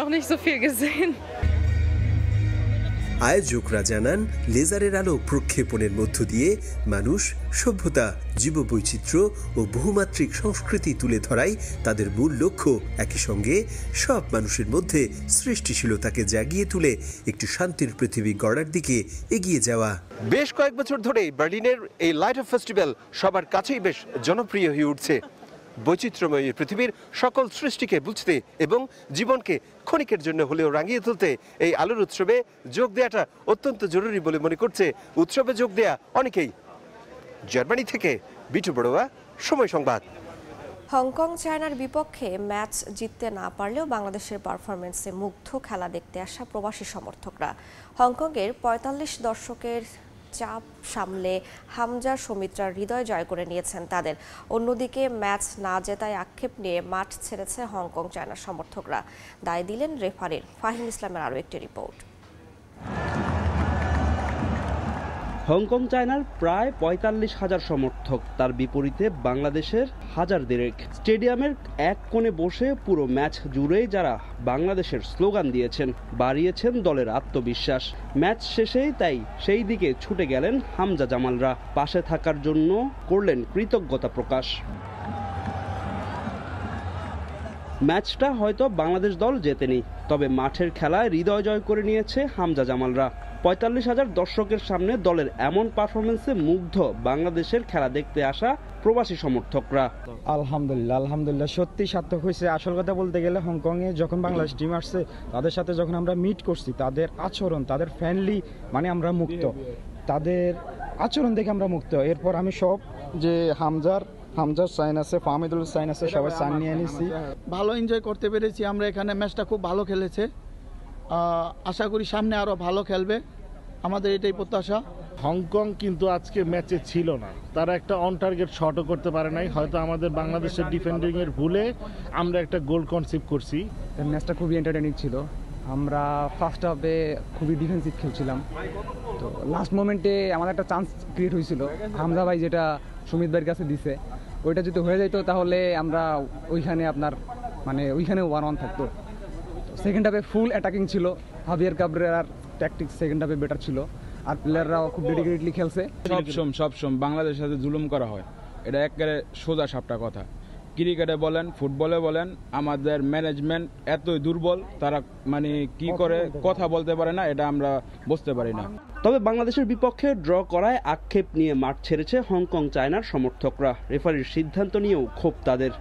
আয়োজকরা জানান, লেজারের আলো প্রক্ষেপণের মধ্য দিয়ে মানুষ, সভ্যতা, জীববৈচিত্র্য ও বহুমাত্রিক সংস্কৃতি তুলে ধরাই তাদের মূল লক্ষ্য। একই সঙ্গে সব মানুষের মধ্যে সৃষ্টিশীলতাকে জাগিয়ে তুলে একটি শান্তির পৃথিবী গড়ার দিকে এগিয়ে যাওয়া। বেশ কয়েক বছর ধরে বার্লিনের এই লাইট অফ ফেস্টিভ্যাল সবার কাছেই বেশ জনপ্রিয় হয়ে উঠছে। বৈচিত্র্যময় পৃথিবীর সকল সৃষ্টিকে বুঝতে এবং জীবনকে ক্ষণিকের জন্য হলেও রাঙিয়ে তুলতে এই আলোর উৎসবে যোগ দেওয়াটা অত্যন্ত জরুরি বলে মনে করছে উৎসবে যোগ দেয়া অনেকেই। জার্মানি থেকে বিটু বড়ুয়া, সময় সংবাদ। হংকং চায়নার বিপক্ষে ম্যাচ জিততে না পারলেও বাংলাদেশের পারফরমেন্সে মুগ্ধ খেলা দেখতে আসা প্রবাসী সমর্থকরা। হংকংয়ের 45 দর্শকের চাপ সামলে হামজা সৌমিত্রার হৃদয় জয় করে নিয়েছেন তাদের। অন্যদিকে ম্যাচ না জেতায় আক্ষেপ নিয়ে মাঠ ছেড়েছে হংকং চায়না সমর্থকরা। দায় দিলেন রেফারির। ফাহিম ইসলামের আরও একটি রিপোর্ট। হংকং চায়নার প্রায় 45,000 সমর্থক, তার বিপরীতে বাংলাদেশের হাজার দেড়েক। স্টেডিয়ামের এক কোণে বসে পুরো ম্যাচ জুড়েই যারা বাংলাদেশের স্লোগান দিয়েছেন, বাড়িয়েছেন দলের আত্মবিশ্বাস। ম্যাচ শেষেই তাই সেই দিকে ছুটে গেলেন হামজা জামালরা। পাশে থাকার জন্য করলেন কৃতজ্ঞতা প্রকাশ। ম্যাচটা হয়তো বাংলাদেশ দল জেতেনি, তবে মাঠের খেলায় হৃদয় জয় করে নিয়েছে হামজা জামালরা। 45,000 দর্শকের সামনে দলের এমন পারফরমেন্সে মুগ্ধ বাংলাদেশের খেলা দেখতে আসা প্রবাসী সমর্থকরা। আলহামদুলিল্লাহ সত্যি সার্থক হয়েছে। আসল কথা বলতে গেলে হংকংয়ে যখন বাংলাদেশ টিম আসছে, তাদের সাথে যখন আমরা মিট করছি, তাদের আচরণ, তাদের ফ্রেন্ডলি, মানে আমরা মুক্ত, তাদের আচরণ দেখে আমরা মুক্ত। এরপর আমি সব যে হামজার সাইন আছে, ফাহমিদুল সাইন আছে, সবাই সাইন নিয়ে নিয়েছি। ভালো এনজয় করতে পেরেছি আমরা এখানে। ম্যাচটা খুব ভালো খেলেছে, আশা করি সামনে আরও ভালো খেলবে। আমাদের এটাই প্রত্যাশা। হংকং কিন্তু আজকে ম্যাচে ছিল না, তারা একটা অন টার্গেট শটও করতে পারে নাই। হয়তো আমাদের বাংলাদেশের ডিফেন্ডিং এর ভুলে আমরা একটা গোল কনসিভ করছি। ম্যাচটা খুবই এন্টারটেইনিং ছিল। আমরা ফার্স্ট হাফে খুবই ডিফেন্সিভ খেলছিলাম, তো লাস্ট মোমেন্টে আমাদের একটা চান্স ক্রিয়েট হয়েছিল, হামজা ভাই যেটা সুমিত ভাইয়ের কাছে দিছে, ওইটা যদি হয়ে যেত তাহলে আমরা ওইখানে ওইখানে 1-1 থাকতো। সেকেন্ড হাফে ফুল অ্যাটাকিং ছিল, হাভিয়ার কাবরেরার ট্যাকটিক্স সেকেন্ড হাফে বেটার ছিল, আর প্লেয়াররাও খুব ডেডিকেটেডলি খেলছে। সবসময় বাংলাদেশের সাথে জুলুম করা হয়, এটা একেবারে সোজা সাপটা কথা। ক্রিকেটে বলেন, ফুটবলে বলেন, আমাদের ম্যানেজমেন্ট এতই দুর্বল, তারা কি করে কথা বলতে পারে না, এটা আমরা বুঝতে পারি না। তবে বাংলাদেশের বিপক্ষে ড্র করায় আক্ষেপ নিয়ে মাঠ ছেড়েছে হংকং চায়নার সমর্থকরা। রেফারির সিদ্ধান্ত নিয়েও ক্ষোভ তাদের।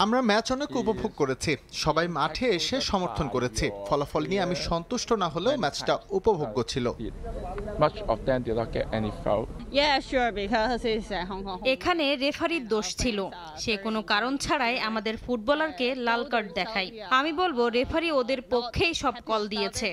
আমরা ম্যাচ অনেক উপভোগ করেছি, সবাই মাঠে এসে সমর্থন করেছে। ফলাফল নিয়ে আমি সন্তুষ্ট না হলেও ম্যাচটা উপভোগ্য ছিল। এখানে রেফারির দোষ ছিল, সে কোনো কারণ ছাড়াই আমাদের ফুটবলারকে লাল কার্ড দেখায়। আমি বলবো রেফারি ওদের পক্ষেই সব কল দিয়েছে।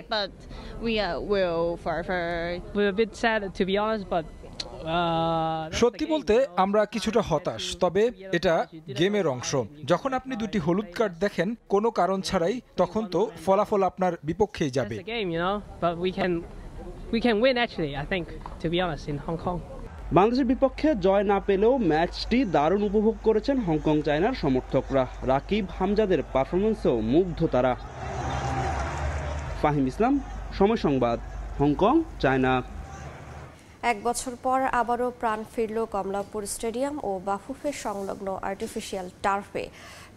সত্যি বলতে আমরা কিছুটা হতাশ, তবে এটা গেমের অংশ। যখন আপনি দুটি হলুদ কার্ড দেখেন কোনো কারণ ছাড়াই, তখন তো ফলাফল আপনার বিপক্ষেই যাবে। বাংলাদেশের বিপক্ষে জয় না পেলেও ম্যাচটি দারুণ উপভোগ করেছেন হংকং চায়নার সমর্থকরা। রাকিব হামজাদের পারফরমেন্সেও মুগ্ধ তারা। ফাহিম ইসলাম, সময় সংবাদ, হংকং, চায়না। 1 বছর পর আবারও প্রাণ ফিরল কমলাপুর স্টেডিয়াম ও বাফুফে সংলগ্ন আর্টিফিশিয়াল টার্ফে।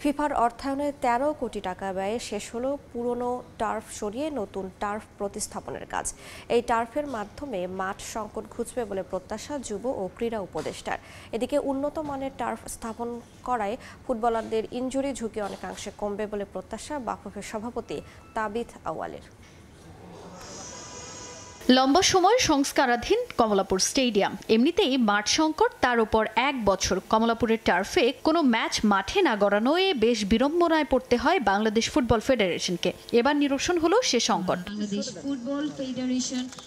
ফিফার অর্থায়নে 13 কোটি টাকা ব্যয়ে শেষ হলো পুরনো টার্ফ সরিয়ে নতুন টার্ফ প্রতিস্থাপনের কাজ। এই টার্ফের মাধ্যমে মাঠ সংকট ঘুচবে বলে প্রত্যাশা যুব ও ক্রীড়া উপদেষ্টার। এদিকে উন্নত মানের টার্ফ স্থাপন করায় ফুটবলারদের ইনজুরি ঝুঁকি অনেকাংশে কমবে বলে প্রত্যাশা বাফুফের সভাপতি তাবিথ আওয়ালের। লম্বা সময় সংস্কারাধীন কমলাপুর স্টেডিয়াম, এমনিতেই মাঠ সংকট, তার উপর 1 বছর কমলাপুরের টার্ফে কোনো ম্যাচ মাঠে না গড়ানোয় বেশ বিড়ম্বনায় পড়তে হয় বাংলাদেশ ফুটবল ফেডারেশনকে। এবার নিরসন হলো সে সংকট।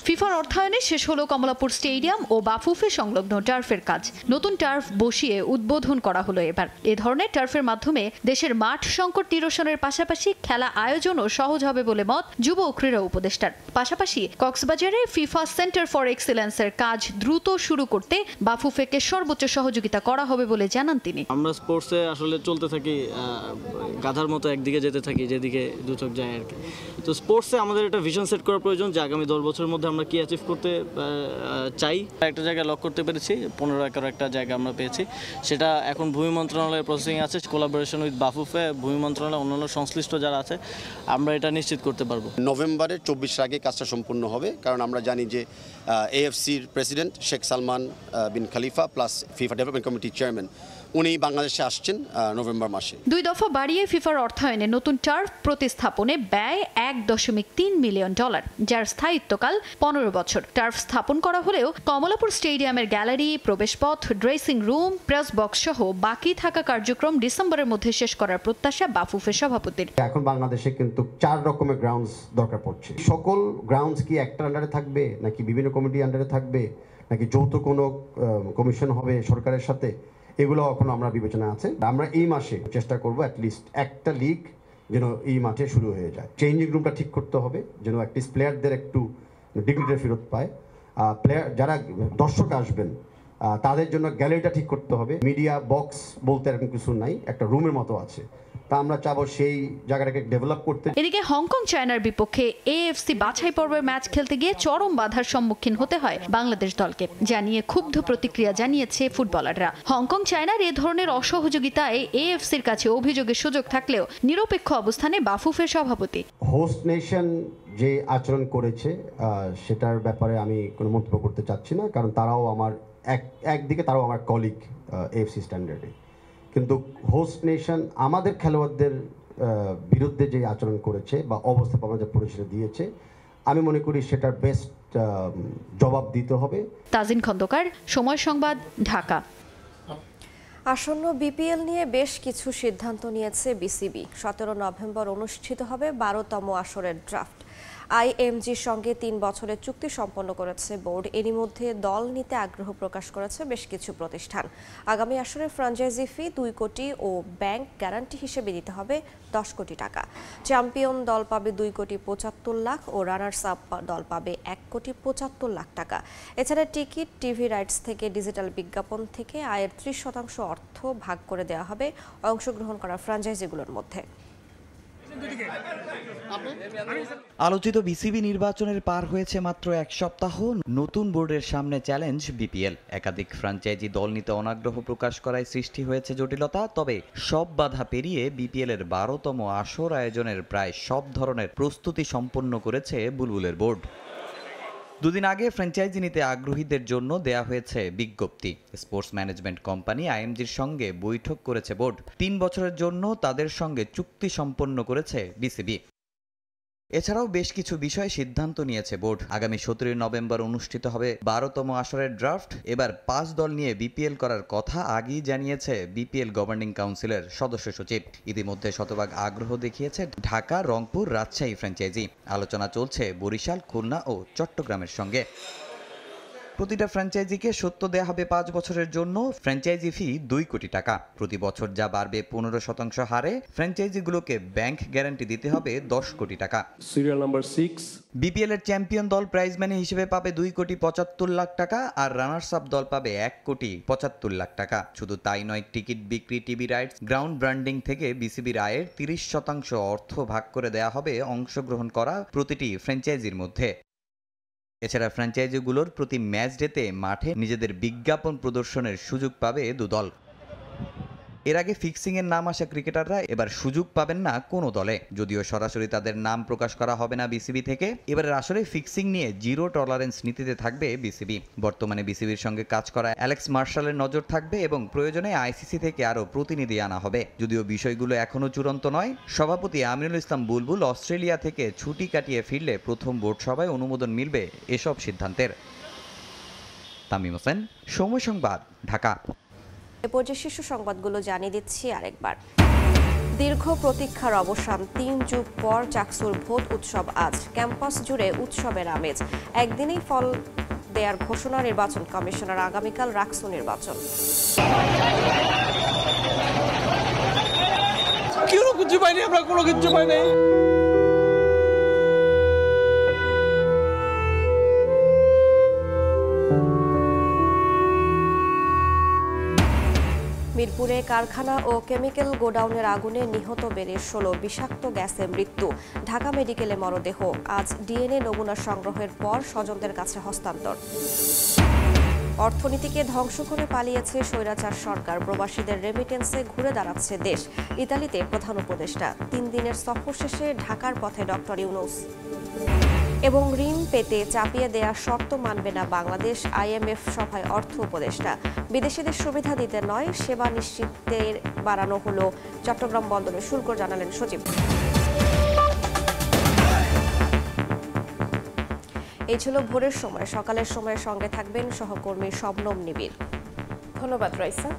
ফিফার অর্থায়নে শেষ হলো কমলাপুর স্টেডিয়াম ও বাফুফে সংলগ্ন টার্ফের কাজ। নতুন টার্ফ বসিয়ে উদ্বোধন করা হলো এবার। এ ধরনের টার্ফের মাধ্যমে দেশের মাঠ সংকট নিরসনের পাশাপাশি খেলা আয়োজনও সহজ হবে বলে মত যুব ও ক্রীড়া উপদেষ্টার। পাশাপাশি কক্সবাজার ফিফা সেন্টার ফর এক্সেলেন্সের কাজ দ্রুত শুরু করতে বাফুফেকে সর্বোচ্চ সহযোগিতা করা হবে বলে জানান তিনি। আমরা স্পোর্টসে আসলে চলতে থাকি, গাধার মতো একদিকে যেতে থাকি যেদিকে দু চোখ যায় আর কি। তো স্পোর্টসে আমাদের একটা ভিশন সেট করা প্রয়োজন যে আগামী 10 বছরের মধ্যে আমরা কি অ্যাচিভ করতে চাই। একটা জায়গায় লক করতে পেরেছি, 15 একর একটা জায়গা আমরা পেয়েছি, সেটা এখন ভূমি মন্ত্রণালয়ের প্রসেসিং আছে। কোলাবোরেশন উইথ বাফুফে, ভূমি মন্ত্রণালয়, অন্যান্য সংশ্লিষ্ট যারা আছে, আমরা এটা নিশ্চিত করতে পারবো। নভেম্বরের 24 আগে কাজটা সম্পূর্ণ হবে, কারণ আমরা জানি যে এএফসির প্রেসিডেন্ট শেখ সালমান বিন খালিফা প্লাস ফিফা ডেভেলপমেন্ট কমিটির চেয়ারম্যান উনি বাংলাদেশে আসছেন নভেম্বর মাসে। 2 দফা বাড়িয়ে ফিফার অর্থায়নে নতুন টার্ফ প্রতিস্থাপনে ব্যয় $1.3 মিলিয়ন, যার স্থায়িত্বকাল 15 বছর। টার্ফ স্থাপন করা হলেও কমলাপুর স্টেডিয়ামের গ্যালারি, প্রবেশপথ, ড্রেসিং রুম, প্রেস বক্স সহ বাকি থাকা কার্যক্রম ডিসেম্বরের মধ্যে শেষ করার প্রত্যাশা বাফুফের সভাপতির। এখন বাংলাদেশে কিন্তু 4 রকমের গ্রাউন্ডস দরকার পড়ছে। সকল গ্রাউন্ডস কি একটা আন্ডারে থাকবে, নাকি বিভিন্ন কমিটি আন্ডারে থাকবে, নাকি যৌথ কোনো কমিশন হবে সরকারের সাথে, এগুলো এখনো আমরা বিবেচনা আছে। আমরা এই মাসে চেষ্টা করব অ্যাটলিস্ট একটা লিগ যেন এই মাঠে শুরু হয়ে যায়। চেঞ্জিং রুমটা ঠিক করতে হবে যেন অ্যাটলিস্ট প্লেয়ারদের একটু ডিগনিটি ফেরত পায়। প্লেয়ার যারা দর্শক আসবেন তাদের জন্য গ্যালারিটা ঠিক করতে হবে। মিডিয়া বক্স বলতে এরকম কিছু নাই, একটা রুমের মতো আছে, তা আমরা চাবো সেই জায়গাটাকে ডেভেলপ করতে। এদিকে হংকং চায়নার বিপক্ষে এএফসি বাছাই পর্বের ম্যাচ খেলতে গিয়ে চরম বাধার সম্মুখীন হতে হয় বাংলাদেশ দলকে, যা নিয়ে ক্ষুব্ধ প্রতিক্রিয়া জানিয়েছে ফুটবলাররা। হংকং চায়নার এ ধরনের অসহযোগিতায় এএফসির কাছে অভিযোগের সুযোগ থাকলেও নিরপেক্ষ অবস্থানে বাফুফের সভাপতি। হোস্ট নেশন যে আচরণ করেছে সেটার ব্যাপারে আমি কোনো মন্তব্য করতে চাচ্ছি না, কারণ তারাও আমার একদিকে তারাও আমার কলিগ এএফসি স্ট্যান্ডার্ডে, কিন্তু হোস্ট নেশন আমাদের খেলোয়াড়দের বিরুদ্ধে যে আচরণ করেছে বা অবস্থাপনা যে পরিচয় দিয়েছে, আমি মনে করি সেটার বেস্ট জবাব দিতে হবে। তাজিন খন্দকার, সময় সংবাদ, ঢাকা। আসন্ন বিপিএল নিয়ে বেশ কিছু সিদ্ধান্ত নিয়েছে বিসিবি। 17 নভেম্বর অনুষ্ঠিত হবে 12তম আসরের ড্রাফট। আইএমজির সঙ্গে 3 বছরের চুক্তি সম্পন্ন করেছে বোর্ড। এরই মধ্যে দল নিতে আগ্রহ প্রকাশ করেছে বেশ কিছু প্রতিষ্ঠান। আগামী আসরে ফ্র্যাঞ্চাইজি ফি 2 কোটি ও ব্যাংক গ্যারান্টি হিসেবে দিতে হবে 10 কোটি টাকা। চ্যাম্পিয়ন দল পাবে 2 কোটি 75 লাখ ও রানার্স আপ দল পাবে 1 কোটি 75 লাখ টাকা। এছাড়া টিকিট, টিভি রাইটস থেকে ডিজিটাল বিজ্ঞাপন থেকে আয়ের 30% অর্থ ভাগ করে দেওয়া হবে অংশগ্রহণ করা ফ্র্যাঞ্চাইজিগুলোর মধ্যে। আলোচিত বিসিবি নির্বাচনের পার হয়েছে মাত্র 1 সপ্তাহ। নতুন বোর্ডের সামনে চ্যালেঞ্জ বিপিএল। একাধিক ফ্র্যাঞ্চাইজি দল নিতে অনাগ্রহ প্রকাশ করায় সৃষ্টি হয়েছে জটিলতা। তবে সব বাধা পেরিয়ে বিপিএল এর 12তম আসর আয়োজনের প্রায় সব ধরনের প্রস্তুতি সম্পন্ন করেছে বুলবুলের বোর্ড। দুদিন আগে ফ্র্যাঞ্চাইজি নিতে আগ্রহীদের জন্য দেয়া হয়েছে বিজ্ঞপ্তি। স্পোর্টস ম্যানেজমেন্ট কোম্পানি আইএমজির সঙ্গে বৈঠক করেছে বোর্ড। 3 বছরের জন্য তাদের সঙ্গে চুক্তি সম্পন্ন করেছে বিসিবি। এছাড়াও বেশ কিছু বিষয়ে সিদ্ধান্ত নিয়েছে বোর্ড। আগামী 17 নভেম্বর অনুষ্ঠিত হবে 12তম আসরের ড্রাফট। এবার 5 দল নিয়ে বিপিএল করার কথা আগেই জানিয়েছে বিপিএল গভর্নিং কাউন্সিলের সদস্য সচিব। ইতিমধ্যে শতভাগ আগ্রহ দেখিয়েছে ঢাকা, রংপুর, রাজশাহী ফ্র্যাঞ্চাইজি। আলোচনা চলছে বরিশাল, খুলনা ও চট্টগ্রামের সঙ্গে। প্রতিটা ফ্র্যাঞ্চাইজিকে সত্য দেয়া হবে 5 বছরের জন্য। ফ্র্যাঞ্চাইজি ফি 2 কোটি টাকা। প্রতি বছর যা বাড়বে 15% হারে। ফ্র্যাঞ্চাইজিগুলোকে ব্যাংক গ্যারান্টি দিতে হবে 10 কোটি টাকা। Serial number 6। বিপিএল এর চ্যাম্পিয়ন দল প্রাইজ মানি হিসেবে পাবে 2 কোটি 75 লাখ টাকা আর রানার্স আপ দল পাবে 1 কোটি 75 লাখ টাকা। শুধু তাই নয়, টিকিট বিক্রি, টিভি রাইটস, গ্রাউন্ড ব্র্যান্ডিং থেকে বিসিবির আয়ের 30% অর্থ ভাগ করে দেয়া হবে অংশগ্রহণ করা প্রতিটি ফ্র্যাঞ্চাইজির মধ্যে। এছাড়া ফ্র্যাঞ্চাইজিগুলোর প্রতি ম্যাচ ডেতে মাঠে নিজেদের বিজ্ঞাপন প্রদর্শনের সুযোগ পাবে 2 দল। এর আগে ফিক্সিংয়ের নাম আসা ক্রিকেটাররা এবার সুযোগ পাবেন না কোনো দলে। যদিও সরাসরি তাদের নাম প্রকাশ করা হবে না বিসিবি থেকে। এবারের আসরে ফিক্সিং নিয়ে 0 টলারেন্স নীতিতে থাকবে বিসিবি। বর্তমানে বিসিবির সঙ্গে কাজ করা অ্যালেক্স মার্শালের নজর থাকবে এবং প্রয়োজনে আইসিসি থেকে আরও প্রতিনিধি আনা হবে। যদিও বিষয়গুলো এখনও চূড়ান্ত নয়। সভাপতি আমিনুল ইসলাম বুলবুল অস্ট্রেলিয়া থেকে ছুটি কাটিয়ে ফিরলে প্রথম বোর্ড সভায় অনুমোদন মিলবে এসব সিদ্ধান্তের। তামিম হোসেন, সময় সংবাদ, ঢাকা। এ পর্যায়ে শীর্ষ সংবাদগুলো জানিয়ে দিচ্ছি আরেকবার। দীর্ঘ প্রতীক্ষার অবসান, 3 যুগ পর চাকসুর ভোট উৎসব আজ। ক্যাম্পাস জুড়ে উৎসবের আমেজ। একদিনেই ফল দেওয়ার ঘোষণা নির্বাচন কমিশনার। আগামীকাল রাকসু নির্বাচন। কিছু পাইনি, আমরা কোনো কিছু পাই নাই। মিরপুরে কারখানা ও কেমিক্যাল গোডাউনের আগুনে নিহত বেড়ে 16, বিষাক্ত গ্যাসে মৃত্যু। ঢাকা মেডিকেলে মরদেহ। আজ ডিএনএ নমুনা সংগ্রহের পর স্বজনদের কাছে হস্তান্তর। অর্থনীতিকে ধ্বংস করে পালিয়েছে স্বৈরাচার সরকার। প্রবাসীদের রেমিটেন্সে ঘুরে দাঁড়াচ্ছে দেশ। ইতালিতে প্রধান উপদেষ্টা। 3 দিনের সফর শেষে ঢাকার পথে ডক্টর ইউনূস। এবং ঋণ পেতে চাপিয়ে দেয়া শর্ত মানবে না বাংলাদেশ। আইএমএফ সভায় অর্থ উপদেষ্টা। বিদেশিদের সুবিধা দিতে নয়, সেবা নিশ্চিতের বাড়ানো হলো চট্টগ্রাম বন্দরের শুল্ক, জানালেন সচিব। এই ছিল ভোরের সময়। সকালের সময়ের সঙ্গে থাকবেন সহকর্মী শবনম নিবিড়। ধন্যবাদ রাইসা।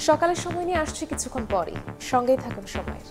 সকালের সময় নিয়ে আসছে কিছুক্ষণ পরই, সঙ্গেই থাকুন সময়ের।